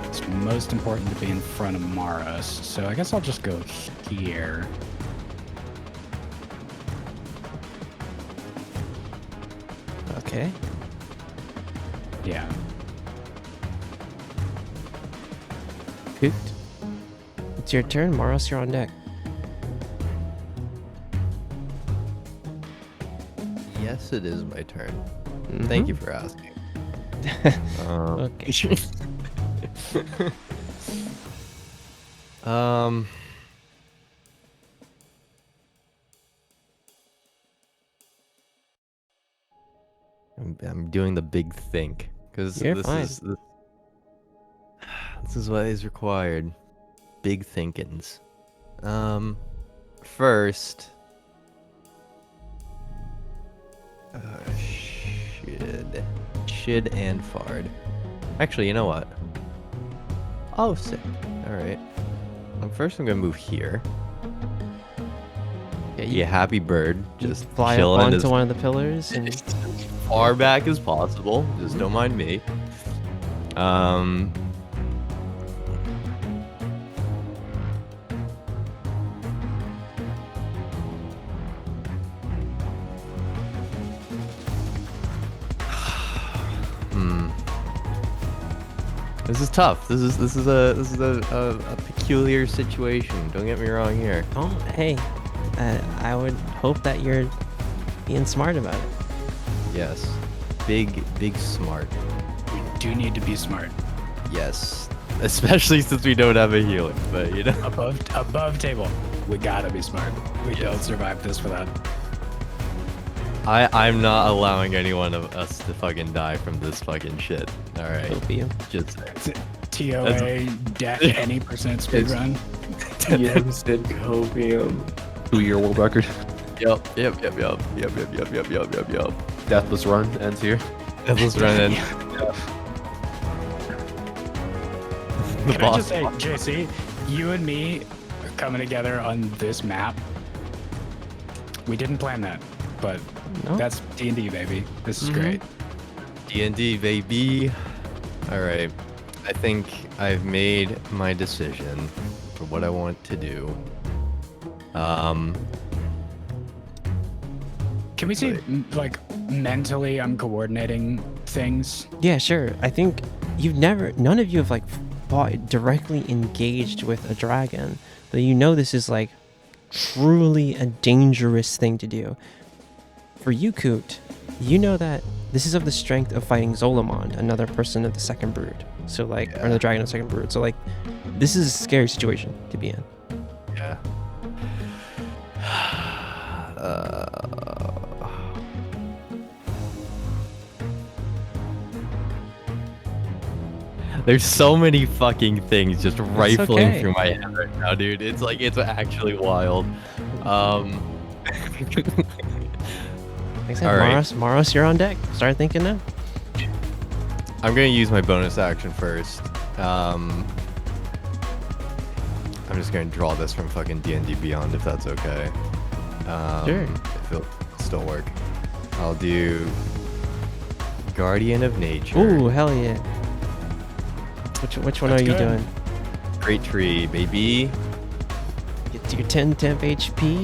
it's most important to be in front of Maras, so I guess I'll just go here. Okay. Yeah. Cooked. It's your turn, Maros. You're on deck. Yes, it is my turn. Mhm. Thank you for asking. Okay. I'm doing the big think because You're this fine. this is what is required. Big thinkins. First, Shid and Fard. Actually, you know what? Oh, sick. All right. First, I'm gonna move here. Yeah, You happy bird, just fly up chilling onto as one of the pillars and far back as possible. Just don't mind me. This is tough. This is a peculiar situation. Don't get me wrong here. oh, hey, I would hope that you're being smart about it. Yes. Big smart. We do need to be smart. Yes. Especially since we don't have a healer, but you know. Above table. We gotta be smart. We don't survive this without... I'm not allowing any one of us to fucking die from this fucking shit. Alright. Hope you. Just TOA, death, any percent speedrun. Yeah, said copium. 2-year world record. Yep. Deathless run ends here. Let's run in. Can I just say, JC, you and me coming together on this map. We didn't plan that, but No? that's D&D, baby. This is Mhm. great. D&D, baby. All right. I think I've made my decision for what I want to do. Can we see, like, mentally I'm coordinating things? Yeah, sure. I think none of you have like fought directly engaged with a dragon, but you know this is like truly a dangerous thing to do. For you, Coot, you know that this is of the strength of fighting Zolamond, another person of the second brood. So like, or the dragon of the second brood. So like, this is a scary situation to be in. Yeah. There's so many fucking things just rifling okay. through my head right now, dude. It's like, it's actually wild. Like I said, All right. Maros, you're on deck. Start thinking now. I'm gonna use my bonus action first. I'm just gonna draw this from fucking D&D Beyond if that's okay. Sure. If it'll still work. I'll do Guardian of Nature. Ooh, hell yeah. Which one That's are you good. doing? Great Tree, baby. Get to your 10 temp HP.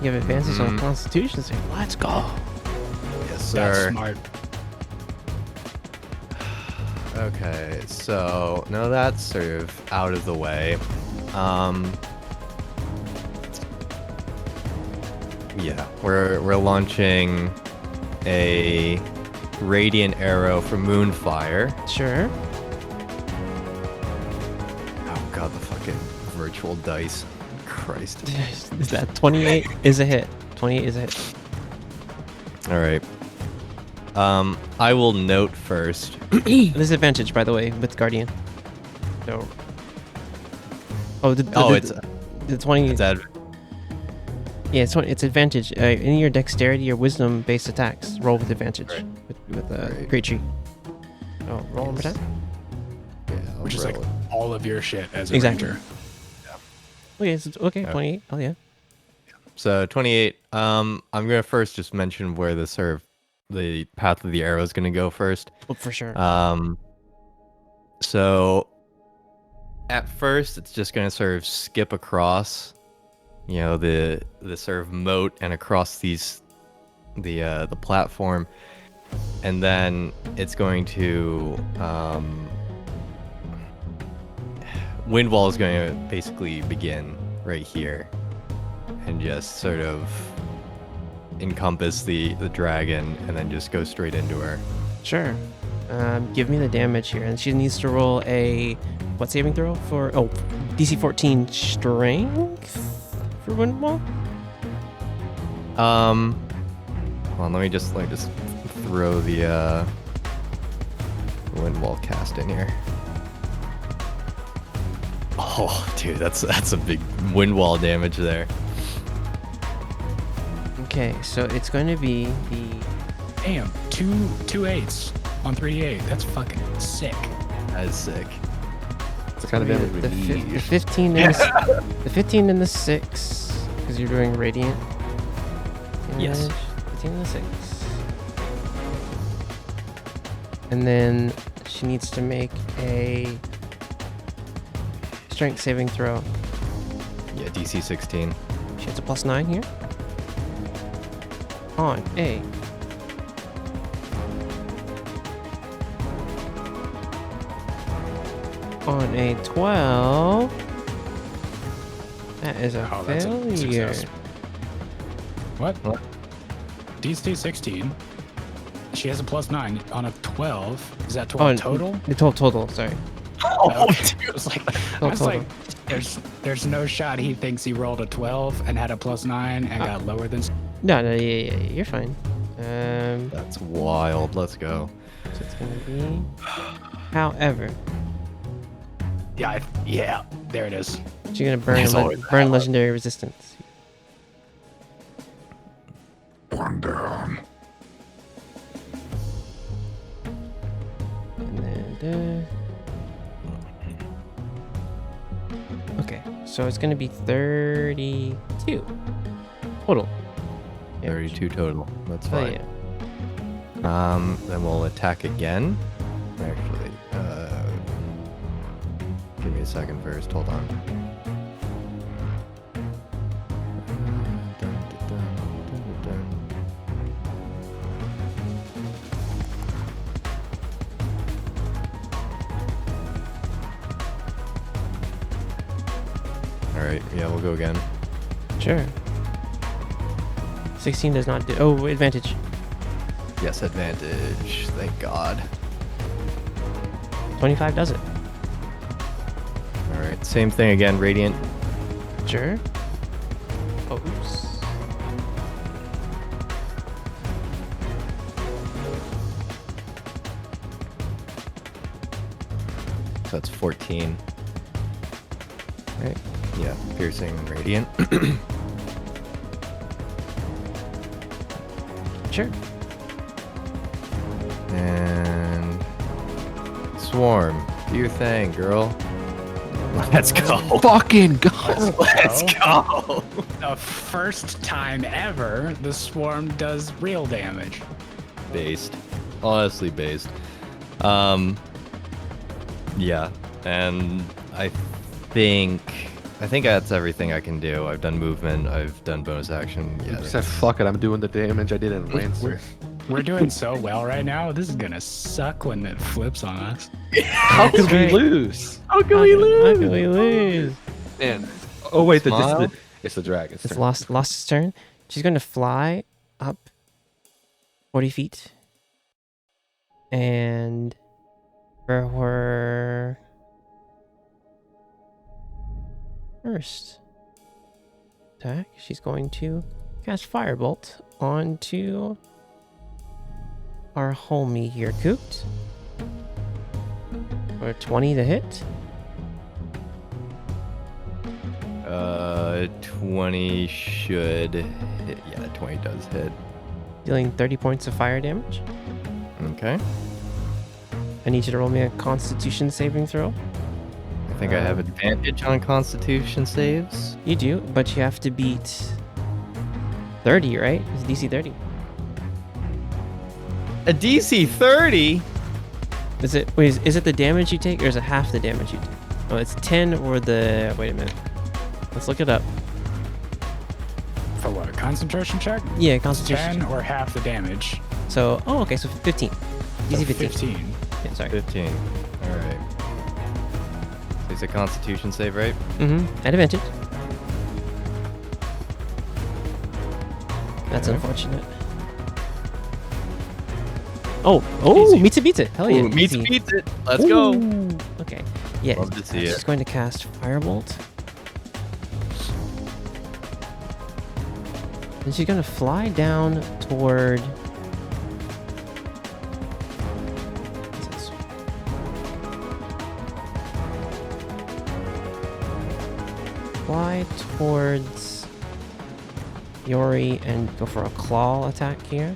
You have advances on Mhm. Constitution. So let's go. Yes, That's sir. smart. Okay, so now that's sort of out of the way. Yeah, we're launching a radiant arrow from Moonfire. Sure. Oh god, the fucking virtual dice. Christ. Is that 28 is a hit. 28 is a hit. All right. I will note first. Disadvantage, by the way, with Guardian. So. Oh, the 20. It's Yeah, it's advantage. Any of your dexterity or wisdom based attacks roll with advantage Right. with Right. Great Tree. Oh, roll one more time. Yeah, Which is like all of your shit as a Exactly. ranger. Okay, okay, Yeah. 28. Oh yeah. So 28. I'm gonna first just mention where the path of the arrow is gonna go first. Oh, for sure. So at first it's just gonna sort of skip across, you know, the sort of moat and across the platform, and then it's going to Windwall is going to basically begin right here and just sort of encompass the dragon and then just go straight into her. Sure. Give me the damage here, and she needs to roll a what saving throw for? Oh, DC 14 strength for Windwall. Hold on, let me just throw the Windwall cast in here. Oh, dude, that's a big Windwall damage there. Okay, so it's going to be the Damn, two 8s on 3d8. That's fucking sick. That is sick. It's kind of damage we the need. 15 and the 15 and the 6 because you're doing radiant. Yes. Damage, 15 and the 6. And then she needs to make a strength saving throw. Yeah, DC 16. She has a +9 here. On a on a 12. That is a Oh, that's a failure. success. What? DC 16. She has a +9 on a 12. Is that 12 total? The 12 total, sorry. Okay. I was like, Total. there's no shot he thinks he rolled a 12 and had a +9 and got lower than. No, yeah, you're fine. So That's wild. Let's go. it's gonna be. However, Yeah, there it is. she's gonna burn There's always burn legendary resistance. One down. And then okay. So it's gonna be 32 total. Yeah. 32 total. That's Oh, fine. yeah. Then we'll attack again. Actually, give me a second first. Hold on. All right. Yeah, we'll go again. Sure. 16 does not do. Oh, advantage. Yes, advantage. Thank God. 25 does it. All right. Same thing again. Radiant. Sure. Oh, oops. So that's 14. Right. Yeah, piercing radiant. Sure. And swarm. Do your thing, girl. Let's go. Fucking go. Let's go. The first time ever the swarm does real damage. Based. Honestly based. Yeah. And I think that's everything I can do. I've done movement. I've done bonus action. You Yeah. said, fuck it, I'm doing the damage I did in Lancer. We're doing so well right now. This is gonna suck when it flips on us. How could we great. lose? How can How can we lose? Man. Oh, wait, Smile? it's the dragon. It's Last's turn. She's going to fly up 40 feet. And for her first attack, she's going to cast Firebolt onto our homie here, Coot. For 20 to hit. 20 should hit. Yeah, 20 does hit. Dealing 30 points of fire damage. Okay. I need you to roll me a Constitution saving throw. I think I have advantage on Constitution saves. You do, but you have to beat 30, right? It's DC 30. A DC 30? Is it is it the damage you take, or is it half the damage you take? Oh, it's 10 or the... Wait a minute. Let's look it up. For what? A concentration check? Yeah, Constitution. 10 or half the damage. So, oh, okay, so 15. So DC 15. 15. Yeah, sorry. 15. Alright. So it's a Constitution save, right? Mm-hmm. At advantage. That's Okay. unfortunate. Oh, Easy. meets it, beats it. Hell yeah. Ooh, meets easy. beats it. Let's go. Ooh, okay. Yeah. Love to see She's it. going to cast Firebolt. And she's going to fly down toward... What's this? Fly towards Yori and go for a claw attack here.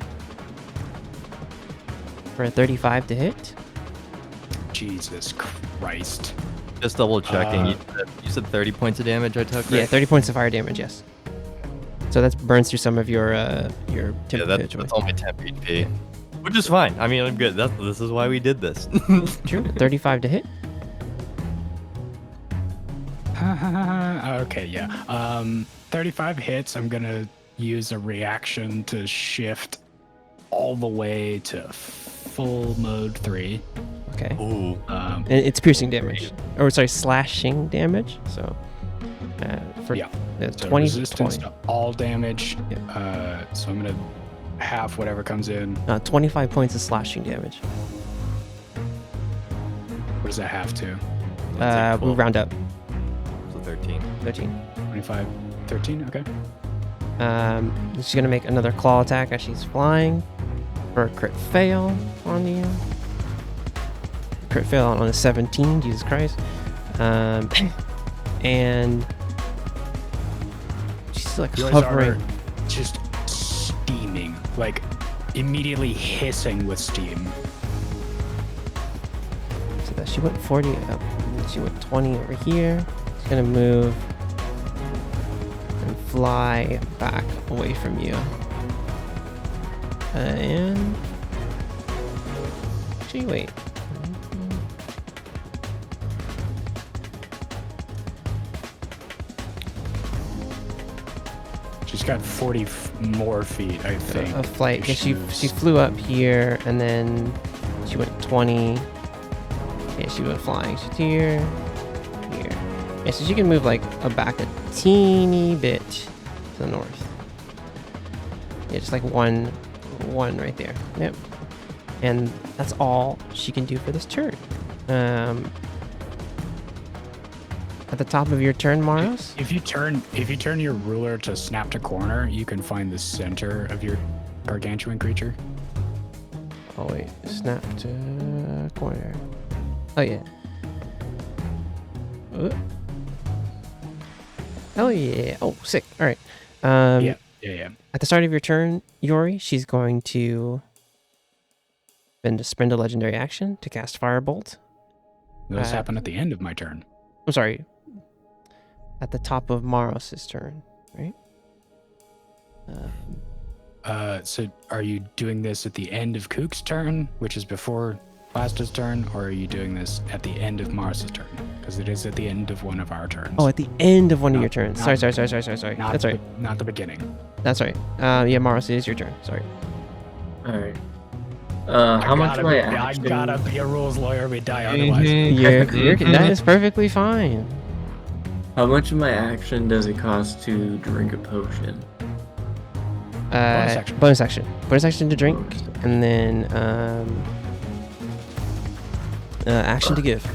For a 35 to hit. Jesus Christ. Just double checking. Uh, You said 30 points of damage I took, Yeah, right? 30 points of fire damage, yes. So that burns through some of your Yeah, temp that's pitch. only 10 HP. Which is fine. I mean, I'm good. This is why we did this. True. 35 to hit. Okay, yeah. 35 hits. I'm gonna use a reaction to shift all the way to full mode 3. Okay. Ooh. And it's piercing damage. Or sorry, slashing damage. So for Yeah. So 20 resistance 20. to all damage. Yeah. So I'm gonna half whatever comes in. 25 points of slashing damage. What does that have to? We'll round up. So 13. 13. 25, 13. Okay. She's gonna make another claw attack as she's flying for a crit fail on you. Crit fail on a 17. Jesus Christ. And she's like You guys hovering. are just steaming, like immediately hissing with steam. So that she went 40 up. She went 20 over here. She's gonna move fly back away from you. And actually, wait. She's got 40 more feet, I think. A flight. if Yeah, she flew up here and then she went 20. Yeah, she went flying. She's here. Yeah, so she can move like back a teeny bit to the north. Yeah, just like one right there. Yep. And that's all she can do for this turn. At the top of your turn, Maros. If you turn your ruler to snap to corner, you can find the center of your gargantuan creature. Oh wait, snap to corner. Oh yeah. Oh yeah. Oh, sick. All right. Yeah. At the start of your turn, Yori, she's going to spend a legendary action to cast Firebolt. Those happen at the end of my turn. I'm sorry. At the top of Maros's turn, right? So are you doing this at the end of Kook's turn, which is before Lasta's turn, or are you doing this at the end of Mars's turn? Because it is at the end of one of our turns. Oh, at the end of one of your Not- turns. not- Sorry. Not That's the, right. Not the beginning. That's right. Yeah, Maros, it is your turn. Sorry. All right. How much am I I actually? gotta be a rules lawyer. We die otherwise. That is perfectly fine. How much of my action does it cost to drink a potion? action. Bonus action. Bonus action to drink, Bonus action. and then action to give.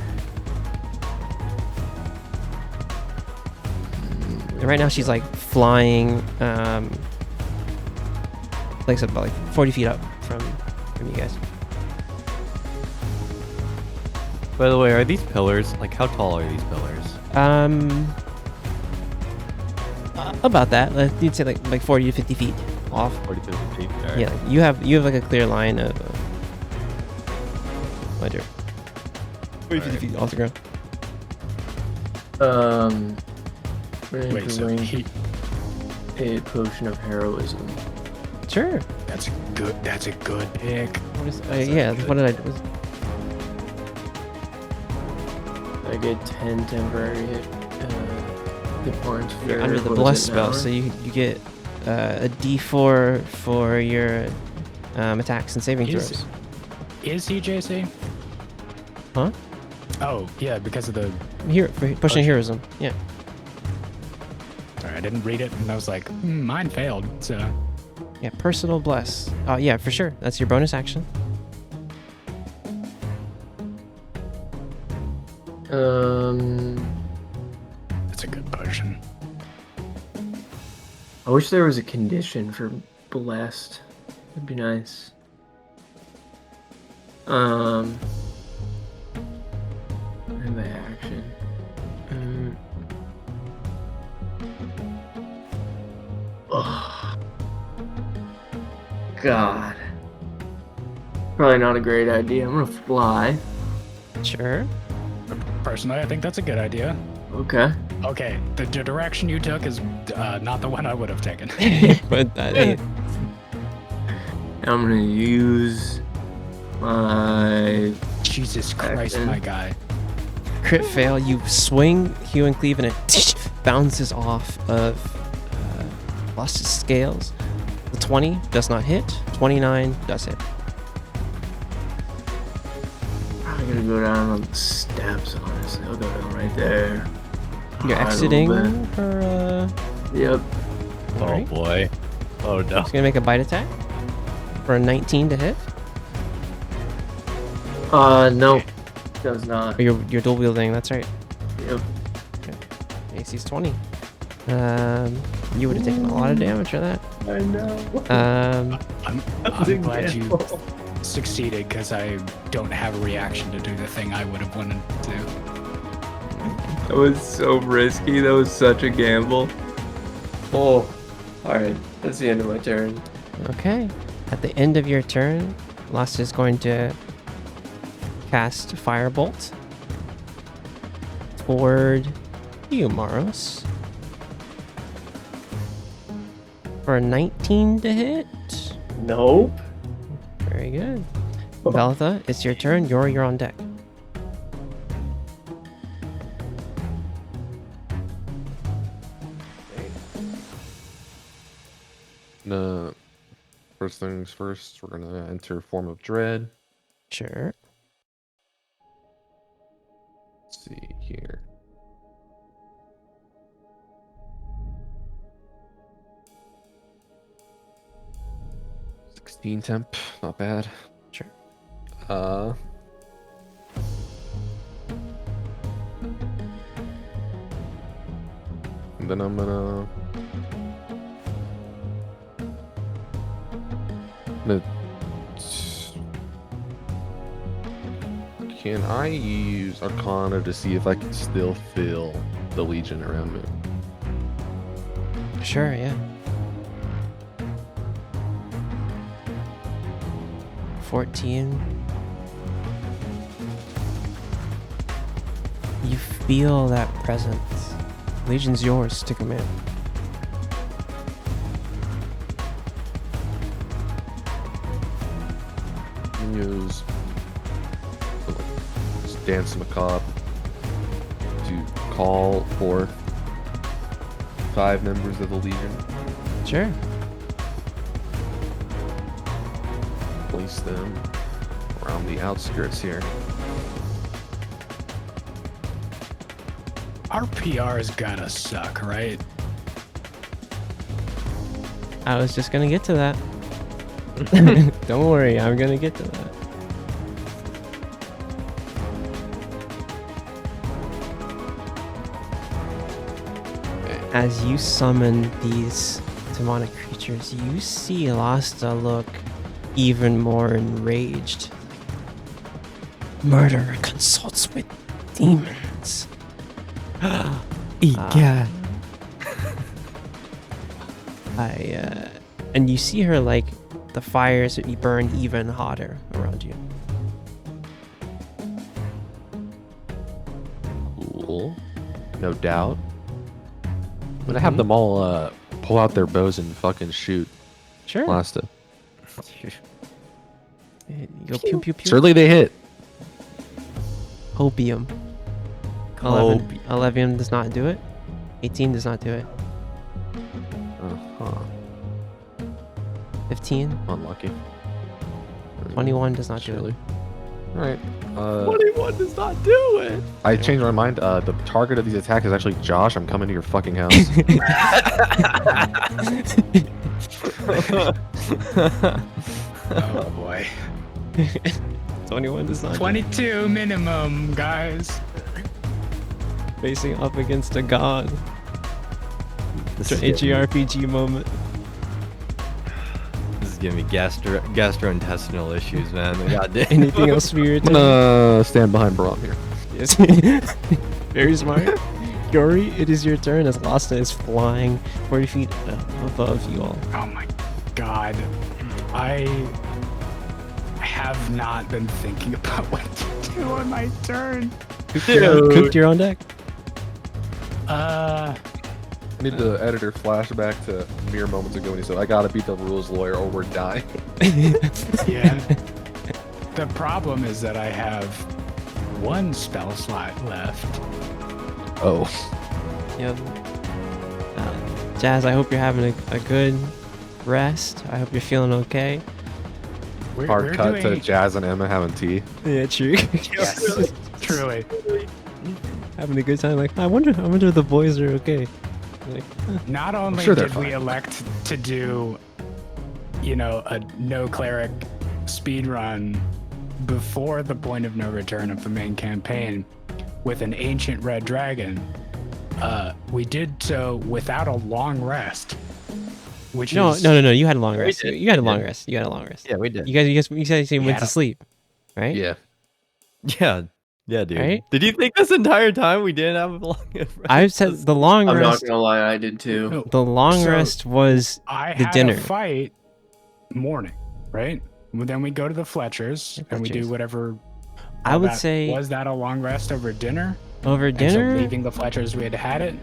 And right now she's like flying, like I said, about like 40 feet up from you guys. By the way, are these pillars, like how tall are these pillars? About that. You'd say like 40 to 50 feet off. 40, 50 feet? All right. Yeah, you have like a clear line of ledger. 40 50 feet off the ground. Wait, so drink a potion of heroism. Sure. that's good. That's a good pick. What is, That's yeah, good. what did I do? I get 10 temporary hit points. You're for- under the what bless is it, an spell, hour? so you get a D4 for your attacks and saving throws. Is he JC? Huh? Oh, yeah, because of the. Here for pushing heroism. Yeah. Sorry, I didn't read it, and I was like, mine failed. So Yeah, personal bless. Oh yeah, for sure. That's your bonus action. that's a good potion. I wish there was a condition for blessed. That'd be nice. And my action. Oh. God. Probably not a great idea. I'm gonna fly. Sure. Personally, I think that's a good idea. Okay. Okay, the direction you took is not the one I would have taken. But that I'm gonna use my Jesus Christ, Action. my guy. crit fail. You swing Hue and Cleave, and it bounces off of Lusta's scales. The 20 does not hit. 29 does hit. I'm gonna go down on the steps, honestly. I'll go down right there. You're Hide a exiting little bit. her. Yep. Oh Alright. boy. Oh no. She's gonna make a bite attack for a 19 to hit. Nope. Does not. Or you're dual wielding. That's right. Yep. AC's 20. You would have taken a lot of damage for that. I know. I'm glad you succeeded because I don't have a reaction to do the thing I would have wanted to do. That was so risky. That was such a gamble. Oh. Alright. That's the end of my turn. Okay. At the end of your turn, Lasta is going to cast Firebolt toward you, Maros. for a 19 to hit. Nope. Very good. Veltha, it's your turn. You're on deck. First things first, we're gonna enter Form of Dread. Sure. Let's see here. Temp, not bad. Sure. And then I'm gonna can I use Arcana to see if I can still feel the Legion around me? Sure, yeah. 14. You feel that presence. Legion's yours to command. Use Dance Macabre to call forth 5 members of the Legion. Sure. Place them around the outskirts here. Our PR's gotta suck, right? I was just gonna get to that. Don't worry, I'm gonna get to that. As you summon these demonic creatures, you see Lasta look even more enraged. Murderer consults with demons. Yeah. And you see her like the fires burn even hotter around you. Cool. No doubt. I'm gonna have them all pull out their bows and fucking shoot Sure. Lasta. You go pew pew pew. Surely they hit. Opium. 11 does not do it. 18 does not do it. Uh-huh. 15. Unlucky. 21 does not do Surely. it. Alright. 21 does not do it. I changed my mind. The target of these attacks is actually Josh. I'm coming to your fucking house. Oh boy. 21 does not. 22 minimum, guys. Facing up against a god. This It's is an getting- HERPG moment. This is giving me gastrointestinal issues, man. Goddamn. Anything else for your I'm turn? gonna stand behind Braum here. Yes. Very smart. Yori, it is your turn as Lasta is flying 40 feet above you all. Oh my god. I have not been thinking about what to do on my turn. Cooked, you're on deck. I need the editor flashback to mere moments ago when he said, I gotta beat the rules lawyer or we're dying. Yeah. The problem is that I have 1 spell slot left. Oh. Yep. Jazz, I hope you're having a good rest. I hope you're feeling okay. Hard cut to Jazz and Emma having tea. Yeah, true. Yes, truly. Having a good time. Like, I wonder if the boys are okay. Like, Not only sure they're did we fine. elect to do, a no cleric speed run before the point of no return of the main campaign with an ancient red dragon, we did so without a long rest. Which no. is You had a long rest. did. You had a long Yeah. rest. You had a long rest. Yeah, we did. You guys went Yeah. to sleep, right? Yeah. Yeah, dude. Right? Did you think this entire time we didn't have a long I said the long I'm not rest. gonna lie, I did too. No, The long So, rest was I the had dinner. a fight morning, right? Well, then we go to the Fletchers and we do Fletchers. whatever. I would say was that a long rest over dinner? over And so dinner. leaving the Fletchers, we had it.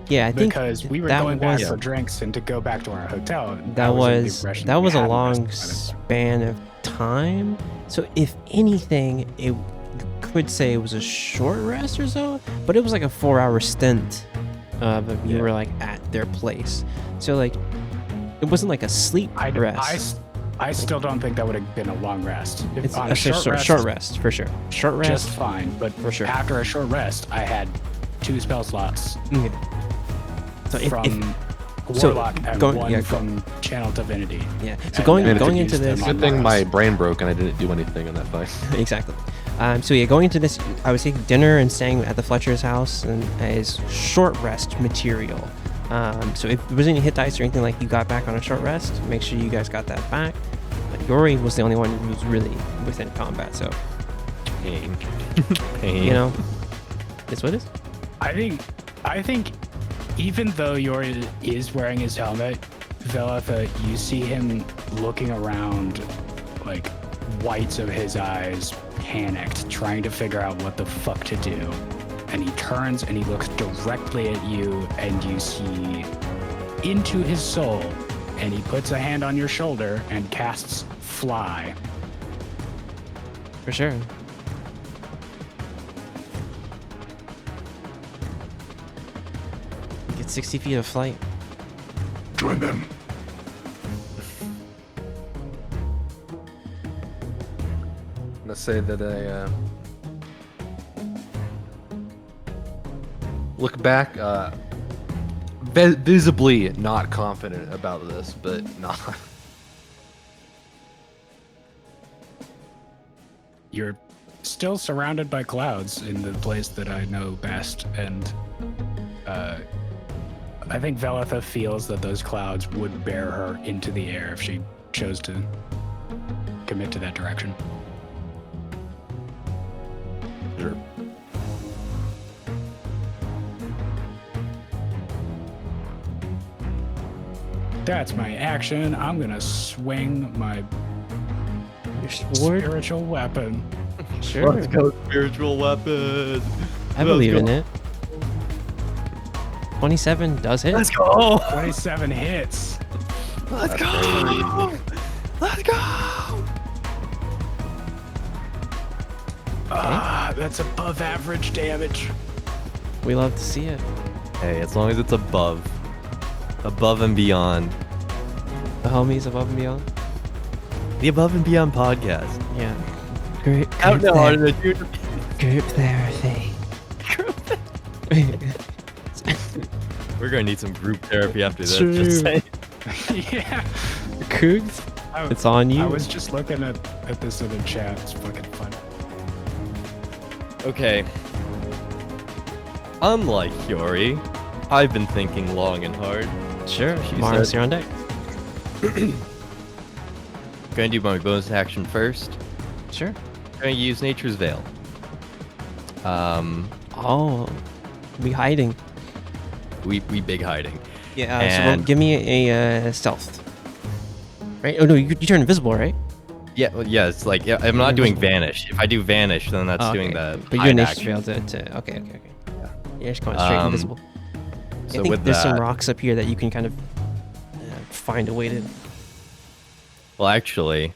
Yeah, I think because we were that going back was- for drinks and to go back to our hotel. That was under the was impression that we was a hadn't long rested by this point. span of time. So if anything, it could say it was a short rest or so, but it was like a 4-hour stint. But you were like at their place, so like it wasn't like a sleep rest. I still don't think that would have been a long rest. If It's on a a short rest for sure. Short rest. just fine. But For sure. after a short rest, I had 2 spell slots Okay. So if, from so Warlock and going- 1 yeah, go- from Channel Divinity. yeah, so and going then going to into use them this, on Good thing Mars. my brain broke and I didn't do anything in that fight. exactly. So yeah, going into this, I was taking dinner and staying at the Fletcher's house and as short rest material. So if there was any hit dice or anything like you got back on a short rest, make sure you guys got that back. But Yori was the only one who was really within combat, so Pain. Pain. you know, it's what it is. I think even though Yori is wearing his helmet, Velatha, you see him looking around, like whites of his eyes, panicked, trying to figure out what the fuck to do. And he turns and he looks directly at you, and you see into his soul, and he puts a hand on your shoulder and casts Fly. For sure. Get 60 feet of flight. Join them. I'm gonna say that I look back, visibly not confident about this, but not. You're still surrounded by clouds in the place that I know best, and I think Velatha feels that those clouds would bear her into the air if she chose to commit to that direction. Sure. That's my action. I'm gonna swing my Your sword? spiritual weapon. Sure. Let's go, spiritual weapon. I believe in it. 27 does hit. Let's go. 27 hits. Let's go. Let's go. Ah, that's above average damage. We love to see it. Hey, as long as it's above and beyond. The homies above and beyond. The Above and Beyond podcast. Yeah. Group Out now, therapy. Group therapy. We're gonna need some group therapy after this. True. Just saying. Yeah. Cougs, I- it's on you. I was just looking at this in the chat. It's fucking fun. Okay. Unlike Yori, I've been thinking long and hard. Sure. She Mars, said- you're on deck. Gonna do my bonus action first. Sure. Gonna use Nature's Veil. Oh, we hiding. We big hiding. Yeah. So And- give me a stealth. Right? Oh no, you turn invisible, right? Yeah, well, yeah. It's like I'm not doing Vanish. If I do Vanish, then that's Oh, doing okay. the. But you're hide nature's action. veil to okay. You're just going straight invisible. So I think with there's that, some rocks up here that you can kind of find a way to. well, actually,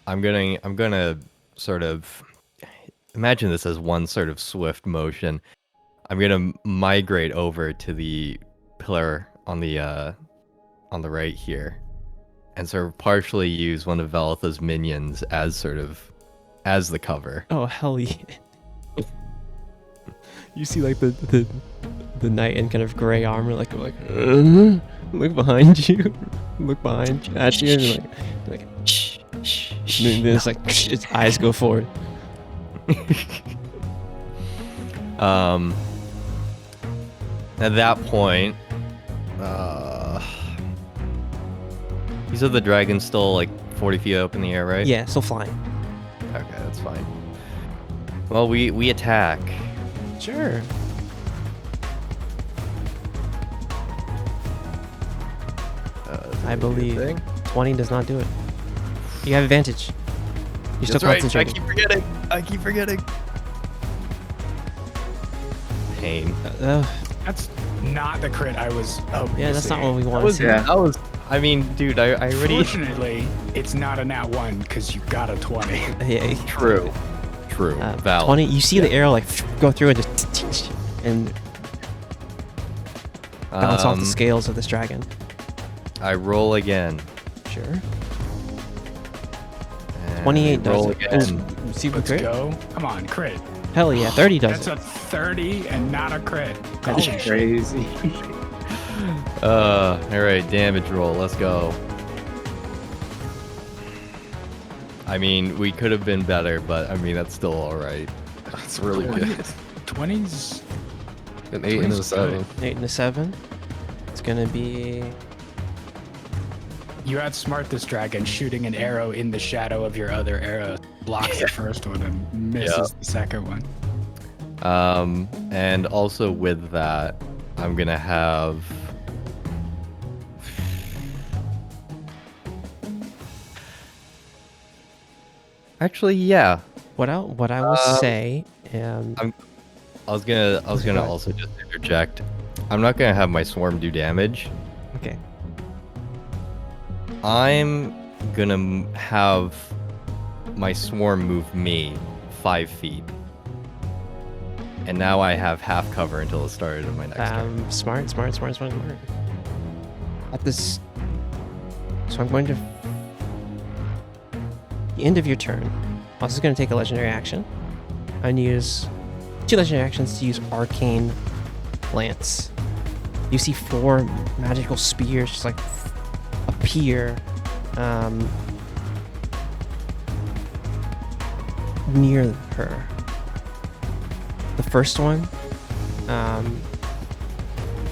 I'm gonna sort of imagine this as one sort of swift motion. I'm gonna migrate over to the pillar on the right here, and sort of partially use one of Velatha's minions as the cover. Oh hell yeah! You see like the knight in kind of gray armor, like look behind you, look behind you, at you, and you're like and then it's like its eyes go forward. At that point, you said the dragon's still like 40 feet up in the air, right? Yeah, still flying. Okay, that's fine. Well, we attack. Sure. I believe Thing? 20 does not do it. You have advantage. You're still That's right. I concentrating. keep forgetting. Pain. That's not the crit I was hoping Yeah, to that's see. not what we want to see. Yeah. That was. I mean, dude, I already. Fortunately, it's not a nat 1 because you got a 20. Yeah, True. Valid. 20. You see the arrow like go through and just and bounce off the scales of this dragon. I roll again. Sure. And 28 does roll it. again. Oh, see the Let's crit? go. Come on, crit. Hell yeah, 30 does That's it. a 30 and not a crit. That's Holy shit. crazy. All right, damage roll. Let's go. I mean, we could have been better, but I mean, that's still all right. That's really good. 20's An 8 and a 7. 8 and a 7. It's gonna be You outsmart this dragon shooting an arrow in the shadow of your other arrow. Blocks the first one and misses the second one. And also with that, I'm gonna have. Actually, yeah. what I will say. I was gonna also just interject. I'm not gonna have my swarm do damage. Okay. I'm gonna have my swarm move me 5 feet. And now I have half cover until the start of my next turn. Smart. At this, so I'm going to the end of your turn. I'm also going to take a legendary action and use 2 legendary actions to use Arcane Lance. You see 4 magical spears just like appear near her. The first one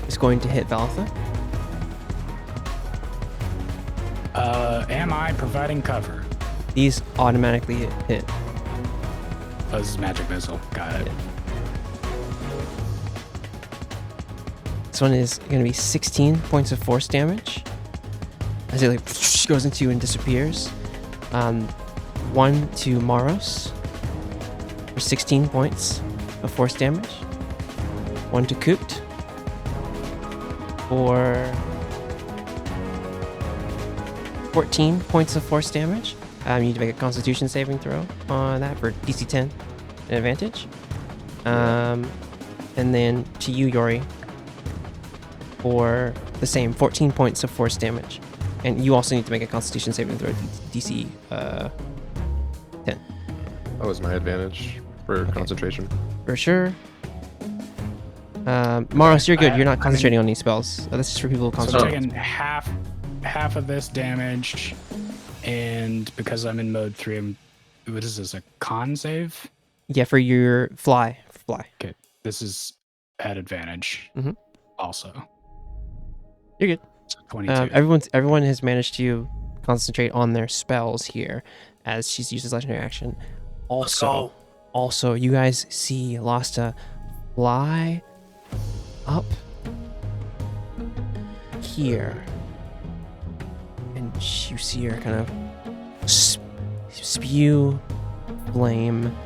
is going to hit Valitha. Am I providing cover? These automatically hit. Oh, this is magic missile. Got it. Yeah. This one is going to be 16 points of force damage as it like goes into you and disappears. 1 to Maros for 16 points of force damage. 1 to Cooped for 14 points of force damage. You need to make a Constitution saving throw on that for DC 10 an advantage. And then to you, Yori, for the same 14 points of force damage. And you also need to make a Constitution saving throw DC 10. That was my advantage for concentration. For sure. Maros, you're good. You're not concentrating on any spells. This is for people who So I'm concentrate. taking half of this damage, and because I'm in mode 3, what is this, a con save? Yeah, for your fly. Okay, this is at advantage. Mhm. Also. You're good. So 22. Everyone has managed to concentrate on their spells here as she's used his legendary action. Also, you guys see Lasta fly up here, and you see her kind of spew flame.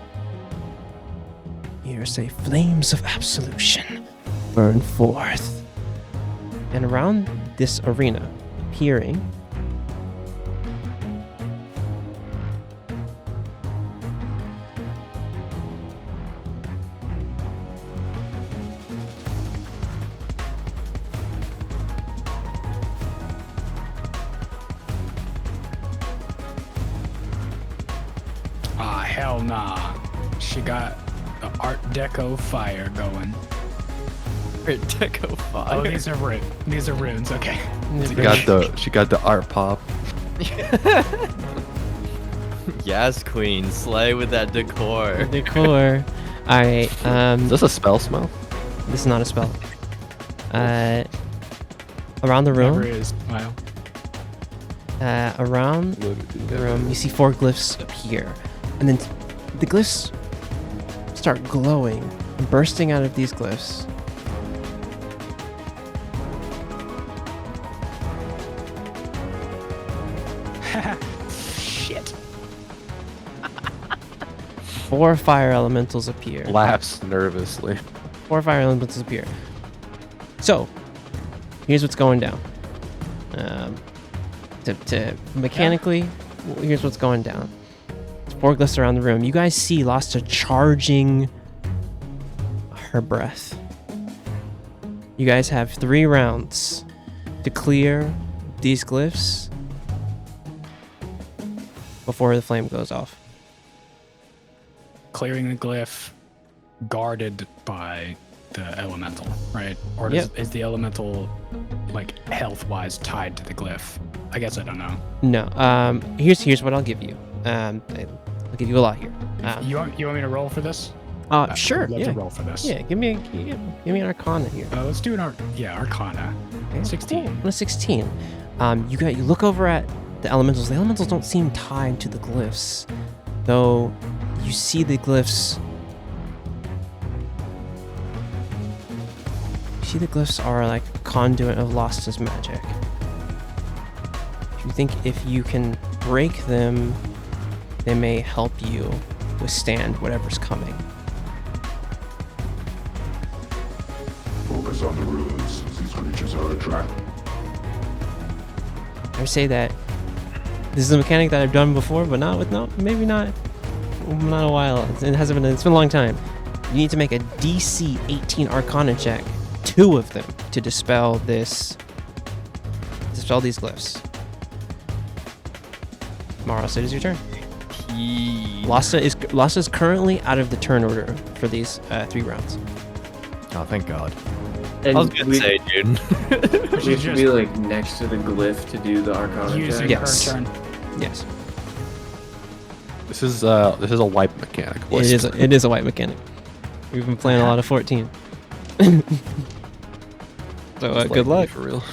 Here say, "Flames of absolution burn forth," and around this arena, appearing Hell nah. She got the Art Deco fire going. Art Deco fire. Oh, these are runes. Okay. She got the art pop. Yes, queen, slay with that decor. decor. All right. Is this a spell smell? This is not a spell. Around the Never room, is. Wow. around the room, you see 4 glyphs appear, and then the glyphs start glowing, and bursting out of these glyphs. Shit. 4 fire elementals appear. Laughs nervously. 4 fire elementals appear. So, here's what's going down. Mechanically, here's what's going down. There's 4 glyphs around the room. You guys see Lasta charging her breath. You guys have 3 rounds to clear these glyphs before the flame goes off. Clearing the glyph, guarded by the elemental, right? Or is the elemental, like, health-wise tied to the glyph? I guess I don't know. No. Here's what I'll give you. I'll give you a lot here. You want me to roll for this? Sure. I'd love to roll for this. Yeah. Give me an Arcana here. Let's do an Arcana. Okay, 16. Cool. On a 16. You look over at the elementals. The elementals don't seem tied to the glyphs, though. You see the glyphs. You see the glyphs are like a conduit of Lasta's magic. You think if you can break them, they may help you withstand whatever's coming. Focus on the ruins. These creatures are a trap. I would say that this is a mechanic that I've done before, but maybe not a while. It's been a long time. You need to make a DC 18 Arcana check, 2 of them, to dispel these glyphs. Maros, it is your turn. Lasta is currently out of the turn order for these 3 rounds. Oh, thank God. And I was gonna say, dude. we should be like next to the glyph to do the Arcana Using check. Yes. her turn. Yes. This is a wipe mechanic. boys. It is a white mechanic. We've been playing a lot of 14. So Just good like me, luck. for real.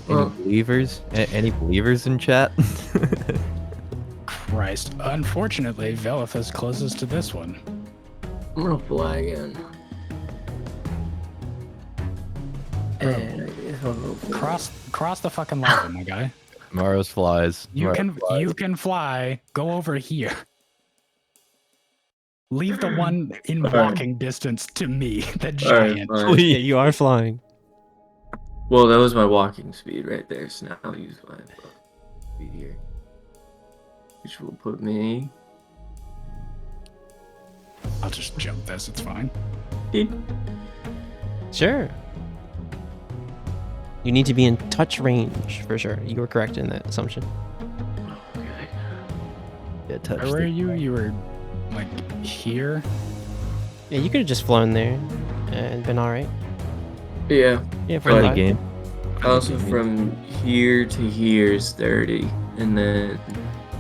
Any believers in chat? Christ. Unfortunately, Velith is closest to this one. I'm gonna fly again. And I guess I'll go for Cross the fucking lava, my guy. Maros flies. You Maros can flies. fly. Go over here. Leave the one in walking distance to me, the giant. fine. Yeah, you are flying. Well, that was my walking speed right there, so now I'll use my speed here. Which will put me... I'll just jump this, it's fine. Sure. You need to be in touch range for sure. You were correct in that assumption. Okay. Yeah, touch Where were you? You were like here? Yeah, you could have just flown there and been alright. Yeah. Yeah, for friendly live. game. Also from here to here is 30, and then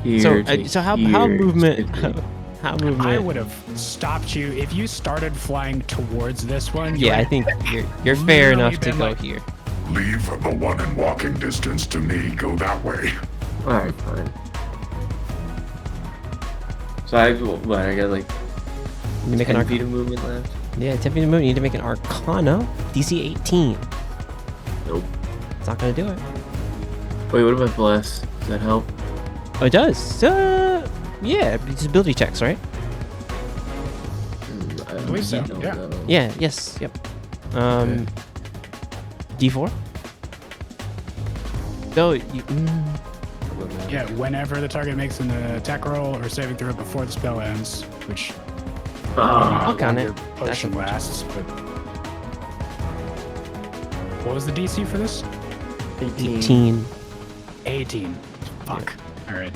here to So how here is movement 50. how movement? I would have stopped you if you started flying towards this one. Yeah, I think you're fair literally enough to been go like- here. Leave the one in walking distance to me. Go that way. Alright, fine. So I got like You make an 10 feet of movement left. Yeah, 10 feet of movement. You need to make an Arcana DC 18. Nope. It's not gonna do it. Wait, what about Bless? Does that help? Oh, it does. Yeah, it's ability checks, right? I believe so, don't yeah. know. Yeah. Yes. Yep. D4. So you. Yeah, whenever the target makes an attack roll or saving throw before the spell ends, which Ah, I'll count it. your potion lasts, but what was the DC for this? 18. 18. Fuck. All right.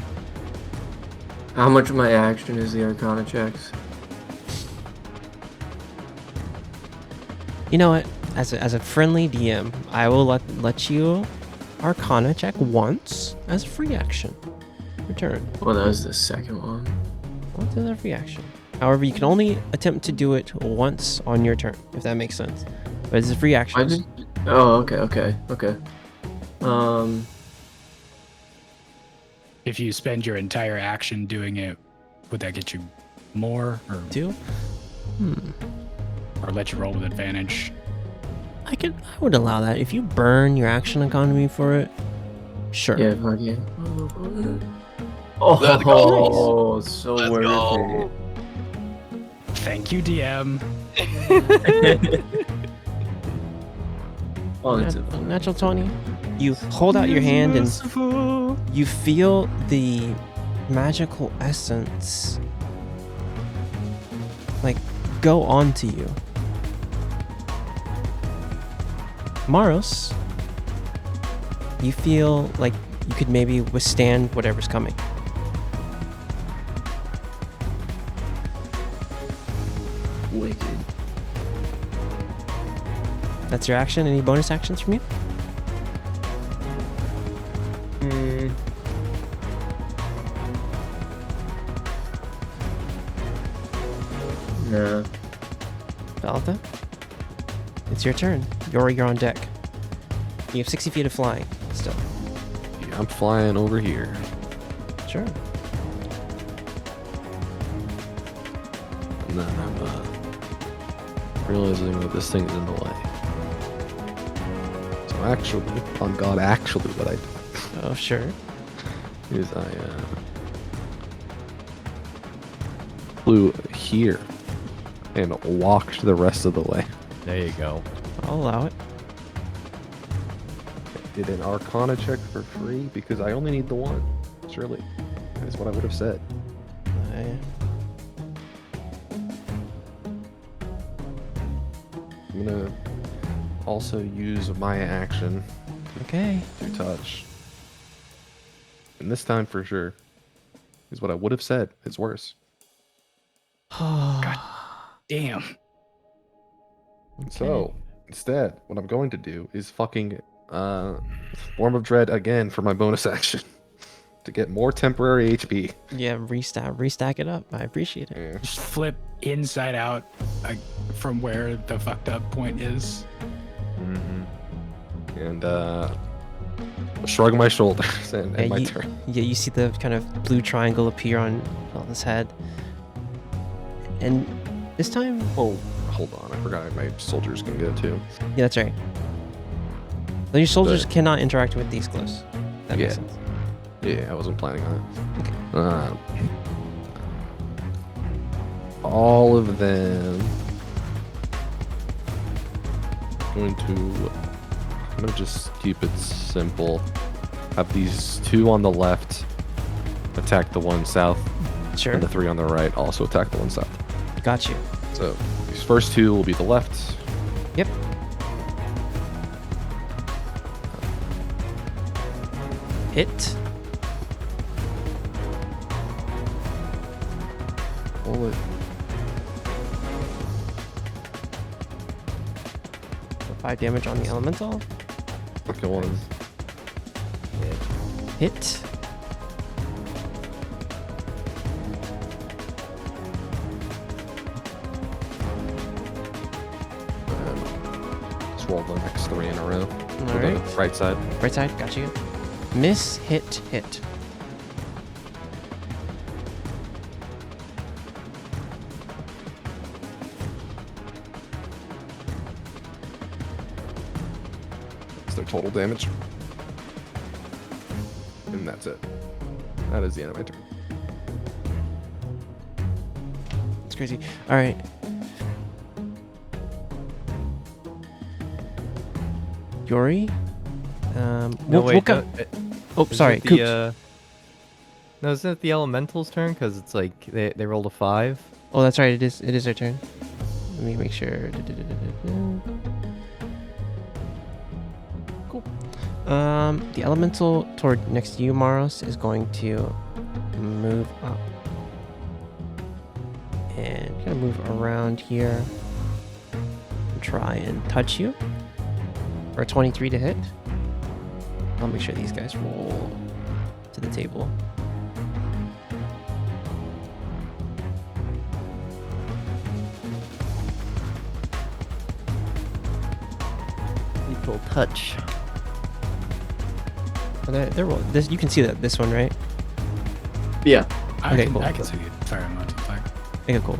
How much of my action is the Arcana checks? You know what? As a friendly DM, I will let you Arcana check once as a free action. Return. Well, that was the second one. Once as a free action. However, you can only attempt to do it once on your turn, if that makes sense. But it's a free action. I just... Oh, okay. If you spend your entire action doing it, would that get you more or 2? or let you roll with advantage? I would allow that. If you burn your action economy for it, sure. Yeah, fuck yeah. Oh, Let's go. so worth it. Thank you, DM. Oh, it's Natural 20. You hold out your hand and you feel the magical essence like go onto you. Maros, you feel like you could maybe withstand whatever's coming. wicked. That's your action. Any bonus actions from you? No. Valta, it's your turn. You're on deck. You have 60 feet of flying still. Yeah, I'm flying over here. Sure. And then I'm realizing that this thing is in the way. So actually, on God, actually what I do Oh, sure. is I flew here and walked the rest of the way. There you go. I'll allow it. Did an Arcana check for free because I only need the one. Surely, that is what I would have said. I'm gonna also use my action Okay. to touch, and this time for sure is what I would have said. It's worse. God damn. So instead, what I'm going to do is fucking Form of Dread again for my bonus action to get more temporary HP. Yeah, restack it up. I appreciate it. Yeah. Just flip inside out from where the fucked up point is. And shrug my shoulders and end my turn. Yeah, you see the kind of blue triangle appear on his head. And this time, Oh, hold on. I forgot my soldiers can go too. yeah, that's right. Though your soldiers But- cannot interact with these close. That makes Yeah. sense. Yeah, I wasn't planning on it. Okay. All of them I'm gonna just keep it simple. Have these two on the left attack the one south, Sure. and the three on the right also attack the one south. Got you. So these first two will be the left. Yep. Hit. Bullet. So 5 damage on the elemental. Okay, one. Hit. Let's roll the next three in a row. To the Alright. right side. Right side, got you. Miss, hit, hit. It's their total damage. And that's it. That is the end of my turn. It's crazy. All right. Yori. No, We'll wait. go. Oh, Is sorry. it Coops. No, isn't it the elemental's turn? Because it's like they rolled a 5. Oh, that's right. It is their turn. Let me make sure. Cool. The elemental toward next to you, Maros, is going to move up and kind of move around here and try and touch you for a 23 to hit. I'll make sure these guys roll to the table. Lethal touch. And they're roll. This you can see that this one, right? Yeah. Okay, cool. I can see it. Sorry, I'm not flag. Okay, cool.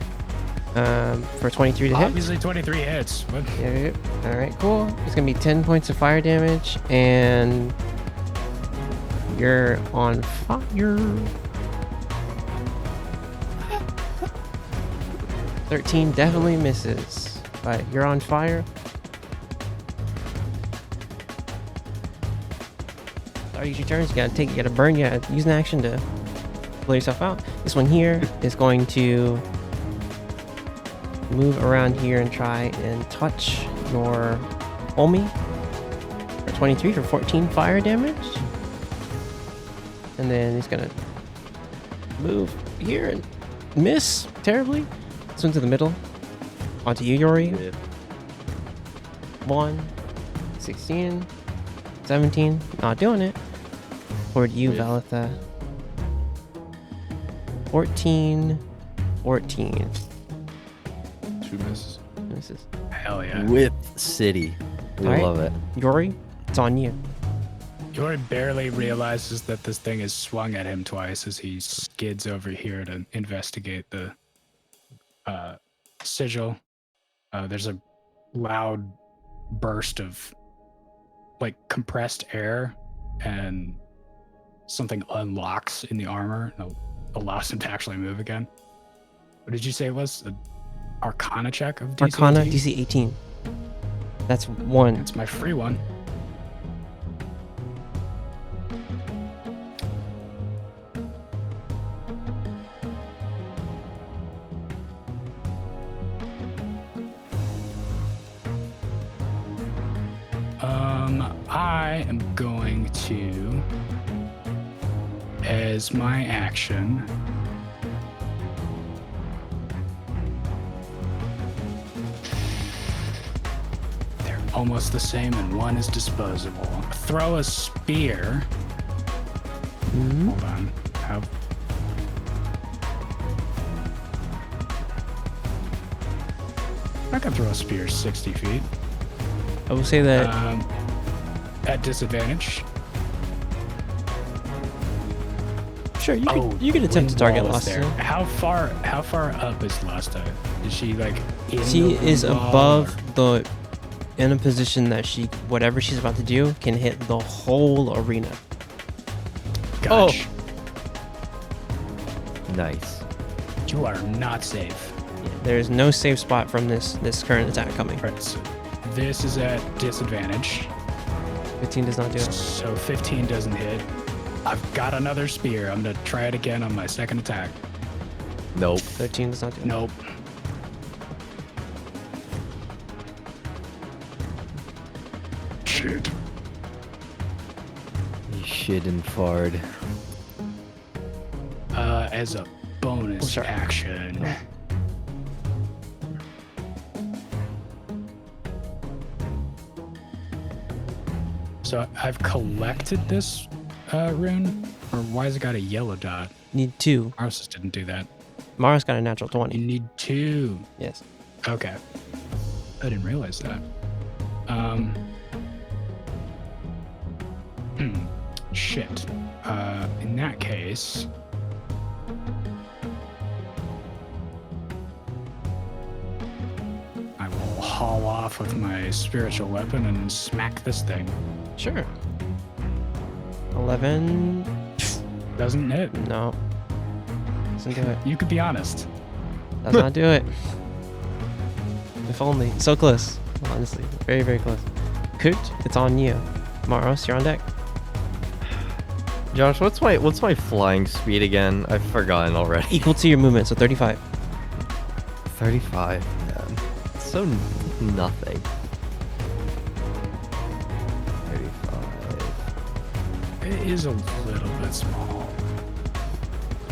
For 23 to hit. Obviously 23 hits. What? Yeah. All right, cool. It's gonna be 10 points of fire damage, and you're on fire. 13 definitely misses. But you're on fire. Start your turns. You gotta burn. You gotta use an action to blow yourself out. This one here is going to move around here and try and touch your Omi for 23 for 14 fire damage. And then he's gonna move here and miss terribly. This one to the middle. Onto you, Yori. 1, 16, 17. Not doing it. Toward you, Valetha. 14, 14. 2 misses. Misses. Hell yeah. Whip City. We All right. love it. Yori, it's on you. Yori barely realizes that this thing is swung at him twice as he skids over here to investigate the sigil. There's a loud burst of like compressed air, and something unlocks in the armor and allows him to actually move again. What did you say it was? An Arcana check of DC Arcana 18? DC 18. That's 1. That's my free one. I am going to, as my action, they're almost the same and one is disposable. Throw a spear. Hold on. How? I can throw a spear 60 feet. I will say that At disadvantage. sure you could attempt to target Lasta. How far up is Lasta? Is she like in She the is wall, above the in a position that whatever she's about to do can hit the whole arena. or- Gotcha. Nice. You are not safe. There's no safe spot from this current attack coming. Right, so this is at disadvantage. 15 does not do it. So 15 doesn't hit. I've got another spear. I'm gonna try it again on my second attack. Nope. 13 does not do it. Nope. Shit. You shit and fard. As a bonus sorry. action. So I've collected this rune, or why has it got a yellow dot? Need 2. Ours didn't do that. Mara's got a natural You 20. need 2. Yes. Okay. I didn't realize that. Shit. In that case, I will haul off with my spiritual weapon and smack this thing. Sure. 11. Doesn't hit. No. Doesn't do it. You could be honest. Does not do it. If only. So close. Honestly. Very, very close. Coot, it's on you. Maros, you're on deck. Josh, what's my flying speed again? I've forgotten already. Equal to your movement, so 35. 35. Man. So nothing. 35. It is a little bit small.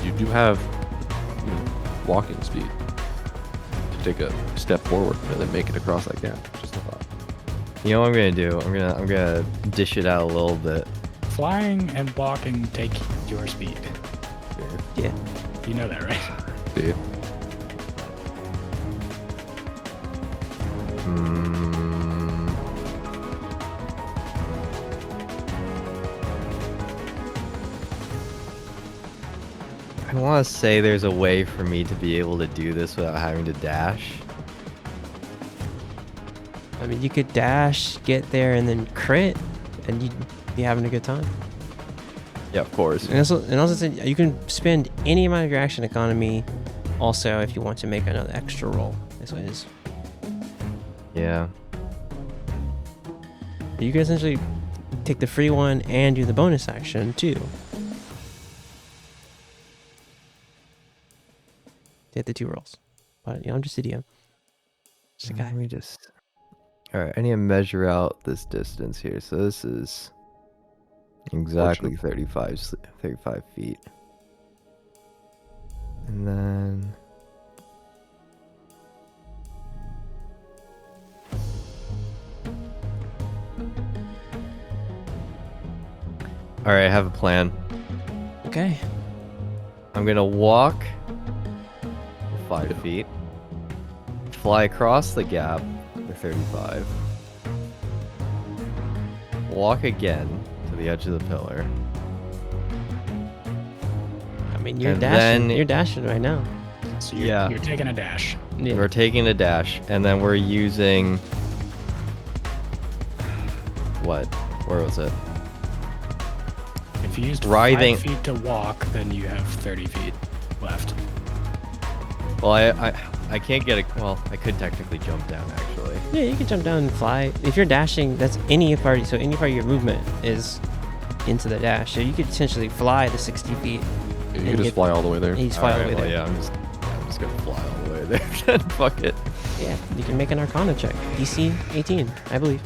You do have walking speed to take a step forward and then make it across that gap. Just a thought. You know what I'm gonna do? I'm gonna dish it out a little bit. Flying and walking take your speed. Yeah. You know that, right? See? I want to say there's a way for me to be able to do this without having to dash. I mean, you could dash, get there, and then crit, and you'd be having a good time. Yeah, of course. And also you can spend any amount of your action economy also if you want to make another extra roll. This is. Yeah. You can essentially take the free one and do the bonus action too. Hit the 2 rolls. But I'm just a DM. Just a guy. Let me just. All right, I need to measure out this distance here. So this is exactly 35 feet. And then all right, I have a plan. Okay. I'm gonna walk 5 feet, fly across the gap for 35, walk again to the edge of the pillar. I mean, you're And dashing. then- You're dashing right now. So Yeah. you're taking a dash. Yeah. We're taking a dash, and then we're using what? Where was it? If you used Writhing. 5 feet to walk, then you have 30 feet left. Well, I can't get it. Well, I could technically jump down actually. Yeah, you can jump down and fly. If you're dashing, that's any part. So any part of your movement is into the dash. So you could essentially fly the 60 feet. You and can just get- fly all the way there. and you just fly all the way Alright, there. well, yeah, I'm just gonna fly all the way there. Then fuck it. Yeah, you can make an Arcana check. DC 18, I believe.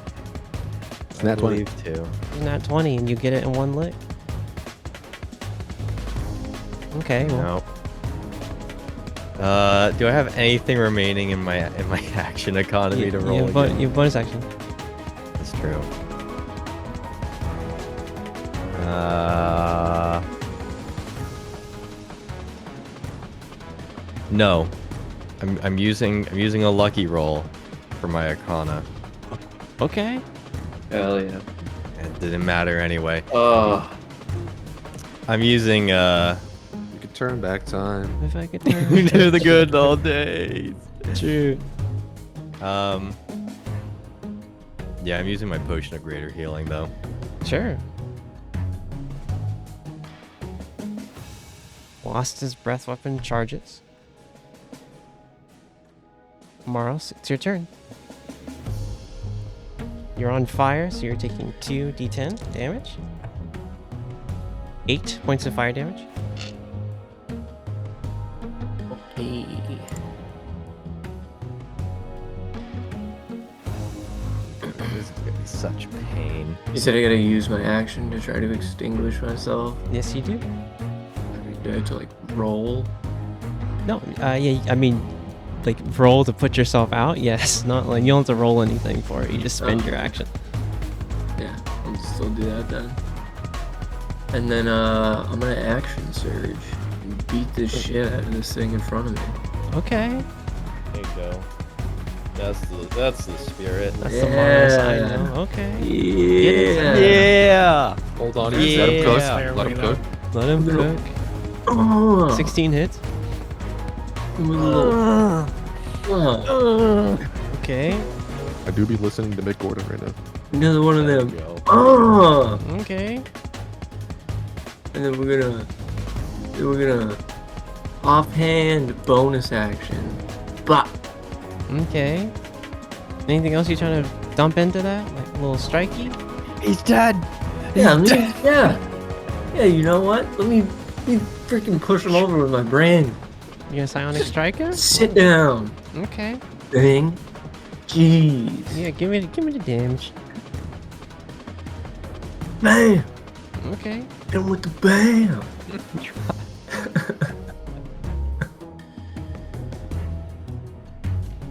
It's nat 20. believe too. Not 20, and you get it in 1 lick. Okay, well, No. Do I have anything remaining in my action economy to roll again? you have bonus action. That's true. No. I'm using a lucky roll for my Arcana. Okay. Hell yeah. It didn't matter anyway. Oh, I'm using You could turn back time. If I could we turn. do the good old days. True. Yeah, I'm using my potion of greater healing though. Sure. Lost his breath weapon charges. Maros, it's your turn. You're on fire, so you're taking 2d10 damage. 8 points of fire damage. Okay. This is gonna be such pain. you said I gotta use my action to try to extinguish myself. Yes, you do. Do I have to like roll? No, yeah, I mean, like roll to put yourself out. Yes, not like you don't have to roll anything for it. You just spend Oh. your action. Yeah, I'll still do that then. And then I'm gonna action surge and beat the shit out of this thing in front of me. Okay, There you go. That's the spirit. that's the Maros I Yeah. know. Okay, Yeah. Yeah. Hold on. Yeah. Let him cook. Yeah. Let him cook. let him cook. Oh, 16 hits. with a little- oh, Okay, I do be listening to Mick Gordon right now. another one of There you them. go. Oh, okay. and then we're gonna offhand bonus action. Blah. Okay. Anything else you trying to dump into that? Like a little strikey? He's dead. Yeah, yeah. Yeah, you know what? Let me freaking push him over with my brain. You gonna psionic striker? Sit down, Okay. thing. Jeez. Yeah, give me the damage. Bam. Okay. And with the bam.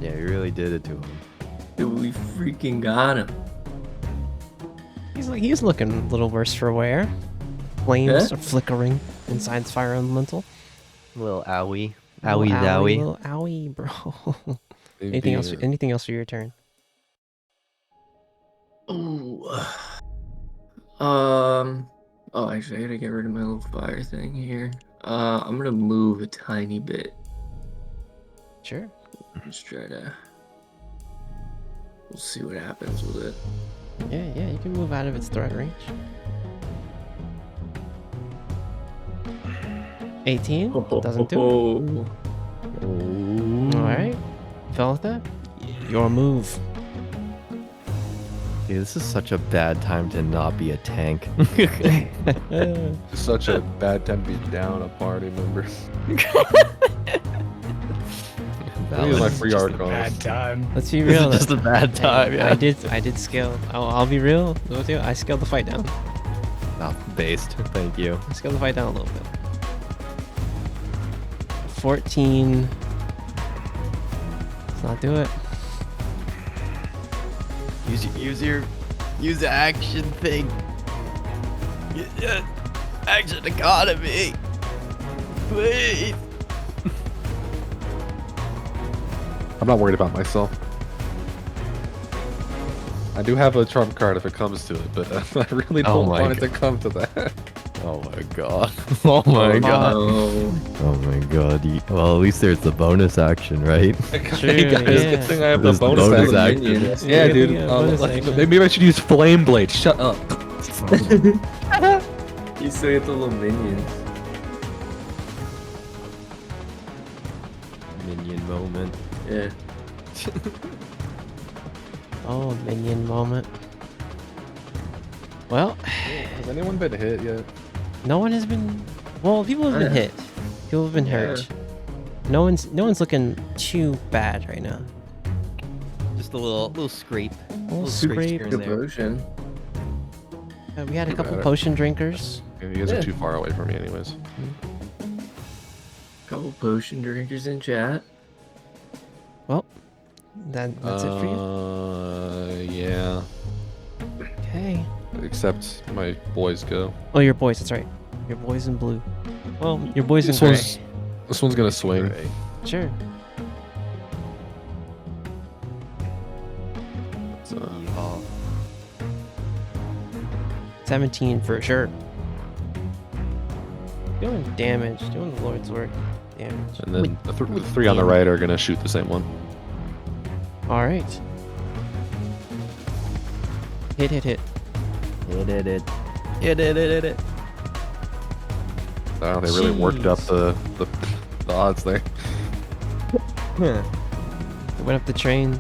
Yeah, you really did it to him. Dude, we freaking got him. He's looking a little worse for wear. Flames Yeah? are flickering inside the fire elemental. Little owie. Little Owie zowie. Little owie, bro. anything else? Anything else for your turn? Ooh. Oh, actually, I gotta get rid of my little fire thing here. I'm gonna move a tiny bit. Sure. Just try to. We'll see what happens with it. Yeah, you can move out of its threat range. 18? Doesn't do it. Alright. Velitha, your move. Dude, this is such a bad time to not be a tank. It's such a bad time to be down a party member. Use my free Just a archons. bad time. Let's be This real. is just a bad time, yeah. I did scale. I'll be real with you. I scaled the fight down. Not based. Thank you. I scaled the fight down a little bit. 14. Let's not do it. Use the action thing. Action economy. Please. I'm not worried about myself. I do have a trump card if it comes to it, but I really Oh don't my want it to come to that. Oh my god. Oh my god. Oh, Oh my god. Well, at least there's the bonus action, right? Hey guys, yeah. good thing I have the There's the bonus, bonus action. action. minions. Yeah, dude. Yeah, bonus action. Maybe I should use Flame Blade. Shut up. You still get the little minions. Minion moment. Yeah. Oh, minion moment. Well, Has anyone been hit yet? no one has been. Well, people have been hit. People have been hurt. No one's looking too bad right now. Just a little scrape. A little scrape scrape. here and Good there. potion. We had a couple bad. potion drinkers. Yeah, you guys Yeah. are too far away from me, anyways. Couple potion drinkers in chat. Well, that's it for you. Yeah. Okay. Except my boys go. Oh, your boys. That's right. Your boys in blue. Well, your boys in This gray. one's gonna swing. Sure. It's, 17 for sure. Doing damage. Doing the Lord's work. Damage. and then With- the with three on the damage. right are gonna shoot the same one. All right. Hit. Hit. Wow, they really worked up Jeez. the odds there. Went up the train.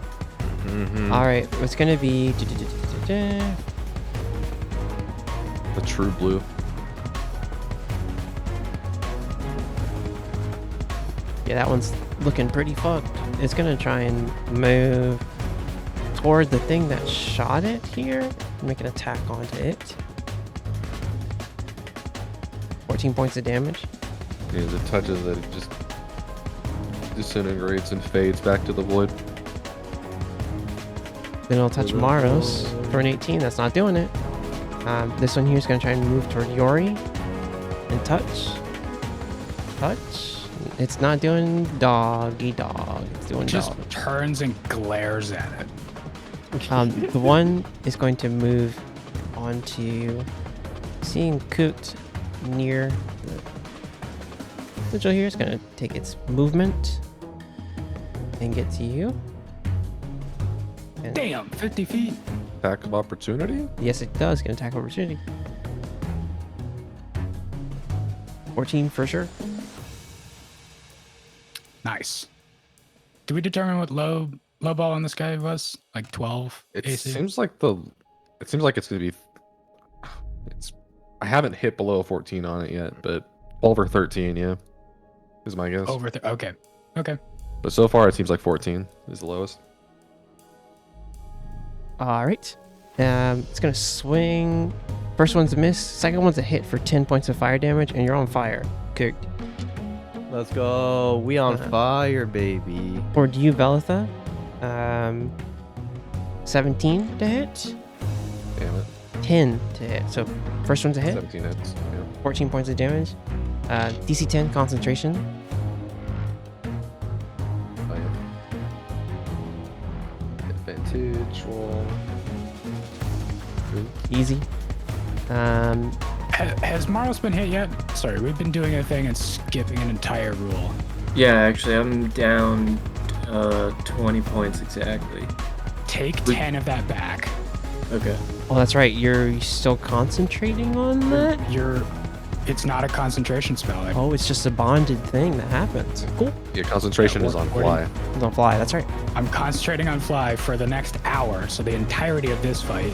Mm-hmm. All right. It's gonna be. The true blue. Yeah, that one's looking pretty fucked. It's gonna try and move toward the thing that shot it here. Make an attack onto it. 14 points of damage. Yeah, the touches that it just disintegrates and fades back to the void. Then I'll touch Maros for an 18. That's not doing it. This one here is gonna try and move toward Yori and touch. Touch. It's not doing doggy dog. It's doing Just dog. turns and glares at it. The one is going to move onto seeing cooked near the sigil here. It's going to take its movement and get to you. And Damn, 50 feet. Attack of opportunity? yes, it does. Get an attack opportunity. 14 for sure. Nice. Did we determine what low ball on this guy was? Like 12 It AC? seems like it's gonna be. I haven't hit below 14 on it yet, but 12 or 13, yeah, is my guess. Over okay. Okay. But so far, it seems like 14 is the lowest. All right. It's going to swing. First one's a miss. Second one's a hit for 10 points of fire damage, and you're on fire. Cooked. Let's go. We on Uh-huh. fire, baby. Toward you, Velitha. 17 to hit. Damn it. 10 to hit. So first one's a hit. 17 hits. Yeah. 14 points of damage. DC 10 concentration. Oh, yeah. Advantage roll. Ooh. Easy. Has Maros been hit yet? Sorry, we've been doing a thing and skipping an entire rule. Yeah, actually, I'm down 20 points exactly. Take 10 of that back. Okay. Oh, that's right. You're still concentrating on that? You're It's not a concentration spell. Oh, it's just a bonded thing that happens. Cool. Your concentration is on fly. It's on fly. That's right. I'm concentrating on fly for the next hour, so the entirety of this fight.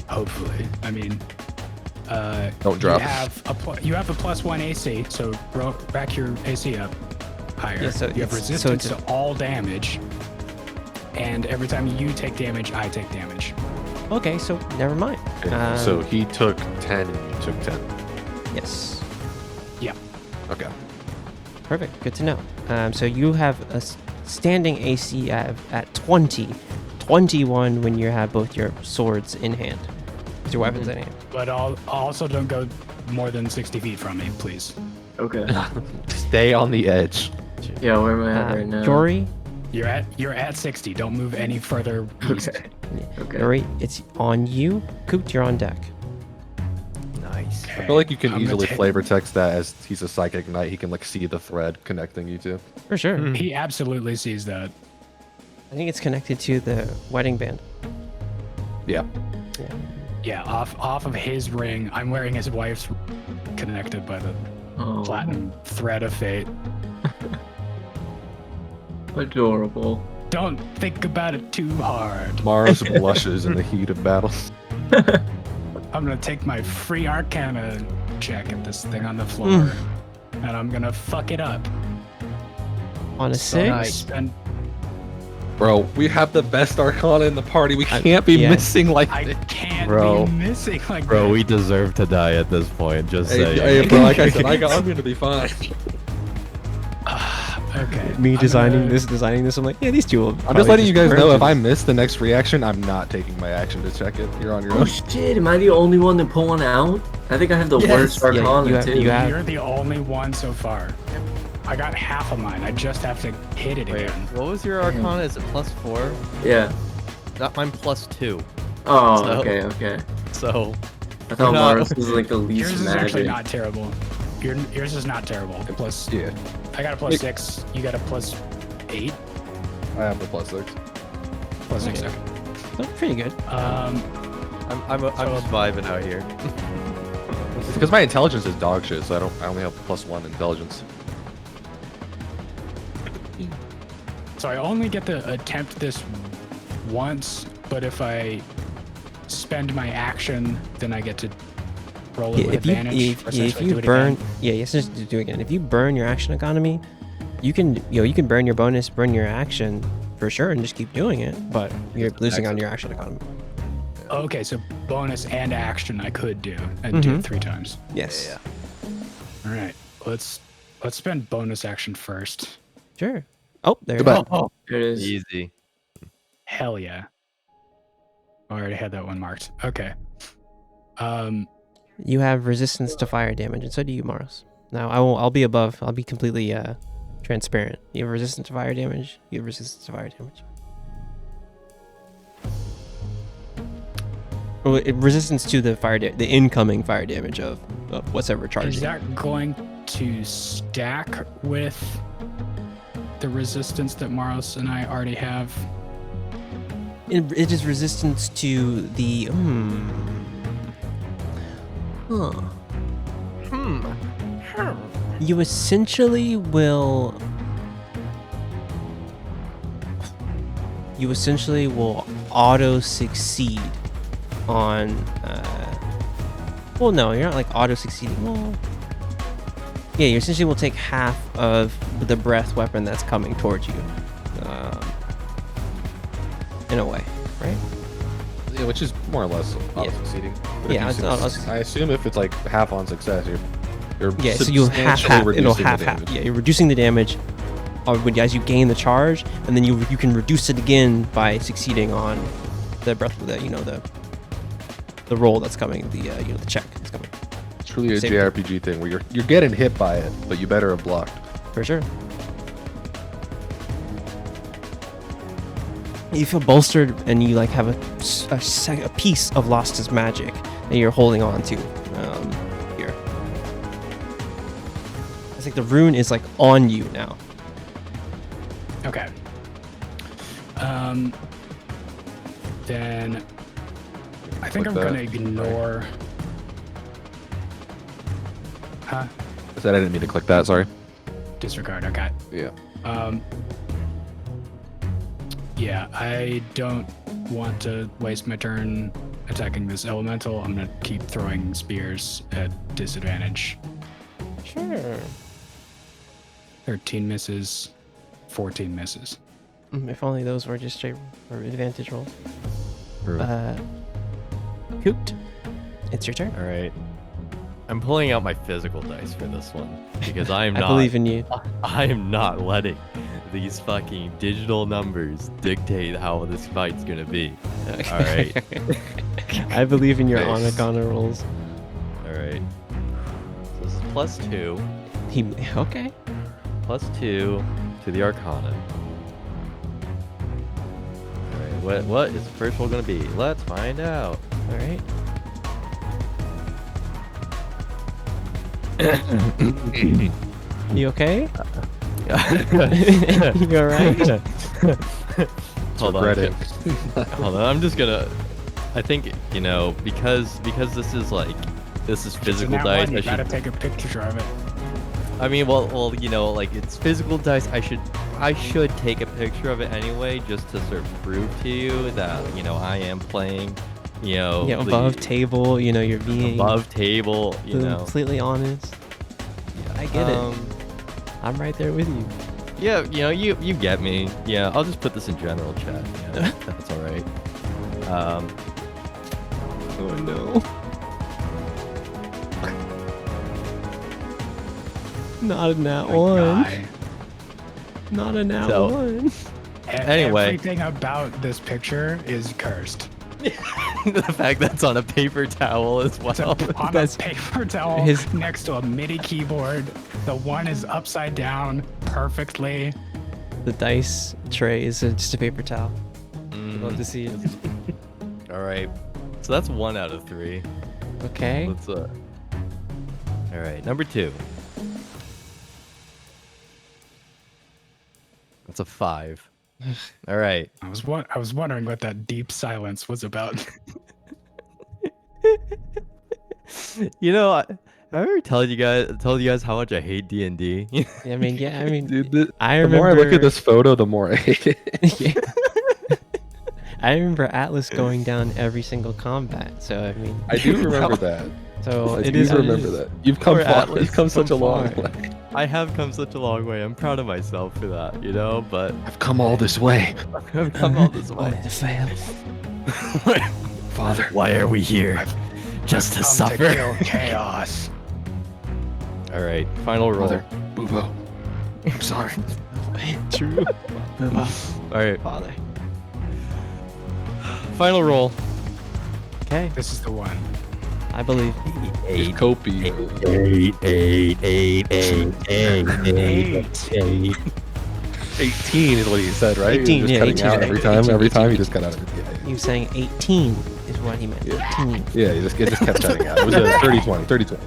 Hopefully. I mean, Don't drop. You have a +1 AC, so back your AC up higher. Yeah, so you have resistance to all damage, and every time you take damage, I take damage. Okay, so never mind. Okay, so he took 10 and you took 10. Yes. Yeah. Okay. Perfect. Good to know. So you have a standing AC at 20, 21 when you have both your swords in hand, with your weapons in hand. But also don't go more than 60 feet from me, please. Okay. Stay on the edge. Yeah, where am I at right now? Jory, You're at 60. Don't move any further east. Okay. Jory, it's on you. Coot, you're on deck. Nice. I feel like you can I'm gonna easily take- flavor text that as he's a psychic knight. He can like see the thread connecting you two. For sure. He absolutely sees that. I think it's connected to the wedding band. Yeah. Yeah, off of his ring. I'm wearing his wife's connected by the Oh, platinum thread of fate. adorable. Don't think about it too hard. Mars blushes in the heat of battle. I'm gonna take my free Arcana check at this thing on the floor, and I'm gonna fuck it up. On a So I 6? spend- Bro, we have the best Arcana in the party. We can't be yeah. missing like I this. can't Bro. be missing like Bro, that. we deserve to die at this point. Just Hey, saying. hey, bro, like I said, I'm gonna be fine. Okay. Me I'm designing gonna- this. I'm like, yeah, these two will I'm probably just letting you guys know if purge I it. miss the next reaction, I'm not taking my action to check it. You're on your Oh own. shit, am I the only one to pull one out? I think I have the worst Yeah, Arcana you have- too. you have- You're the only one so far. I got half of mine. I just have to hit it Wait, again. what was your Arcana? Is it +4? Yeah. Not mine +2. Oh, So- okay. So I thought No. Mars was like the least Yours is actually magic. not terrible. Yours is not terrible. Plus, Yeah, I got a +6. You got a +8. I have the +6. +6. Okay. Okay. Oh, pretty good. I'm just vibing out here. Because my intelligence is dog shit, so I only have +1 intelligence. So I only get to attempt this once, but if I spend my action, then I get to roll it with advantage. If essentially you do it burn, again. yes, just do it again. If you burn your action economy, you can burn your bonus, burn your action for sure, and just keep doing it. But you're losing on your action economy. Okay, so bonus and action I could do and do it 3 times. Yes. All right, let's spend bonus action first. Sure. Oh, there you Goodbye. go. There it is. Easy. Hell yeah. I already had that one marked. Okay. You have resistance to fire damage, and so do you, Maros. Now I'll be above. I'll be completely transparent. You have resistance to fire damage. You have resistance to fire damage. Resistance to the the incoming fire damage of what's ever charging. Is that going to stack with the resistance that Maros and I already have? It is resistance to the. You essentially will. Auto succeed on. Well, no, you're not like auto succeeding. Well, yeah, you essentially will take half of the breath weapon that's coming towards you. In a way, right? Yeah, which is more or less auto succeeding. Yeah, it's I assume if it's like half on success, you're Yeah, so you'll half. substantially It'll reducing the half. damage. Yeah, you're reducing the damage as you gain the charge, and then you can reduce it again by succeeding on the breath. The roll that's coming. The check that's coming. It's truly a Same JRPG thing where you're getting hit by it, but you better have blocked. For sure. You feel bolstered, and you like have a piece of Lasta's magic that you're holding on to here. It's like the rune is like on you now. Okay. Then I think Like I'm that. gonna ignore Huh? I said I didn't mean to click that. Sorry. Disregard. Okay. Yeah. Yeah, I don't want to waste my turn attacking this elemental. I'm gonna keep throwing spears at disadvantage. Sure. 13 misses, 14 misses. If only those were just straight or advantage rolls. True. Coot, it's your turn. All right. I'm pulling out my physical dice for this one because I am I not. believe in you. I am not letting these fucking digital numbers dictate how this fight's gonna be. All right. I believe in your Nice. Anagana rolls. All right. So this is +2, Okay. +2 to the Arcana. All right. What is the first roll gonna be? Let's find out. All right. You okay? You alright? Hold on. Regret it. Hold on. I'm just gonna. I think because this is physical Now dice. you I gotta should. take a picture of it. I mean, well, like it's physical dice. I should take a picture of it anyway, just to sort of prove to you that I am playing. Yeah, the- above table, you're being above table. completely honest. I get it. I'm right there with you. Yeah, you get me. Yeah, I'll just put this in general chat. Yeah, that's all right. Oh no. Not a nat My one. guy. Not a nat So- one. Anyway. Everything about this picture is cursed. The fact that's on a paper towel as It's well. on a That's- paper towel next to a MIDI keyboard. The one is upside down perfectly. The dice tray is just a paper towel. Love to see it. All right. So that's 1 out of 3. Okay. Let's All right, number 2. That's a 5. All right. I was wondering what that deep silence was about. I ever told you guys how much I hate D&D? I mean, Dude, I the more I look remember- at this photo, the more I hate it. Yeah. I remember Atlas going down every single combat. So I mean, I do remember that. So I it do is. what it remember is. that. You've come Poor far. Atlas, You've come such a come long far. way. I have come such a long way. I'm proud of myself for that, but I've come all this way, I've come all this Only way. to fail. Father. Why are we here? Just to Come suffer. to kill chaos. All right, final roll. Father. Bubo. I'm sorry. True. All right, Father. final roll. Okay, This is the one. I believe. There's Kopi. 18 is what he said, right? 18, You're just yeah, cutting 18, out yeah, every time. 18, Every time 18. you just cut out. Yeah, He was saying 18 is what he meant. 18. yeah, it just kept cutting out. It was a 30-20, 30-20.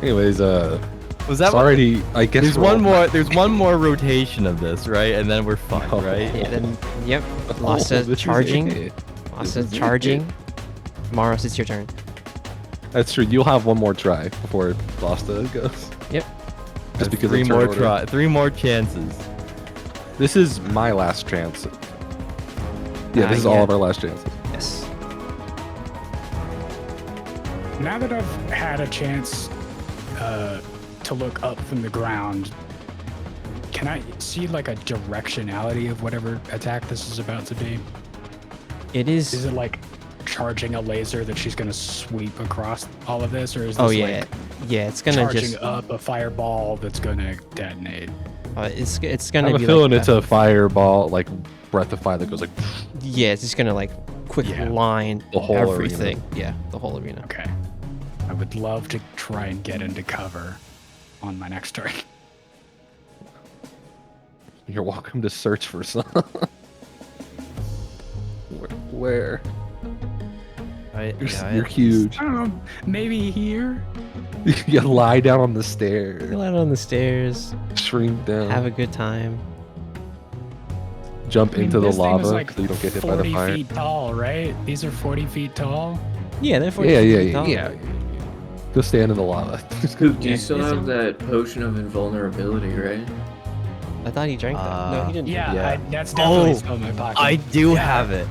Anyways, Was that it's already, I guess There's we're all- one more. There's one more rotation of this, right? And then we're fucked, Oh. right? Yeah, then, yep. Oh, Lasta this is charging. it. Lasta This is charging. it. Maros, it's your turn. That's true. You'll have one more try before Lasta goes. Yep. Just because three of turn more order. try, 3 more chances. This is my last chance. Yeah, this is all yeah. of our last chances. Yes. Now that I've had a chance to look up from the ground, can I see like a directionality of whatever attack this is about to be? It Is is. it like charging a laser that she's gonna sweep across all of this, or is this Oh yeah, like yeah. It's gonna charging just. up a fireball that's gonna detonate? It's I gonna have a be feeling like it's a fireball, like breath of fire that goes like Yeah, it's just gonna like quick Yeah. line The whole arena. everything. Yeah, the whole arena. Okay. I would love to try and get into cover on my next turn. You're welcome to search for some. Where? You're huge. I don't know, maybe here? You lie down on the stairs, Go out on the stairs, shrink down, have a good time. jump I mean, into the this thing lava is like so you don't get hit by the 40 fire. feet tall, right? These are 40 feet tall. Yeah, they're 40 Yeah, feet yeah, yeah, tall. yeah. Go stand in the lava. Coop, do you still have that potion of invulnerability, right? I thought he drank that. No, he didn't. Yeah, Yeah. that's definitely Oh, still in my pocket. I do Yeah. have it.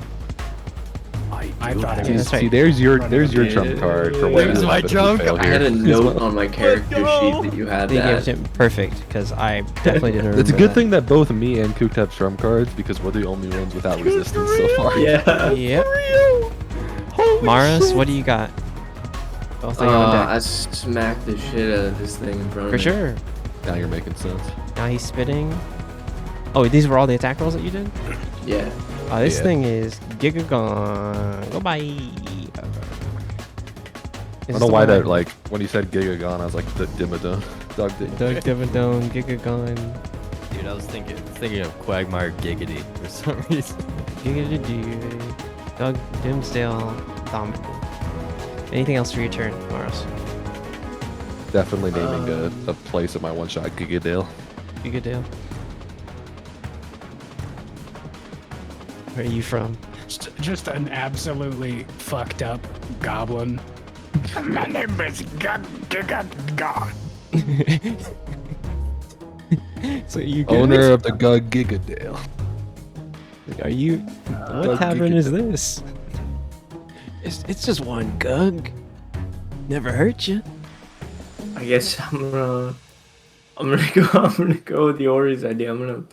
I thought it Yeah, was. that's right. See, there's your trump card for when There's you my trump failed I had a here. note on my character sheet that you had They gave it that. to him perfect because I definitely didn't remember It's a good that. thing that both me and Kook have trump cards because we're the only ones without resistance so far. Yeah. Yep. Maris, what do you got? Both thing on deck. I smacked the shit out of this thing in front of For me. sure. Now you're making sense. Now he's spitting. Oh, these were all the attack rolls that you did? Yeah. Oh, this Yeah. thing is Gigagon. Goodbye. I don't know why that, like, when you said Gigagon, I was like, the Dimmadome. Dog Doug Divadone, Gigagon, Dude, I was thinking of Quagmire Giggity for some reason. Doug Dimsdale, Dominant. Anything else for your turn, Maris? Definitely naming a place in my one-shot Gigadale. Gigadale. Where are you from? Just an absolutely fucked up goblin. My name is God. So you Owner of the Gug Gigadale. Are you? What tavern is this? It's just one Gug. Never hurt you. I guess I'm gonna go with the Ori's idea. I'm gonna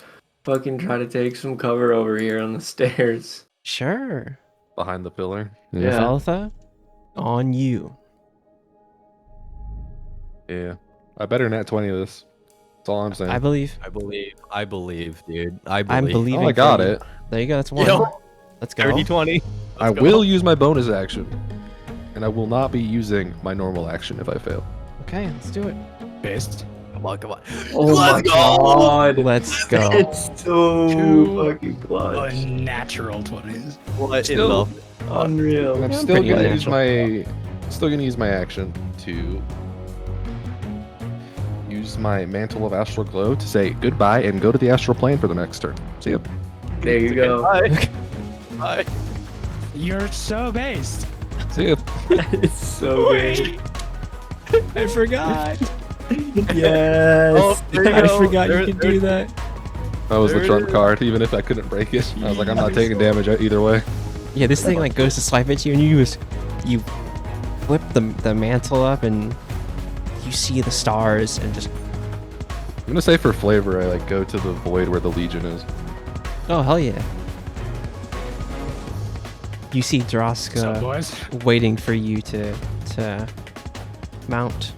fucking try to take some cover over here on the stairs. Sure. Behind the pillar. Yeah. Veltha, on you. Yeah. I better nat 20 of this. That's all I'm saying. I believe. I believe, dude. I I'm believe. believing. Oh, I got for you. it. There you go. That's one. Yo. Let's go. 30-20. I will use my bonus action. And I will not be using my normal action if I fail. Okay, let's do it. Based. Come on. Oh my Let's go! god. Let's go. It's so Two fucking clutch. Unnatural 20s. What in Still- the... Unreal. I'm Yeah, still pretty gonna use unnatural. my action to use my Mantle of Astral Glow to say goodbye and go to the astral plane for the next turn. See ya. There you go. Bye. You're so based. See ya. It's so good. I forgot. Yes. Oh, there you I go. forgot There- you could there- do that. That was There the it trump is. card, even if I couldn't break it. I was like, I'm not taking damage either way. Yeah, this thing like goes to swipe at you, and you flip the mantle up, and you see the stars, and just I'm gonna say for flavor, I like go to the void where the Legion is. oh hell yeah. You see What's up, Droska boys? waiting for you to mount.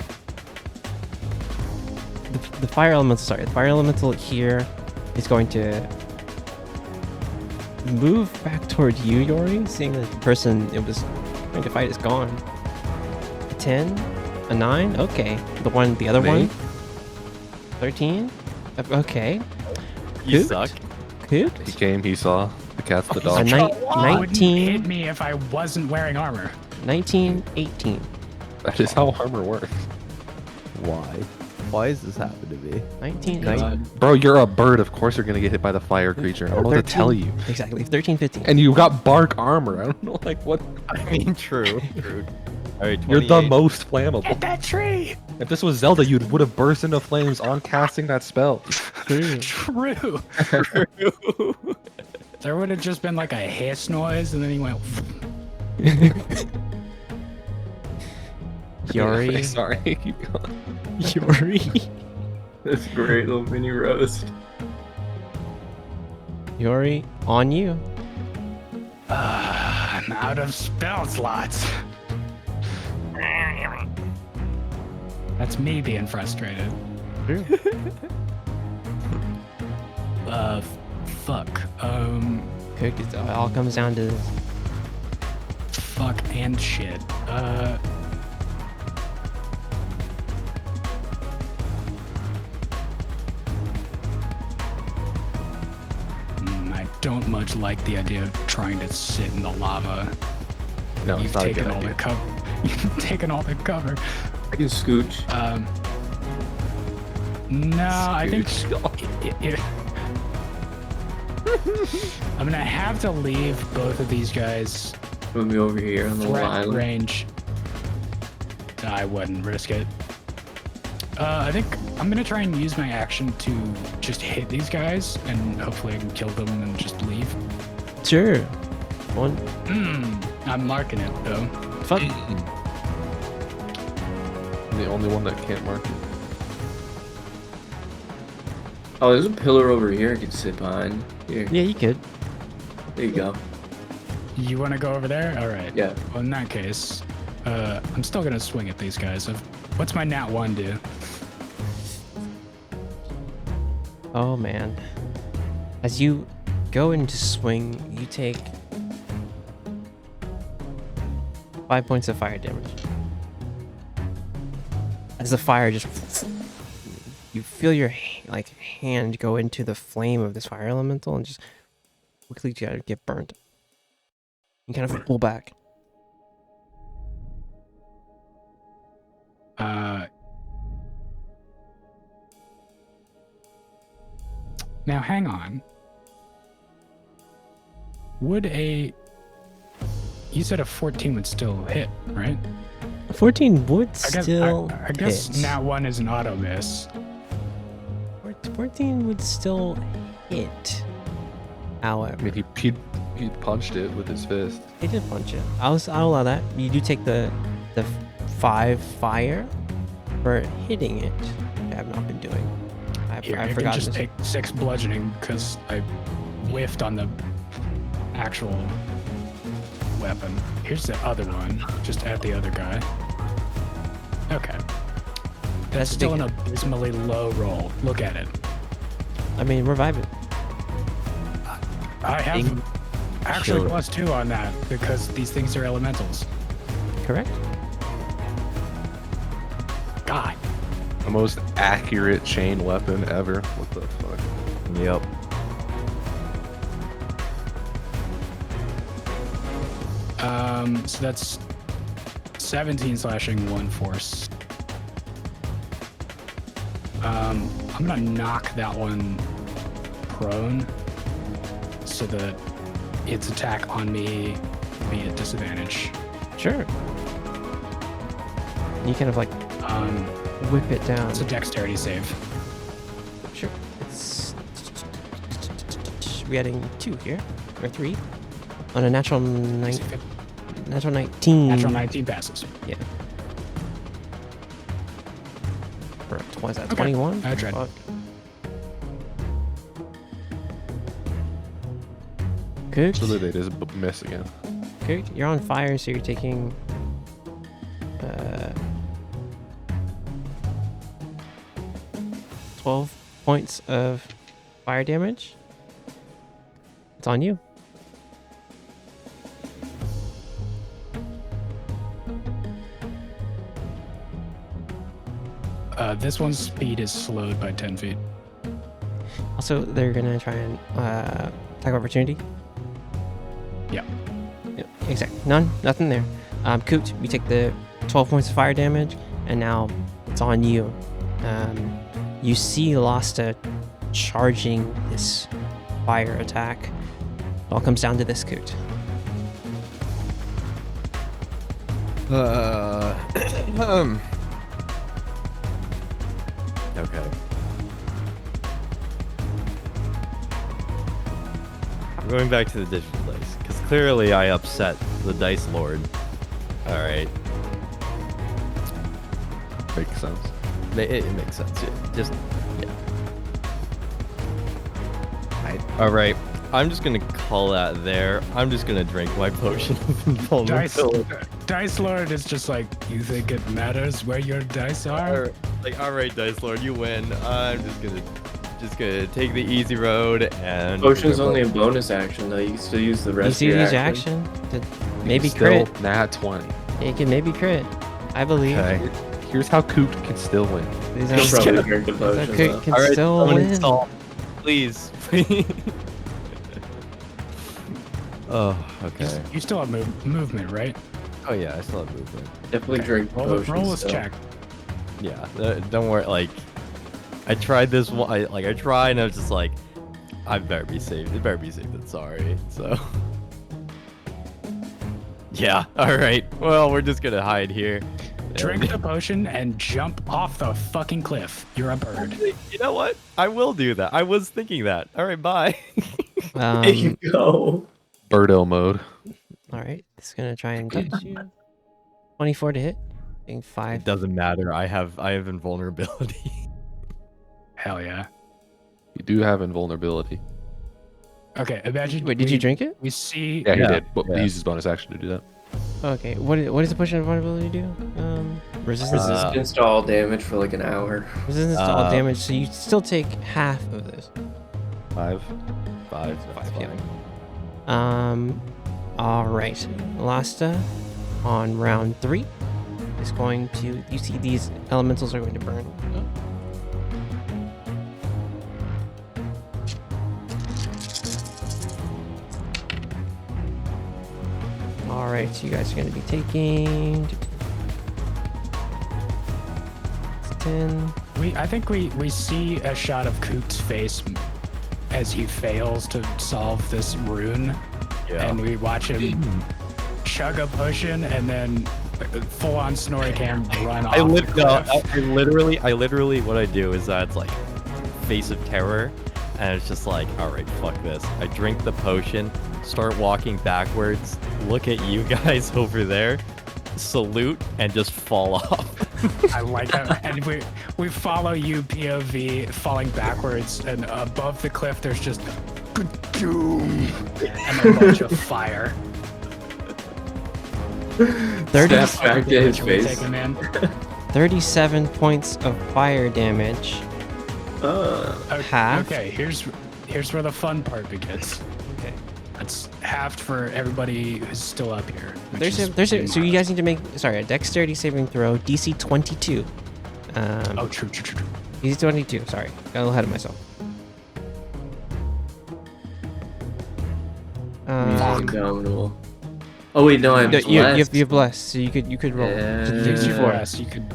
The fire elemental. Sorry, the fire elemental here is going to move back toward you, Yori, seeing that the person it was trying to fight is gone. A 10, a 9, okay. The other Me? one. 13. Okay. You Cooked? suck. Cooked. He came, he saw the cat's the A dog. Wouldn't hit 19, me if I wasn't wearing armor. 19, 18. That is how armor works. Why? Why does this happen to me? 19, Bro, you're a bird. Of course you're gonna get hit by the fire creature. I don't know what to 13. tell you. Exactly. 13, 15. And you got bark armor. I don't know, like what. I mean, true. All right, You're the 28. most flammable. Hit that tree. If this was Zelda, you would have burst into flames on casting that spell. True. There would have just been like a hiss noise, and then he went. Yori. Sorry, keep going. Yori. That's a great little mini roast. Yori, on you. I'm out of spell slots. That's me being frustrated. Fuck. Cook, it all comes down to this. Fuck and shit. I don't much like the idea of trying to sit in the lava. No, it's You've not a taken good all the idea. cover. You've taken all the cover. I can scooch. No, I think I'm gonna have to leave both of these guys Move me over here on the little threat island. range. I wouldn't risk it. I think I'm gonna try and use my action to just hit these guys, and hopefully I can kill them and just leave. Sure. One. I'm marking it though. Fuck. I'm the only one that can't mark it. Oh, there's a pillar over here I could sit behind. Here. Yeah, you could. There you go. You want to go over there? All right. Yeah. Well, in that case, I'm still gonna swing at these guys. What's my nat 1 do? Oh man. As you go into swing, you take 5 points of fire damage. As the fire just, you feel your hand go into the flame of this fire elemental and just quickly get burned. You kind of pull back. Now hang on. You said a 14 would still hit, right? 14 would I guess, still I guess hit. nat 1 is an auto miss. 14 would still hit. However, I mean, he punched it with his fist. he did punch it. I'll allow that. You do take the 5 fire for hitting it. I have not been doing. Here, I I can forgot just this. take 6 bludgeoning because I whiffed on the actual weapon. Here's the other one. Just at the other guy. Okay. That's still an abysmally low roll. Look at it. I mean, revive it. I have actually +2 on that because these things are elementals. Correct? God. The most accurate chain weapon ever. What the fuck? Yep. So that's 17 slashing, 1 force. I'm gonna knock that one prone so that its attack on me be at disadvantage. Sure. You kind of like whip it down. It's a dexterity save. Sure. It's we adding 2 here or 3 on a natural 19. Natural 19 passes. Yeah. For what is that? Okay. 21. I tried. Fuck. Cook. So they just miss again. Cook, you're on fire, so you're taking 12 points of fire damage. It's on you. This one's speed is slowed by 10 feet. Also, they're gonna try and attack of opportunity. Yeah. Yep, exactly. Nothing there. Coot, you take the 12 points of fire damage, and now it's on you. You see Lasta charging this fire attack. It all comes down to this, Coot. Okay. I'm going back to the digital dice, because clearly I upset the Dice Lord. Alright. Makes sense. It makes sense. Yeah. Alright. I'm just gonna call that there. I'm just gonna drink my potion of invulnerability. Dice Lord is just like, you think it matters where your dice are? Like, alright, Dice Lord, you win. I'm just gonna take the easy road and. Potion's only a bonus action though. You can still use the rest You of use your your action. action to maybe Still crit. nat 20. You can maybe crit. I believe. Okay. Here's how Coot can still win. These He'll are probably drink the so potion Coot though. can Alright, still someone win. install. Please. Oh, okay. You still have movement, right? Oh yeah, I still have movement. Definitely drink Roll potions. this so. check. Yeah, don't worry. Like, I tried this one. I tried, and I was just like, I better be safe. It better be safe than sorry. So, Yeah. All right. Well, we're just gonna hide here. Drink the potion and jump off the fucking cliff. You're a bird. You know what? I will do that. I was thinking that. All right. Bye. There you go. Birdo mode. All right, it's gonna try and get you. 24 to hit. Being 5. It doesn't matter. I have invulnerability. Hell yeah. You do have invulnerability. Okay, imagine. Wait, did you drink it? We see. Yeah, he Yeah, did. But yeah. he used his bonus action to do that. Okay, what does the push of vulnerability do? Resistance. Resistance to all damage for like an hour. Resistance to all damage, so you still take half of this. 5. Five. Yeah. All right, Lasta on round 3 is going to. You see these elementals are going to burn. All right, so you guys are going to be taking 10. I think we see a shot of Coot's face as he fails to solve this rune, and we watch him chug a potion and then full-on Snorricam run off. I literally, what I do is it's like face of terror, and it's just like, all right, fuck this. I drink the potion, start walking backwards, look at you guys over there, salute, and just fall off. I like that. And we follow you POV falling backwards, and above the cliff there's just doom and a bunch of fire. 30 to his face. 37 points of fire damage. Half. Okay, here's where the fun part begins. Okay. It's halved for everybody who's still up here. So you guys need to make a dexterity saving throw, DC 22. True. DC 22. Sorry, got a little ahead of myself. Phenomenal. Oh wait, no, I'm blessed. You're blessed, so you could roll. Yeah. You could.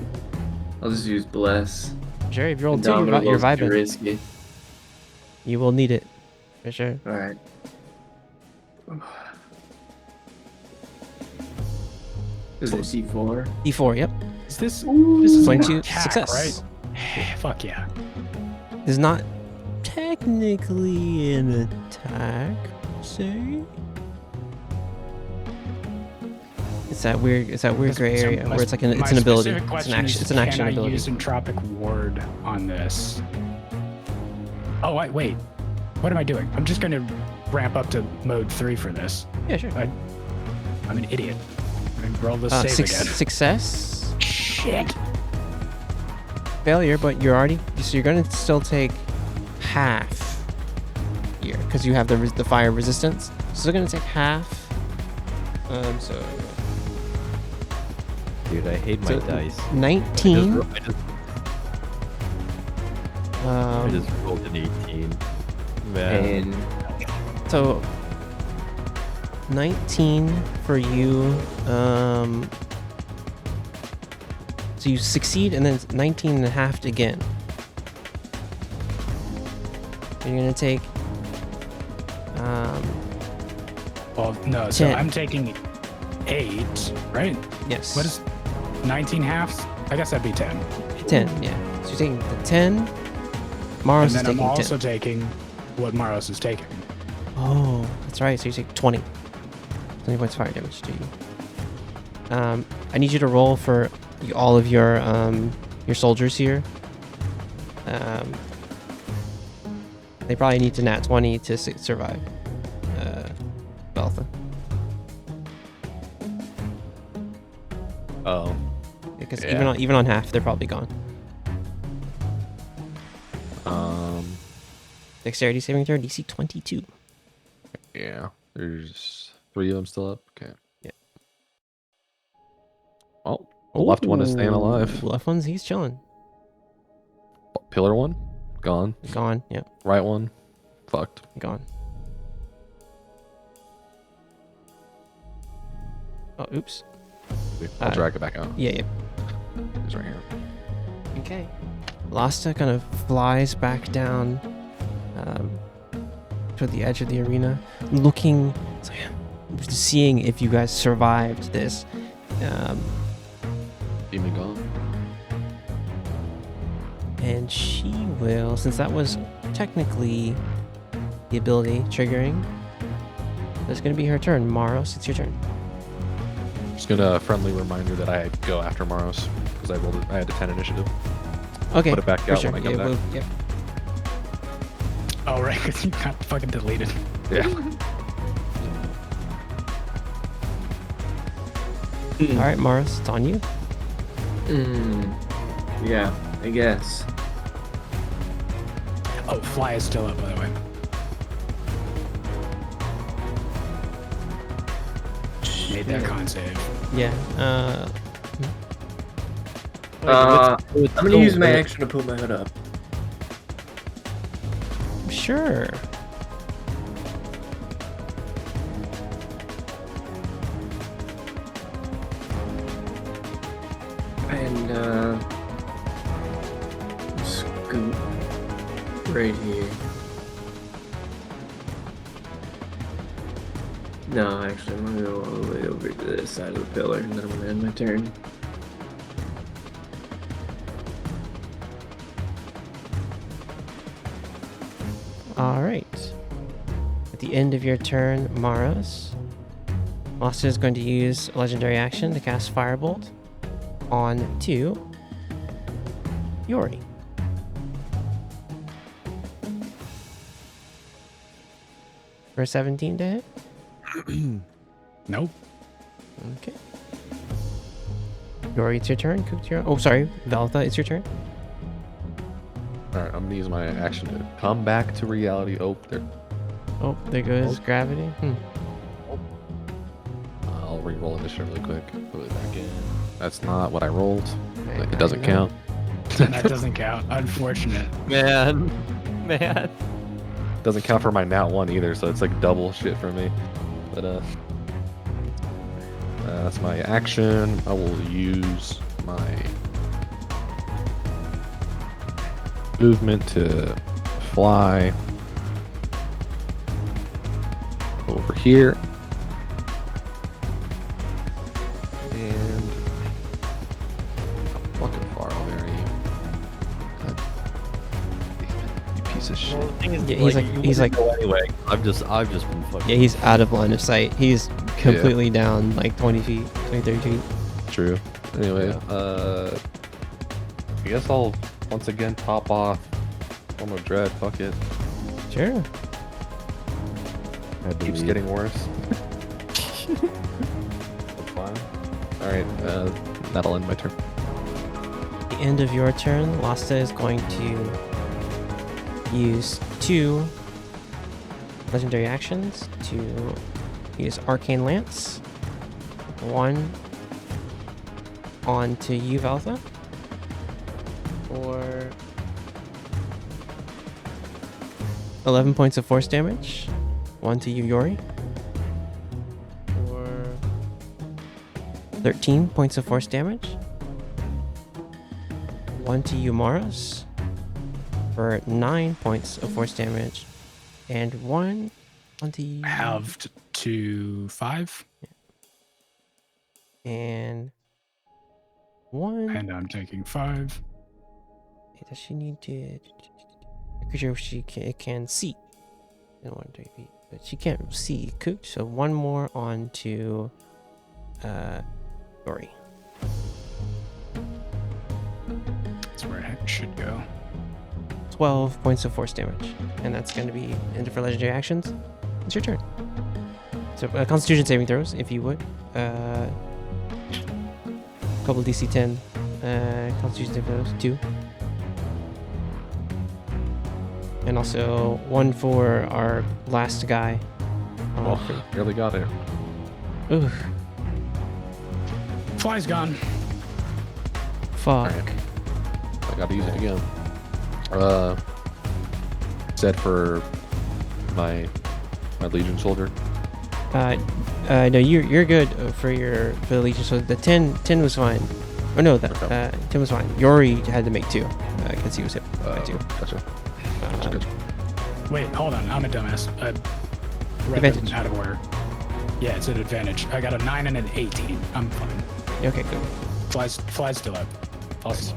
I'll just use bless. Sure, if you roll 2, Indomitable you're is too vibing. risky. You will need it, for sure. All right. Is it C4? D4, yep. Is this? Ooh. This is 22, an attack, success. right? Fuck yeah. This is not technically an attack, say. It's that weird gray area where it's like it's an ability. It's an action. It's an action can ability. I use Entropic Ward on this? Oh wait. What am I doing? I'm just gonna ramp up to mode 3 for this. Yeah, sure. I'm an idiot. I'm gonna roll this save again. Success. Shit. Failure, but you're gonna still take half here because you have the fire resistance. So you're gonna take half. So. Dude, I hate my dice. 19. I just rolled an 18. Man. And So 19 for you. So you succeed, and then it's 19 and a half again. You're gonna take. Well, no. So 10. I'm taking 8, right? Yes. What is 19 halves? I guess that'd be 10. 10? Yeah. So you're taking the 10. Maros And is then I'm taking also 10. taking what Maros is taking. Oh, that's right. So you take 20. 20 points fire damage to you. I need you to roll for all of your soldiers here. They probably need to nat 20 to survive. Beltha. Oh. Because Yeah. even on half, they're probably gone. Dexterity saving throw, DC 22. Yeah. There's 3 of them still up. Okay. Yeah. Oh, the left one is staying alive. Left one's he's chilling. Pillar one, gone. Gone. Yep. Right one, fucked. Gone. Oh, oops. I'll drag it back out. Yeah, yeah. He's right here. Okay. Lasta kind of flies back down to the edge of the arena, looking. It's like, seeing if you guys survived this. Demon gone. And she will, since that was technically the ability triggering, that's going to be her turn. Maros, it's your turn. Just gonna friendly reminder that I go after Maros because I had a 10 initiative. Okay. Put it back for out sure. when I come back. Yep. Oh, right, because you got fucking deleted. Yeah. All right, Maros, it's on you. Yeah, I guess. Oh, fly is still up, by the way. Made that con save. Yeah. I'm gonna use my action to put my hood up. Sure. And scoot right here. No, actually, I'm gonna go all the way over to this side of the pillar, and then I'm gonna end my turn. All right. At the end of your turn, Maros, Lasta is going to use a legendary action to cast Firebolt on to Yori. For 17 to hit. Nope. Okay. Yori, it's your turn. Cook, your... Oh, sorry. Veltha, it's your turn. Alright, I'm gonna use my action to come back to reality. Oh, there. Oh, there goes gravity. I'll re-roll initiative really quick. Put it back in. That's not what I rolled. Okay, It doesn't there you count. That doesn't count. Unfortunate. Man. Doesn't count for my nat 1 either, so it's like double shit for me. But that's my action. I will use my movement to fly over here. And how fucking far away are you? God damn it, you piece of shit. Well, the thing is, Yeah, he's like anyway. I've just been fucking. yeah, he's out of line of sight. He's completely down like 20 feet, 30 feet. True. Anyway, I guess I'll once again top off Form of Dread. Fuck it. Sure. Keeps getting worse. That's fine. Alright, that'll end my turn. At the end of your turn, Lasta is going to use 2 legendary actions to use Arcane Lance. 1 onto you, Veltha. For 11 points of force damage. 1 to you, Yori. For 13 points of force damage. 1 to you, Maros. For 9 points of force damage. And 1 onto you. Halved to 5. And 1. And I'm taking 5. Does she need to? Creature she can see. In 1 to 8 feet, but she can't see Coot. So 1 more on to Yori. That's where it should go. 12 points of force damage, and that's going to be end for legendary actions. It's your turn. So Constitution saving throws, if you would. Couple DC 10 Constitution saving throws, 2. And also 1 for our last guy. Oh, barely got it. Ooh, Fly's gone. fuck. Alright. I gotta use it again. Said for my Legion soldier. No, you're good for the Legion. So the 10 was fine. Oh no, that Okay. 10 was fine. Yori had to make 2 because he was hit by 2. Gotcha. Wait, hold on. I'm a dumbass. I read Advantage. them out of order. Yeah, it's an advantage. I got a 9 and an 18. I'm fine. Okay, good. Flies still up. Also,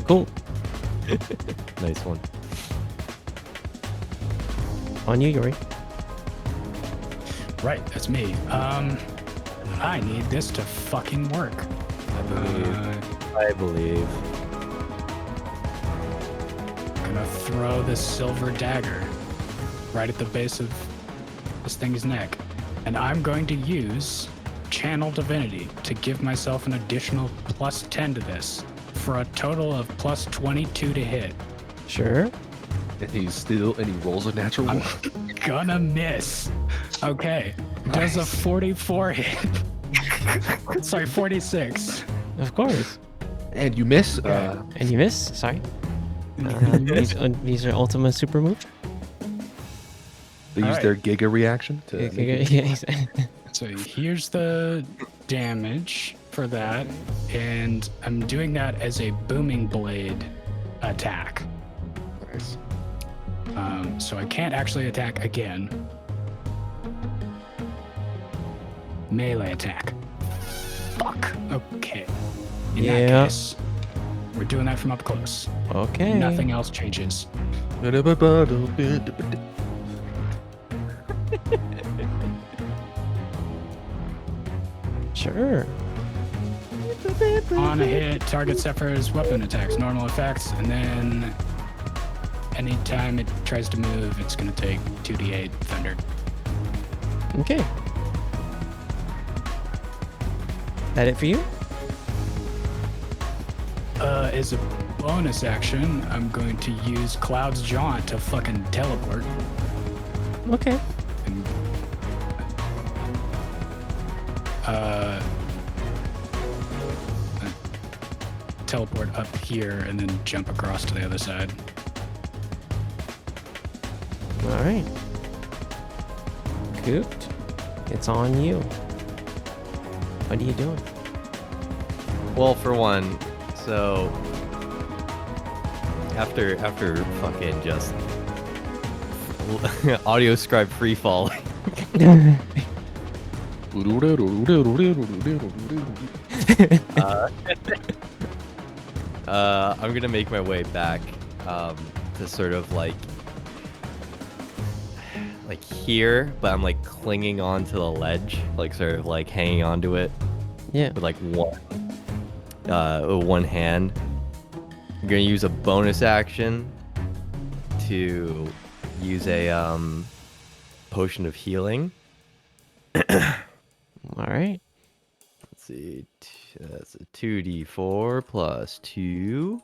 Cool. Nice one. On you, Yuri. right, that's me. I need this to fucking work. I believe. Gonna throw this silver dagger right at the base of this thing's neck. And I'm going to use Channel Divinity to give myself an additional plus 10 to this for a total of plus 22 to hit. Sure. And he rolls a natural I'm one. gonna miss. Okay. Does a 44 hit? Sorry, 46. Of course. And you miss. And you miss. Sorry. These are Ultima super moves. They use Alright. their Giga reaction to. make it- Yeah. So here's the damage for that, and I'm doing that as a booming blade attack. Nice. So I can't actually attack again. Melee attack. Fuck. Okay. In Yeah. that case, we're doing that from up close. Okay. Nothing else changes. Sure. On a hit, target suffers weapon attacks, normal effects, and then anytime it tries to move, it's going to take 2d8 thunder. Okay. That it for you? As a bonus action, I'm going to use Cloud's Jaunt to fucking teleport. Okay. And, teleport up here and then jump across to the other side. All right. Cooped. It's on you. What are you doing? Well, for one, so after fucking just Audioscribe free fall. I'm gonna make my way back to sort of like here, but I'm like clinging onto the ledge, like sort of like hanging onto it Yeah. with like one hand. I'm gonna use a bonus action to use a potion of healing. All right. Let's see, that's a 2d4 plus 2.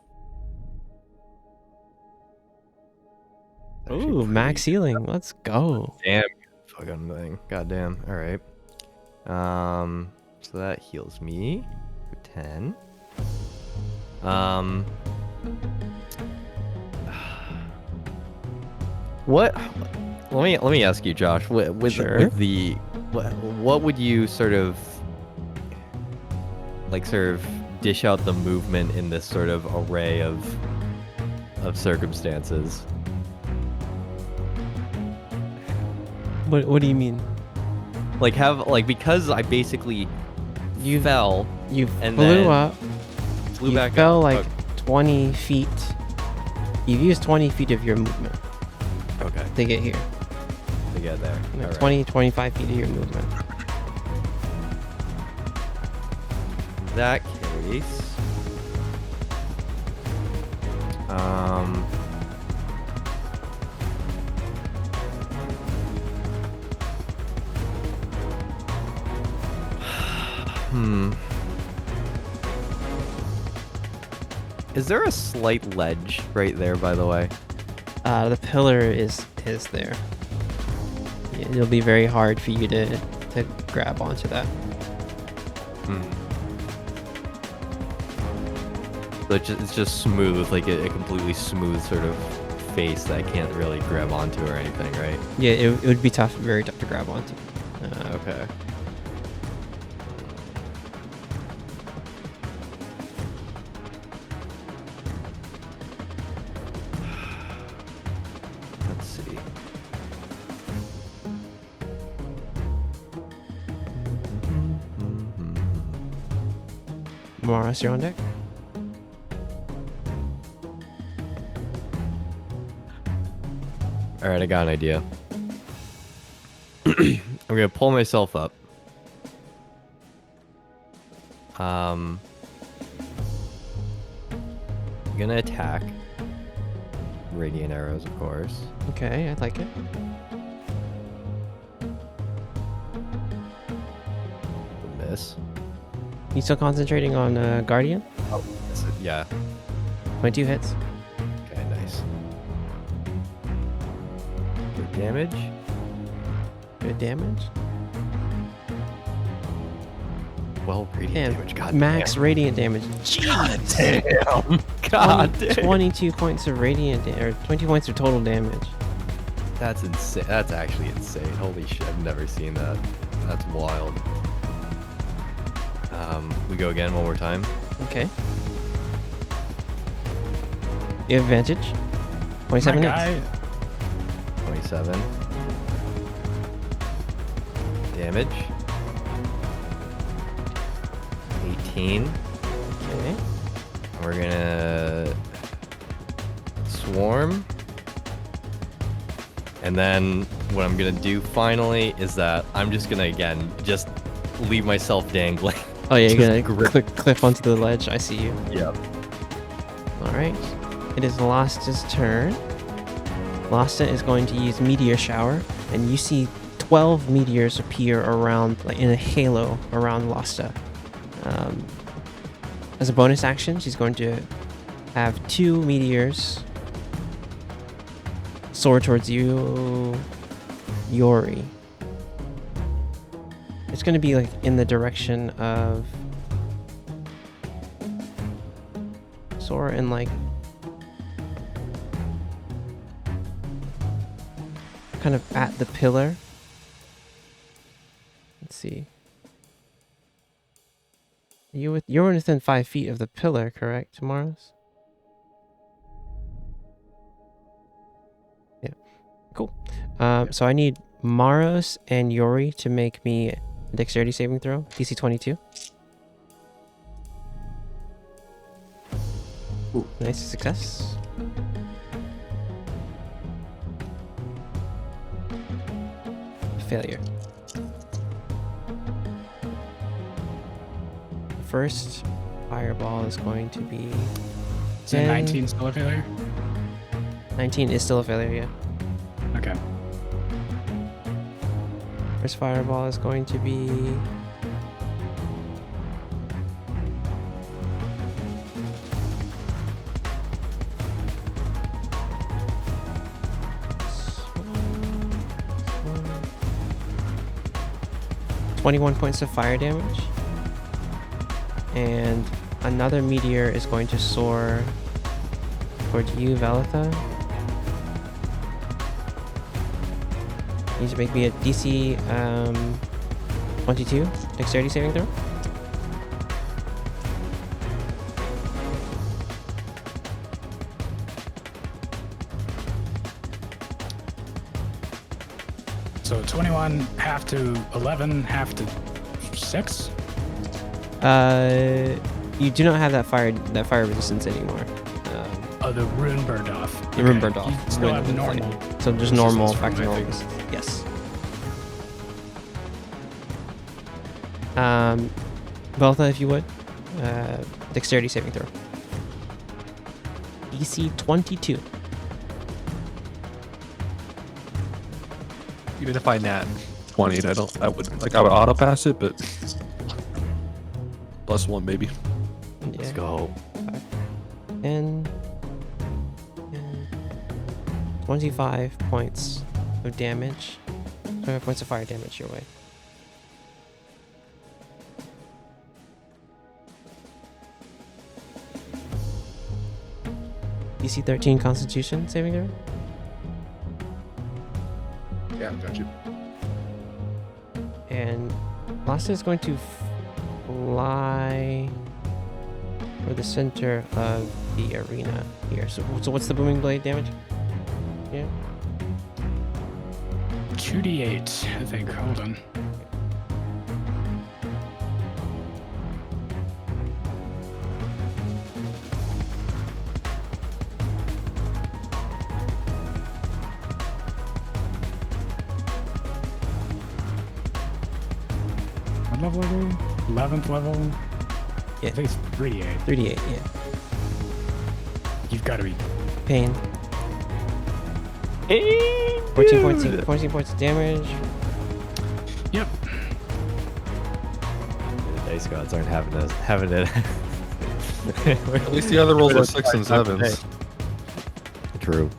Actually Ooh, max pretty healing. Let's go. damn fucking thing. Goddamn. All right. So that heals me for 10. What? Let me ask you, Josh. With Sure. with the what would you sort of dish out the movement in this sort of array of circumstances? What do you mean? Because I basically You fell, You and flew then up. flew You back fell up. like 20 feet. You've used 20 feet of your movement Okay, to get here. to get there. Like All right. 20, 25 feet of your movement. In that case, Is there a slight ledge right there, by the way? The pillar is there. Yeah, it'll be very hard for you to grab onto that. So it's just smooth, like a completely smooth sort of face that I can't really grab onto or anything, right? Yeah, it would be tough, very tough to grab onto. Okay. Let's see. Morris, you're on deck. All right, I got an idea. I'm gonna pull myself up. I'm gonna attack. Radiant arrows, of course. Okay, I like it. Miss. You still concentrating on Guardian? Yeah. 22 hits. Okay, nice. Good damage. Good damage. Well, radiant And damage. God max damn. radiant damage. God damn. God damn. 22 points of radiant or 20 points of total damage. That's insane. That's actually insane. Holy shit, I've never seen that. That's wild. We go again one more time. Okay. You have advantage. 27 My hits. guy, 27. Damage. 18. Okay. We're gonna swarm. And then what I'm gonna do finally is that I'm just gonna again just leave myself dangling. Oh yeah, you're Just gonna clip onto the ledge. I see you. Yep. Alright. It is Lasta's turn. Lasta is going to use Meteor Shower, and you see 12 meteors appear around, like in a halo around Lasta. As a bonus action, she's going to have 2 meteors soar towards you, Yori. It's going to be like in the direction of soar and like kind of at the pillar. Let's see. You're within 5 feet of the pillar, correct, Maros? Yeah. Cool. So I need Maros and Yori to make me a dexterity saving throw, DC 22. Ooh. Nice success. Failure. First fireball is going to be is it 19 still a failure? 19 is still a failure, yeah. Okay. First fireball is going to be .21 points of fire damage. And another meteor is going to soar towards you, Velitha. You need to make me a DC 22 dexterity saving throw. So 21, half to 11, half to 6? You do not have that fire resistance anymore. Oh, the rune burned off. The rune Okay. burned off. You still have When- normal. So just normal, resistance back to from normal. my things. Yes. Velitha, if you would, dexterity saving throw. DC 22. Even if I nat 20, I would auto pass it, but +1 maybe. Let's go. 10, 25 points of damage. 25 points of fire damage your way. DC 13 Constitution saving throw. Yeah, got you. And Lasta is going to fly for the center of the arena here. So what's the booming blade damage? Yeah. 2d8, I think. Hold on. level are we? 11th level? Yeah. I think it's 3d8. 3d8, yeah. You've got to be. Pain. Hey, 14 points of damage. Yep. The dice gods aren't having it. At least the other rolls are 6 and 7s. True.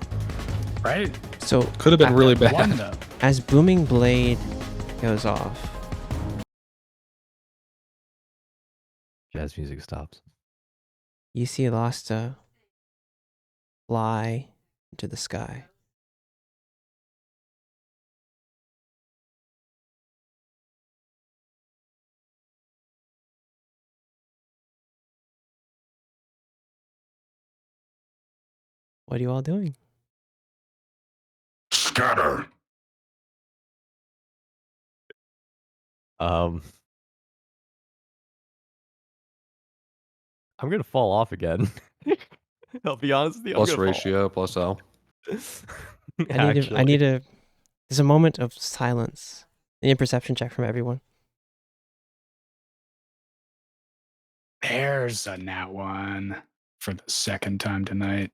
Right? So Could have been really bad. One, though. as Booming Blade goes off, Jazz music stops. you see Lasta fly into the sky. What are you all doing? Scatter. I'm gonna fall off again. I'll be honest with you. Plus ratio, plus L. I need a. There's a moment of silence. I need a perception check from everyone. There's a nat 1 for the second time tonight.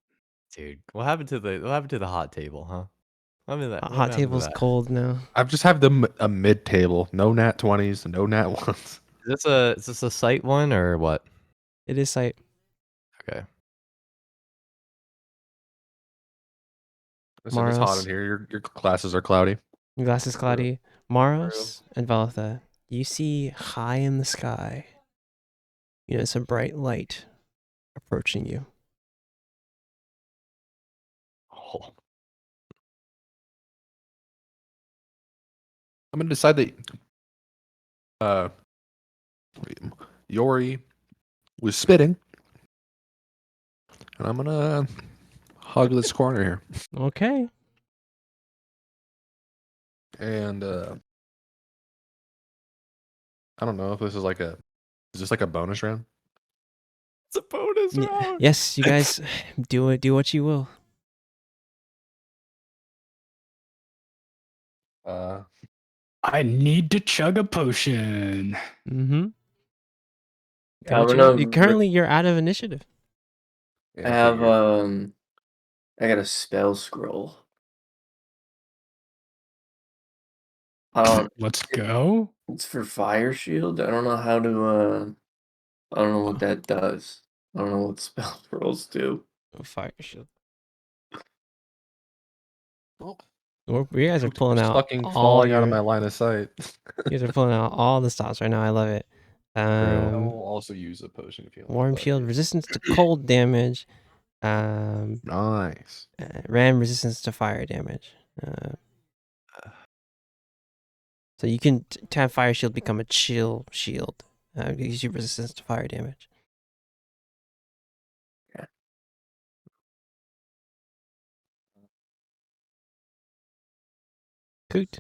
Dude, what happened to the hot table, huh? I mean that Hot table's cold now. I've just have a mid table. No nat 20s, no nat 1s. Is this a site one or what? It is sight. Okay. Listen, it's hot Maros. in here. Your glasses are cloudy. Your glass is cloudy. Maros and Valatha, you see high in the sky. You notice a bright light approaching you. Oh. I'm gonna decide that Yori was spitting, and I'm gonna hug this corner here. Okay. And I don't know if this is is this like a bonus round? It's a bonus round. Yes, you guys do what you will. I need to chug a potion. Mm-hmm. I'm You're out of initiative. I have I got a spell scroll. I don't. Let's go. It's for fire shield. I don't know how to. I don't know what that does. I don't know what spell scrolls do. Oh, fire shield. Well, You guys are pulling it's out fucking all falling out of your- my line of sight. You guys are pulling out all the stops right now. I love it. I will also use a potion if you want. Warm shield, resistance to cold damage. Nice. Ram resistance to fire damage. So you can have fire shield become a chill shield. Gives you resistance to fire damage. Yeah. Coot.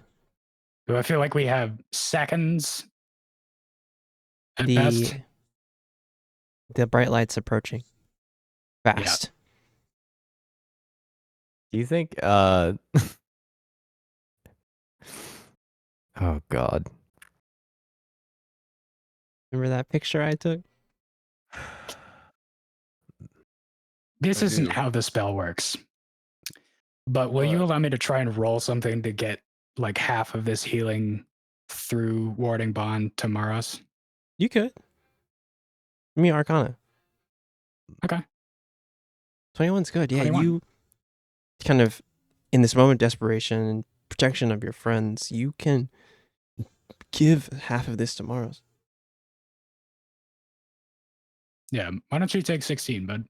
Do I feel like we have seconds at best? The bright light's approaching. Fast. Do you think oh god. Remember that picture I took? This I isn't do. how the spell works. But will you allow me to try and roll something to get like half of this healing through Warding Bond to Maros? You could. Give me Arcana. Okay. 21's good. Yeah, 21. you kind of, in this moment of desperation and protection of your friends, you can give half of this to Maros. Yeah. Why don't you take 16, bud?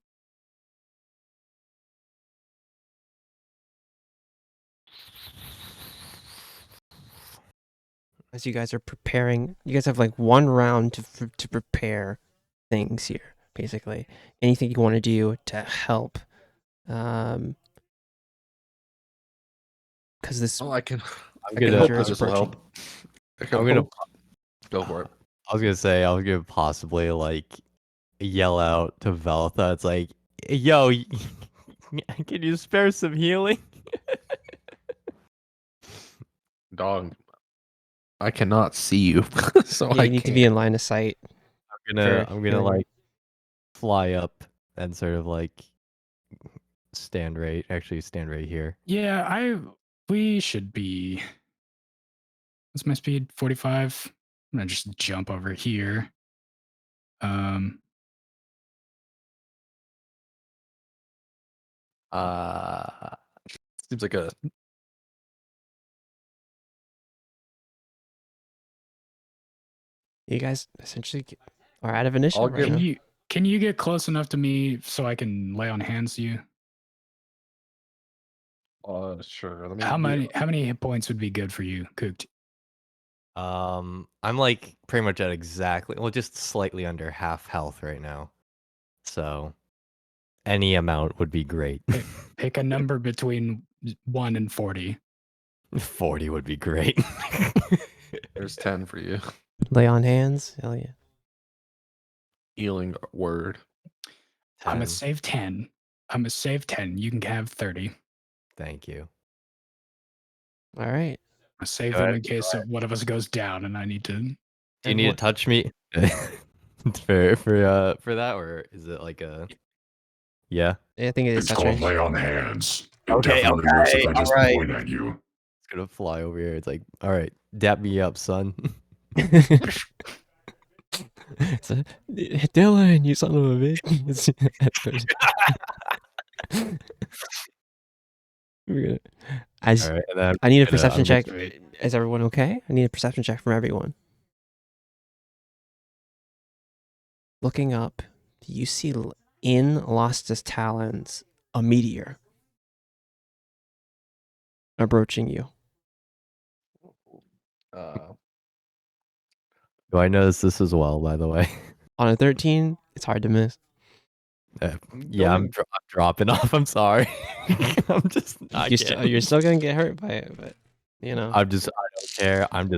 As you guys are preparing, you guys have like one round to prepare things here, basically. Anything you want to do to help. Because this. Oh, I can gonna- hope Dangerous this will help. I'm gonna Go for it. I was gonna say I was gonna possibly like yell out to Valatha. It's like, yo, can you spare some healing? Dog. I cannot see you, so Yeah, I you need to can't. be in line of sight. I'm gonna healing. like fly up and sort of like stand right here. Yeah, we should be. What's my speed? 45. I'm gonna just jump over here. Seems like a You guys essentially are out of initiative right Can now. you get close enough to me so I can lay on hands to you? Sure. Let me How many hit points would be good for you, Cooked? I'm like pretty much at just slightly under half health right now. So any amount would be great. Pick a number between 1 and 40. 40 would be great. There's 10 for you. Lay on hands. Hell yeah. Healing word. I'm gonna 10. save 10. I'm gonna save 10. You can have 30. Thank you. All right. I save Go them ahead, in case one of us goes down and I need to. Do you need to touch me for that, or is it like a? Yeah. I think it is It's touch called range. lay on hands. It Okay, definitely works if I just alright. point at you. It's gonna fly over here. It's like, all right, dap me up, son. So, Dylan, you son of a bitch. We're gonna, I need a perception check. Is everyone okay? I need a perception check from everyone. Looking up, do you see in Lasta's talons a meteor approaching you? Do I notice this as well, by the way? On a 13, it's hard to miss. Yeah, I'm dropping off. I'm sorry. I'm just not you're still gonna get hurt by it, but you know. I don't care. I'm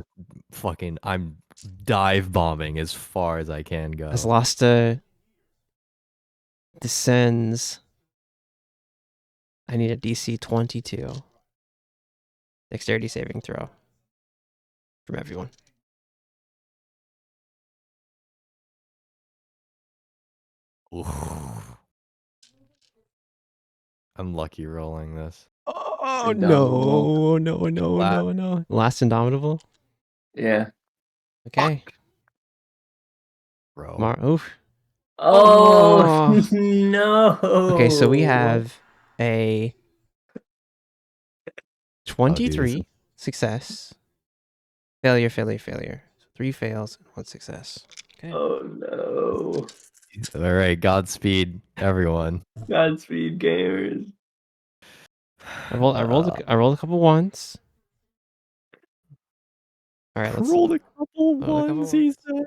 dive bombing as far as I can go. As Lasta descends, I need a DC 22 dexterity saving throw from everyone. I'm lucky rolling this. Oh no. Last Indomitable? Yeah. Okay. Bro. Oof. Oh, no. Okay, so we have a 23 success. Failure. So 3 fails and 1 success. Okay. Oh no. All right, Godspeed, everyone. Godspeed, gamers. I rolled a couple ones. All right, let's rolled a couple ones. He said.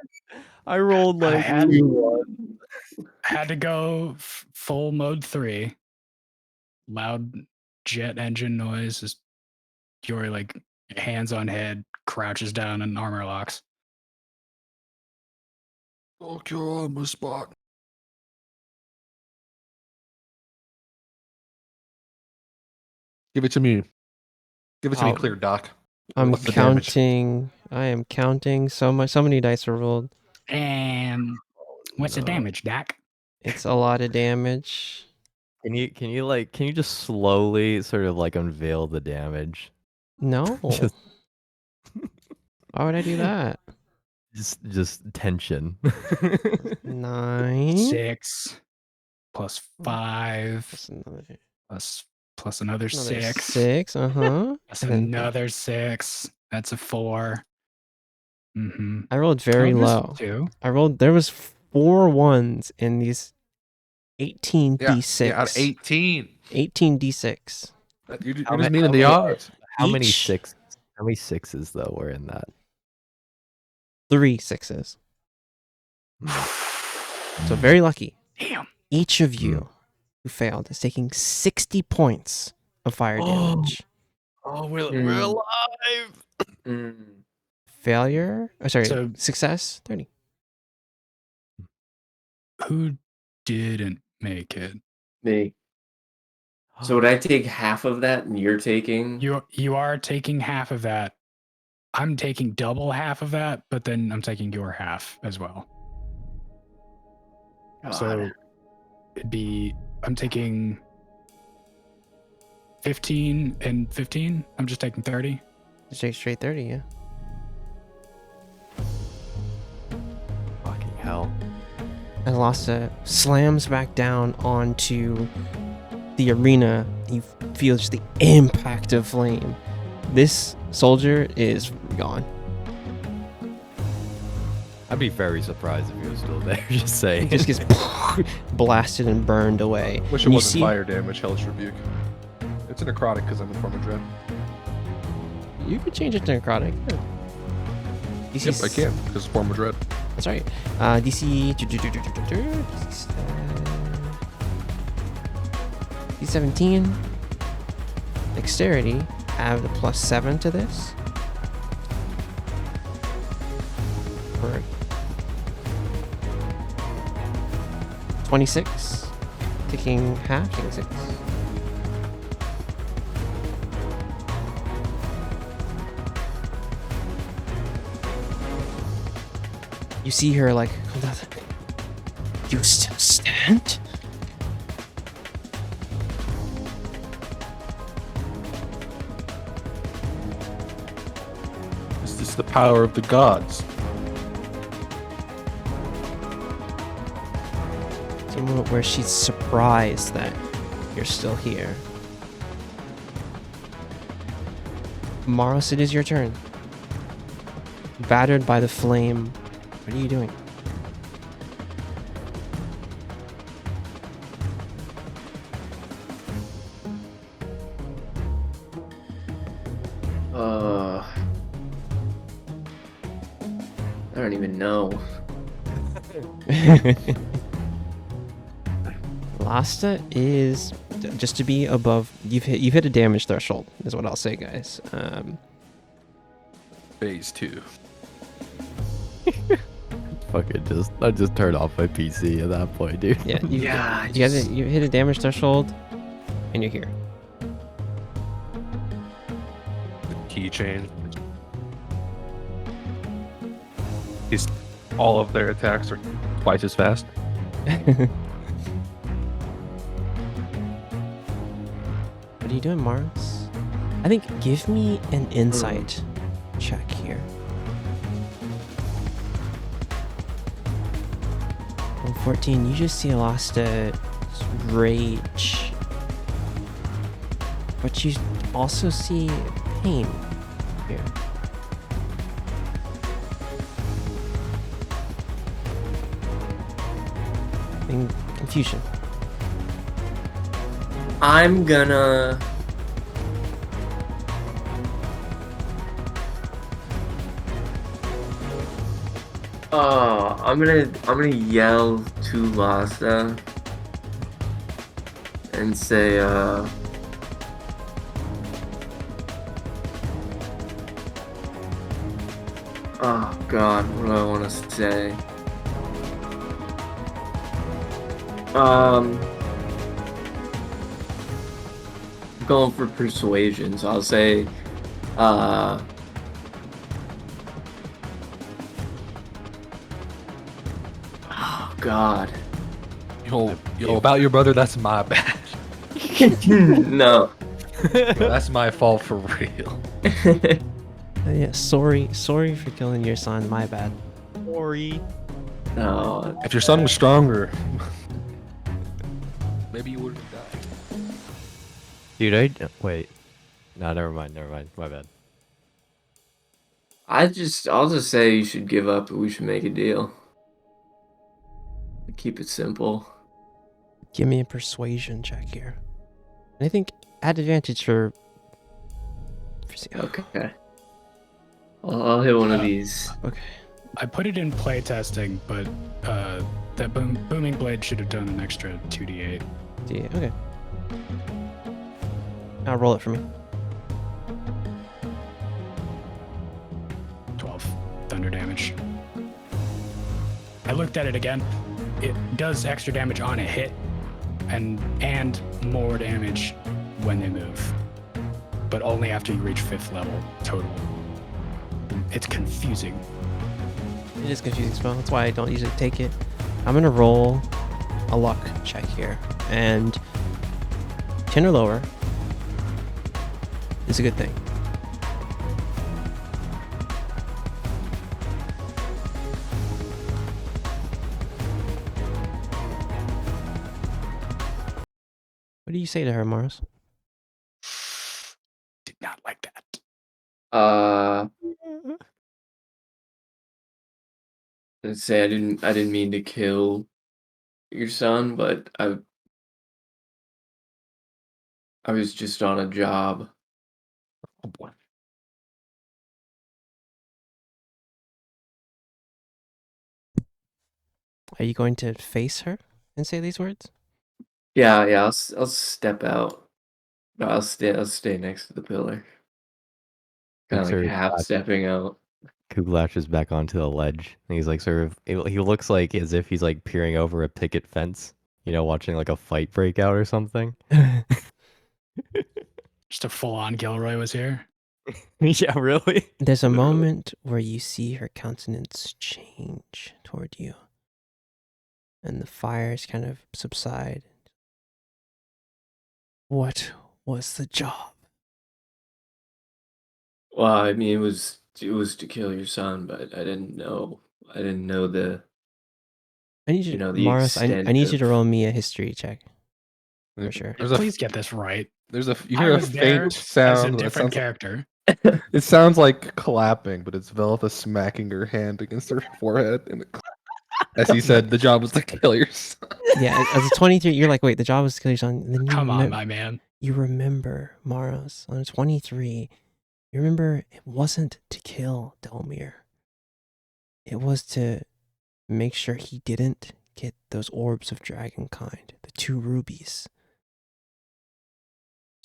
I rolled like I 2 ones. Had to go full mode 3. Loud jet engine noise is your like hands on head, crouches down and armor locks. Lock your armor spot. Give it to me. Give it to me clear, Doc. I'm What's the damage? counting. I am counting so many dice are rolled. And what's the damage, Doc? It's a lot of damage. Can you just slowly sort of like unveil the damage? No. Why would I do that? Just tension. 9 6 plus 5 plus another 6. 6. That's And then another 6. That's a 4. Mm-hmm. I rolled very low. There was 4 ones in these 18 d6. Yeah, 18. 18 d6. You're just meaning the odds. How many 6s though were in that? 3 6s. So very lucky. Damn. Each of you who failed is taking 60 points of fire damage. Oh, we're alive. Failure. Success 30. Who didn't make it? Me. So would I take half of that and you're taking? You are taking half of that. I'm taking double half of that, but then I'm taking your half as well. So it'd be, I'm taking 15 and 15. I'm just taking 30. Just take straight 30, yeah. Fucking hell. And Lasta slams back down onto the arena. You feel just the impact of flame. This soldier is gone. I'd be very surprised if he was still there. Just saying. He just gets blasted and burned away. Wish it And you wasn't see- fire damage, Hellish Rebuke. It's a necrotic because I'm in form of dread. You could change it to necrotic. Yeah. DC Yep, I can because it's form of dread. That's right. DC. D17. Dexterity. Add the +7 to this. For 26. Taking half. Taking 6. You see her like, hold on. You still stand? Is this the power of the gods? It's a moment where she's surprised that you're still here. Maros, it is your turn. Battered by the flame. What are you doing? I don't even know. Lasta is just to be above. You've hit a damage threshold, is what I'll say, guys. Phase 2. Fucking I just turned off my PC at that point, dude. Yeah, you Yeah, you hit a damage threshold, and you're here. Keychain. All of their attacks are twice as fast. What are you doing, Maros? I think give me an insight check here. On 14, you just see Lasta rage. But you also see pain here. And confusion. I'm gonna. I'm gonna yell to Lasta and say, oh God, what do I want to say? Going for persuasion, so I'll say, oh God. Yo, about your brother, that's my bad. No. That's my fault for real. Yeah, sorry for killing your son. My bad. Sorry. No. If your son was stronger, maybe you wouldn't have died. Dude, wait. No, never mind. My bad. I'll just say you should give up and we should make a deal. Keep it simple. Give me a persuasion check here. And I think add advantage for Okay. I'll hit one of these. Okay. I put it in playtesting, but that booming blade should have done an extra 2d8. Yeah, okay. Now roll it for me. 12 thunder damage. I looked at it again. It does extra damage on a hit and more damage when they move. But only after you reach 5th level total. it's confusing. It is confusing spell. That's why I don't usually take it. I'm gonna roll a luck check here, and 10 or lower is a good thing. What do you say to her, Morris? Did not like that. I'd say I didn't mean to kill your son, but I was just on a job. Oh boy. Are you going to face her and say these words? Yeah, I'll step out. No, I'll stay next to the pillar. Kind of like half stepping out. Coog latches back onto the ledge. And he's like sort of, he looks like as if he's like peering over a picket fence, you know, watching like a fight break out or something. Just a full-on Gilroy was here. Yeah, really? There's a Literally. moment where you see her countenance change toward you, and the fires kind of subside. What was the job? Well, I mean, it was to kill your son, but I didn't know the I need you, the Morris. I extent need you to of. roll me a history check for There- sure. There's a Please get this right. you I hear a was there faint as a sound that different sounds character. it sounds like clapping, but it's Velitha smacking her hand against her forehead and as he said, the job was to kill your son. Yeah, as a 23, you're like, wait, the job was to kill your son. And then you Come on, my man. You remember, Morris, on a 23, you remember it wasn't to kill Delmir. It was to make sure he didn't get those orbs of dragonkind, the 2 rubies.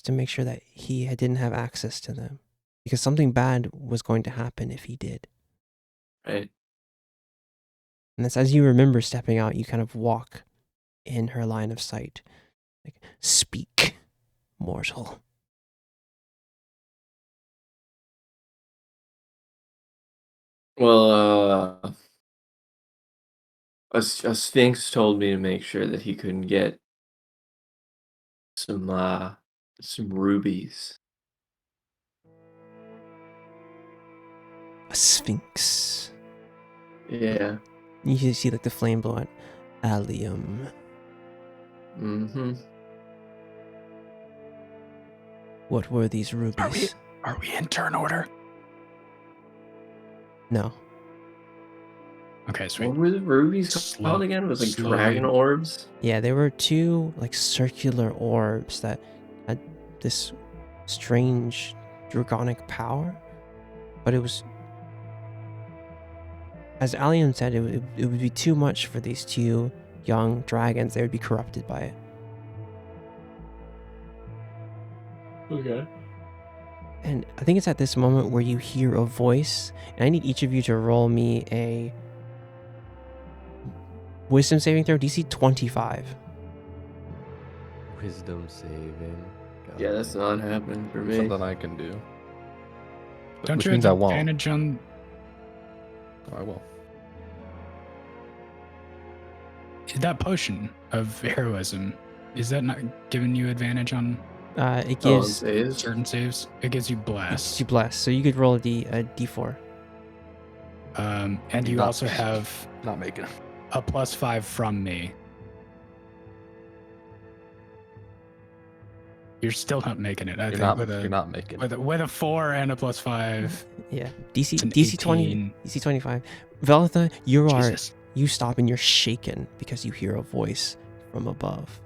To make sure that he didn't have access to them. Because something bad was going to happen if he did. Right. And that's as you remember stepping out, you kind of walk in her line of sight. Like, speak, mortal. Well, a sphinx told me to make sure that he couldn't get some rubies. A sphinx. Yeah. You can see like the flame blow out. Allium. Mm-hmm. What were these rubies? Are we in turn order? No. Okay, sweet. What were the rubies Slow- called again? It was like slowly. dragon orbs. Yeah, there were 2 like circular orbs that had this strange draconic power, but it was, as Allium said, it would be too much for these 2 young dragons. They would be corrupted by it. Okay. And I think it's at this moment where you hear a voice, and I need each of you to roll me a wisdom saving throw, DC 25. Wisdom saving. God. Yeah, that's not happening for me. Something I can do. Don't Which you means have I won't. advantage on... Oh, I will. That potion of heroism, is that not giving you advantage on It gives certain saves? It gives you bless. you bless, so you could roll a D4. And you Not- also have Not making it. a +5 from me. You're still not making it. I You're think not, you're not making it. with a 4 and a +5. Yeah, It's an DC 20, 18. DC 25. Velitha, Jesus. you stop and you're shaken because you hear a voice from above.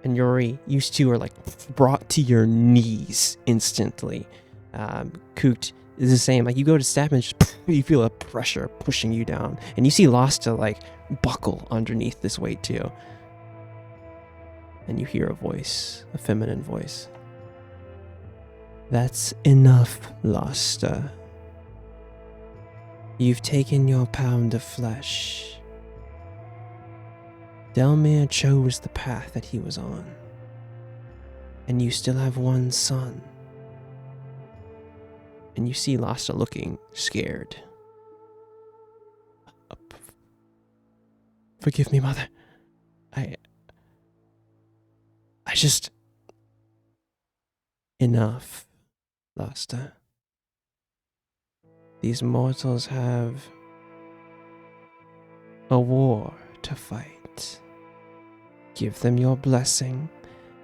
And Yuri, you 2 are like brought to your knees instantly. Koot is the same. Like you go to step and just, you feel a pressure pushing you down, and you see Lasta like buckle underneath this weight too. And you hear a voice, a feminine voice. That's enough, Lasta. You've taken your pound of flesh. Delmir chose the path that he was on. And you still have one son. And you see Lasta looking scared. Forgive me, Mother. I just... Enough, Lasta. These mortals have a war to fight. Give them your blessing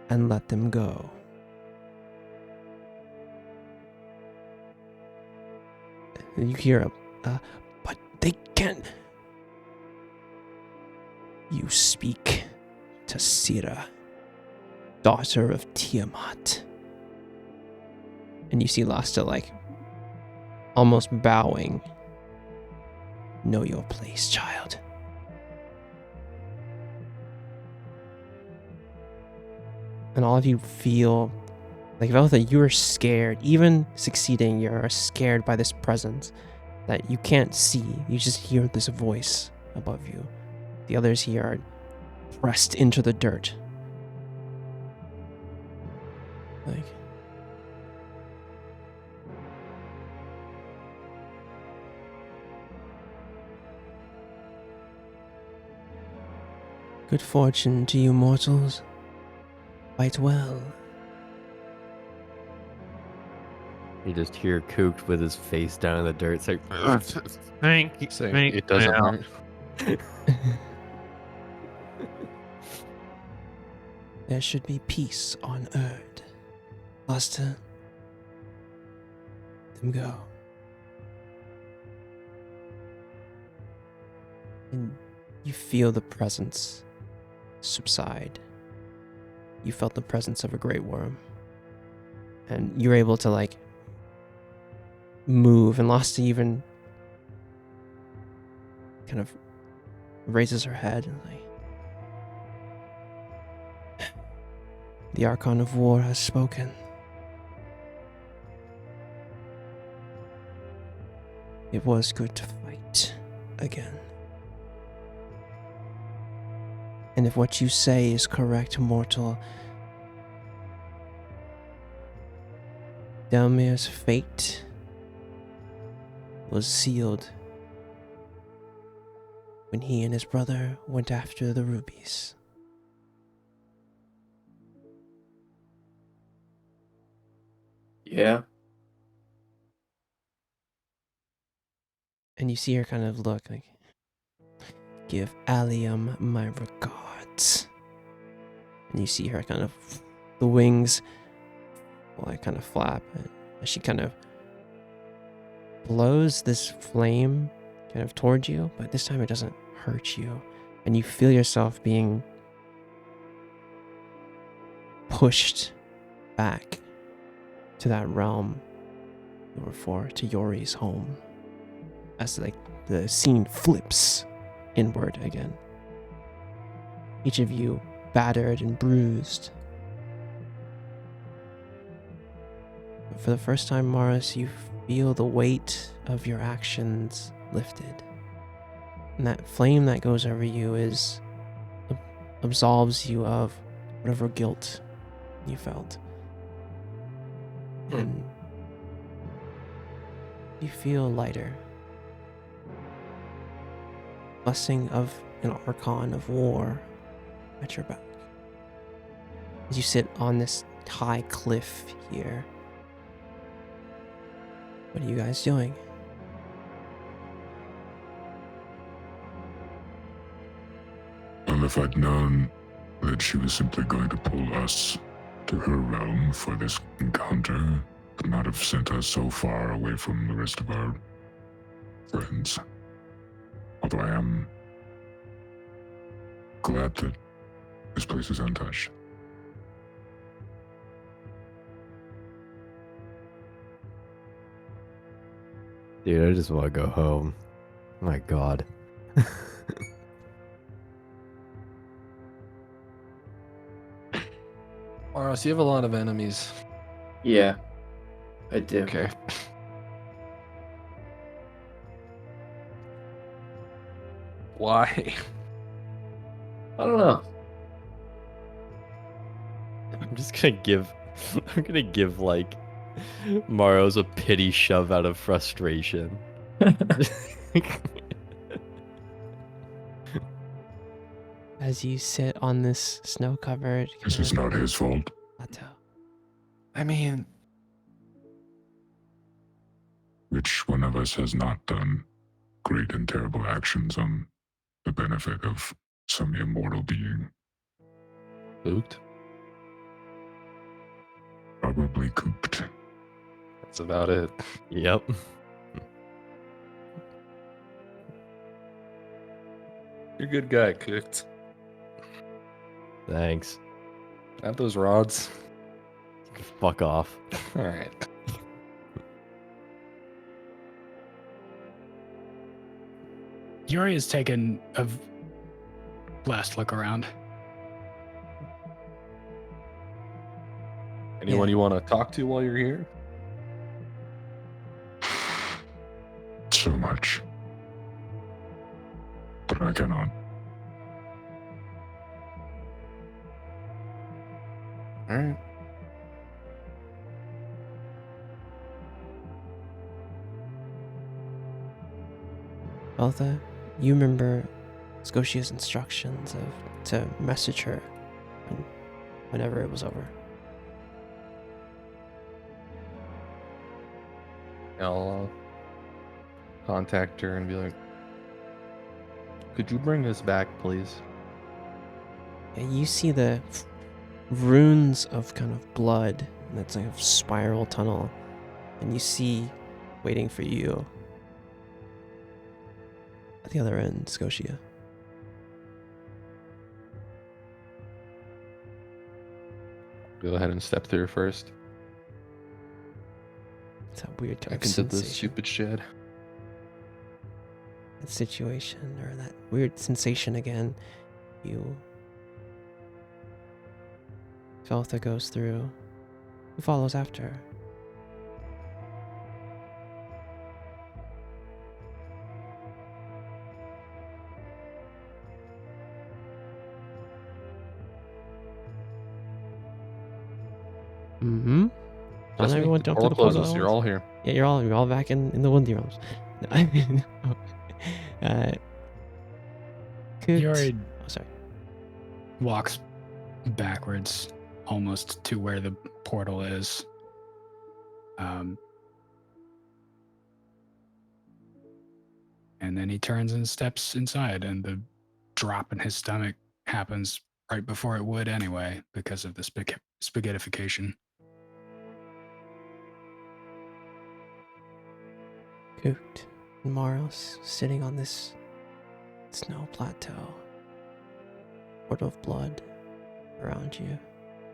and let them go. And you hear but they can't. You speak to Sira, daughter of Tiamat. And you see Lasta like almost bowing. Know your place, child. And all of you feel like that you are scared. Even succeeding, you're scared by this presence that you can't see. You just hear this voice above you. The others here are pressed into the dirt. Like, good fortune to you mortals. Fight well. You just hear Kook with his face down in the dirt say, Thank you. Saying it doesn't hurt. There should be peace on Earth. Lasta, let them go. And you feel the presence subside. You felt the presence of a great worm. And you're able to like move, and Lasta even kind of raises her head and like, the Archon of War has spoken. It was good to fight again. And if what you say is correct, mortal, Delmir's fate was sealed when he and his brother went after the rubies. Yeah. And you see her kind of look like, give Allium my regards. And you see her kind of, the wings, like kind of flap, as she kind of blows this flame kind of towards you, but this time it doesn't hurt you. And you feel yourself being pushed back to that realm you were for, to Yori's home. As like the scene flips inward again. Each of you battered and bruised. But for the first time, Morris, you feel the weight of your actions lifted. And that flame that goes over you absolves you of whatever guilt you felt. And you feel lighter. Blessing of an Archon of War at your back. As you sit on this high cliff here. What are you guys doing? Well, if I'd known that she was simply going to pull us to her realm for this encounter, could not have sent us so far away from the rest of our friends. Although I am glad that this place is untouched. dude, I just want to go home. My God. Maros, you have a lot of enemies. Yeah, I do. Okay. Why? I don't know. I'm just gonna give I'm gonna give like Mario's a pity shove out of frustration. As you sit on this snow-covered This is not his fault. plateau. I mean, Which one of us has not done great and terrible actions on the benefit of some immortal being? Spooked. Probably cooped. That's about it. Yep. You're a good guy, Cooked. Thanks. Have those rods. Fuck off. All right. Yuri has taken a last look around. Anyone you want to talk to while you're here? So much. But I cannot. All right. Altha, you remember Scotia's instructions to message her whenever it was over. I'll contact her and be like, could you bring this back, please? And you see the runes of kind of blood, and it's like a spiral tunnel, and you see waiting for you at the other end, Scotia. Go ahead and step through first. It's a weird Back into this stupid shed. that situation, or that weird sensation again. Veltha goes through. Who follows after? Mm-hmm. Trust me, everyone the jump to portal the portal closes, at you're once? all here. Yeah, you're all back in the Windy Realms. No, I mean, Coot. Yuri Oh, sorry. walks backwards almost to where the portal is. And then he turns and steps inside, and the drop in his stomach happens right before it would anyway because of the spaghettification. Coot and Maros sitting on this snow plateau. Portal of blood around you,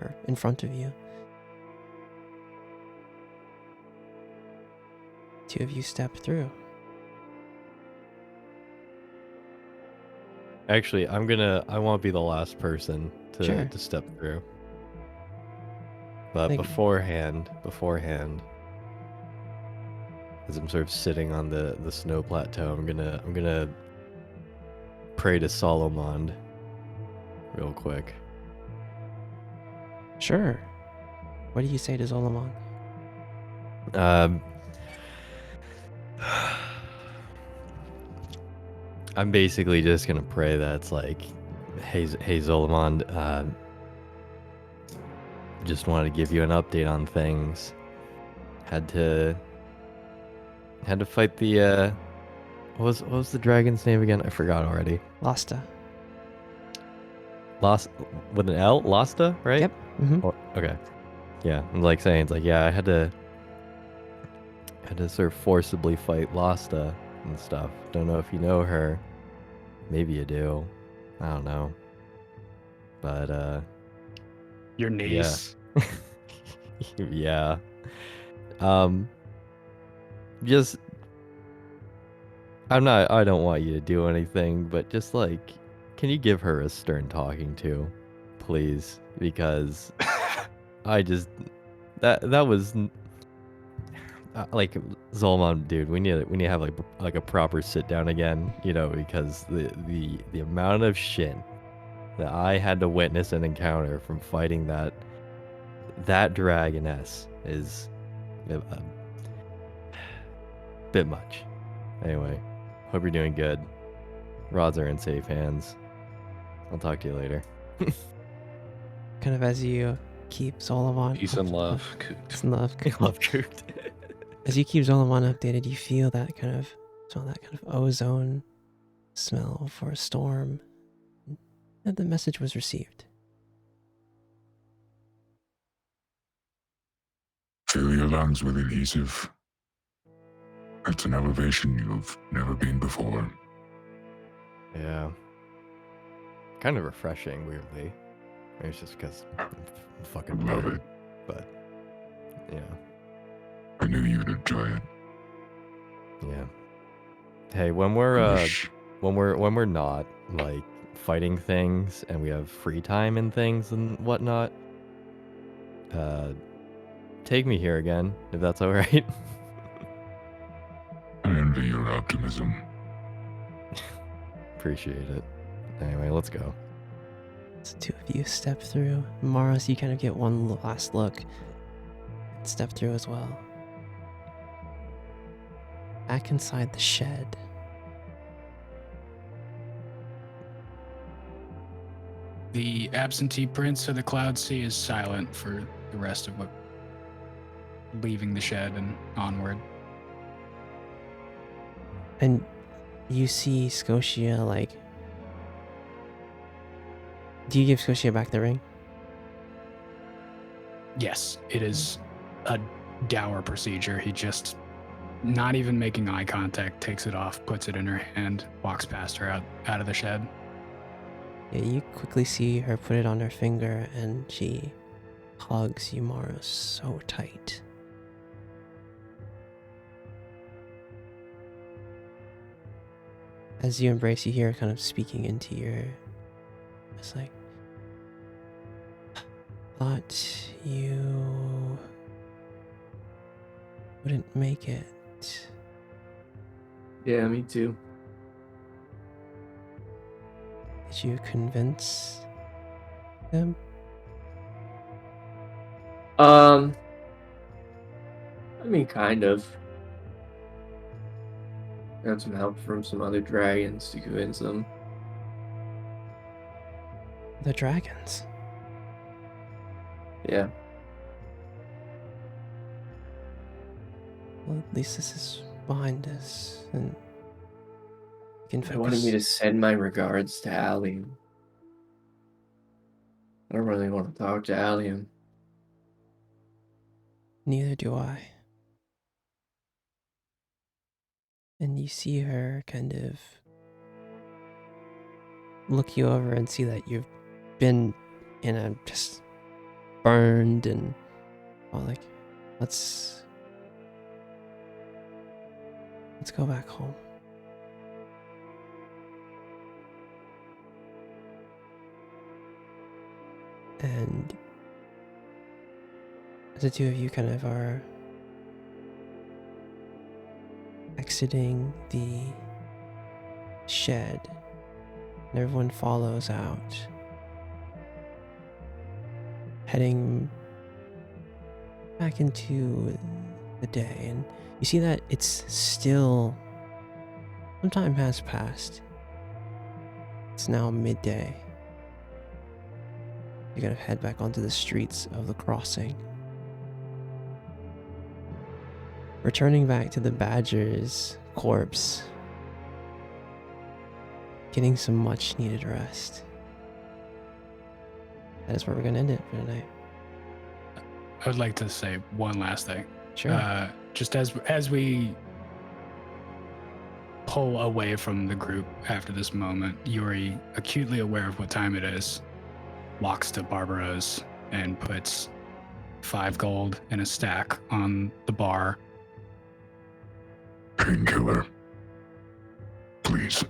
or in front of you. Two of you step through. Actually, I won't be the last person Sure. to step through. But Thank you. beforehand, as I'm sort of sitting on the snow plateau, I'm gonna pray to Solomon real quick. Sure. What do you say to Zolomon? I'm basically just gonna pray that it's like, hey Zolomon, just wanted to give you an update on things. Had to fight the what was the dragon's name again? I forgot already. Lasta. Lost with an L? Lasta, right? Yep. Mm-hmm. Oh, okay. Yeah, I'm like saying, it's like, yeah, I had to sort of forcibly fight Lasta and stuff. Don't know if you know her. Maybe you do. I don't know. But Your niece. yeah. Just I don't want you to do anything, but just like, can you give her a stern talking to, please? Because I just that was like, Zolomon, dude, we need to have like a proper sit down again, because the amount of shit that I had to witness and encounter from fighting that dragoness is bit much. Anyway, hope you're doing good. Rods are in safe hands. I'll talk to you later. Kind of as you keep Zolovan Peace and love. Cooked. Peace and love. Love cooked. As you keep Zolovan updated, you feel that kind of ozone smell for a storm. And the message was received. Fill your lungs with adhesive. It's an elevation you've never been before. Yeah. Kind of refreshing, weirdly. Maybe it's just because I'm fucking Love bored, it. but yeah. I knew you'd enjoy it. Yeah. Hey, when we're when we're not like fighting things and we have free time and things and whatnot, take me here again if that's all right. I envy your optimism. Appreciate it. Anyway, let's go. So two of you step through. Maros, you kind of get one last look and step through as well. Back inside the shed. The absentee prince of the Cloud Sea is silent for the rest of what leaving the shed and onward. And you see Scotia, like... Do you give Scotia back the ring? Yes, it is a dour procedure. He just, not even making eye contact, takes it off, puts it in her hand, walks past her out of the shed. Yeah, you quickly see her put it on her finger, and she hugs you, Maros, so tight. As you embrace, you hear her kind of speaking into your... It's like... Thought you... wouldn't make it. Yeah, me too. Did you convince them? I mean, kind of. Got some help from some other dragons to convince them. The dragons. Yeah. Well, at least this is behind us, and we can They wanted focus. me to send my regards to Allium. I don't really want to talk to Allium. Neither do I. And you see her kind of look you over and see that you've been in a just burned and like let's go back home. And the two of you kind of are exiting the shed, and everyone follows out, heading back into the day. And you see that it's still, some time has passed. It's now midday. You're gonna head back onto the streets of the crossing. Returning back to the Badger's corpse, getting some much needed rest. That is where we're gonna end it for tonight. I would like to say one last thing. Sure. Just as we pull away from the group after this moment, Yuri, acutely aware of what time it is, walks to Barbaros and puts 5 gold in a stack on the bar. Painkiller. Please.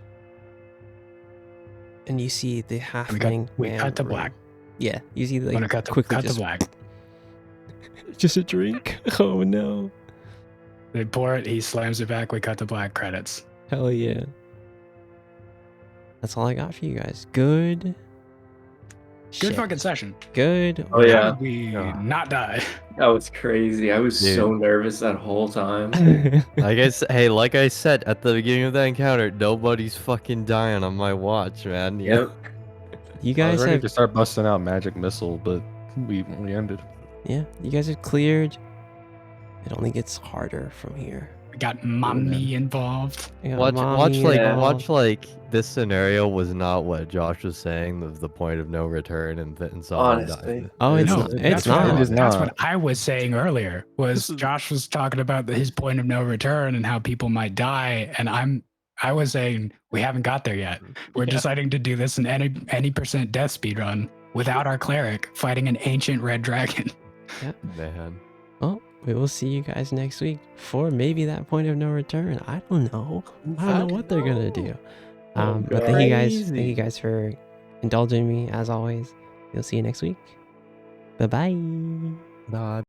And you see the halfling we man cut to room. black. Yeah, you see I'm like gonna cut to quickly just black. just a drink. Oh no. They pour it, he slams it back, we cut to black, credits. Hell yeah. That's all I got for you guys. Good Good fucking session. Good. Oh yeah, How did we not die? that was crazy. I was Dude. so nervous that whole time. Like I said at the beginning of that encounter, nobody's fucking dying on my watch, man. Yep. You I was guys ready have, to start busting out magic missile, but we ended. yeah, you guys have cleared. It only gets harder from here. We got mommy involved. We got Watch mommy watch involved. like this scenario was not what Josh was saying, the point of no return and someone Honestly. died. Oh, it's No, not. It's that's what not. It is That's not. what I was saying earlier. Was Josh was talking about his point of no return and how people might die, and I was saying we haven't got there yet. We're deciding to do this in any percent death speed run without our cleric fighting an ancient red dragon. Man. Well, we will see you guys next week for maybe that point of no return. I don't know. I don't know what they're gonna do. But thank you guys for indulging me as always. We'll see you next week. Bye bye. Nah,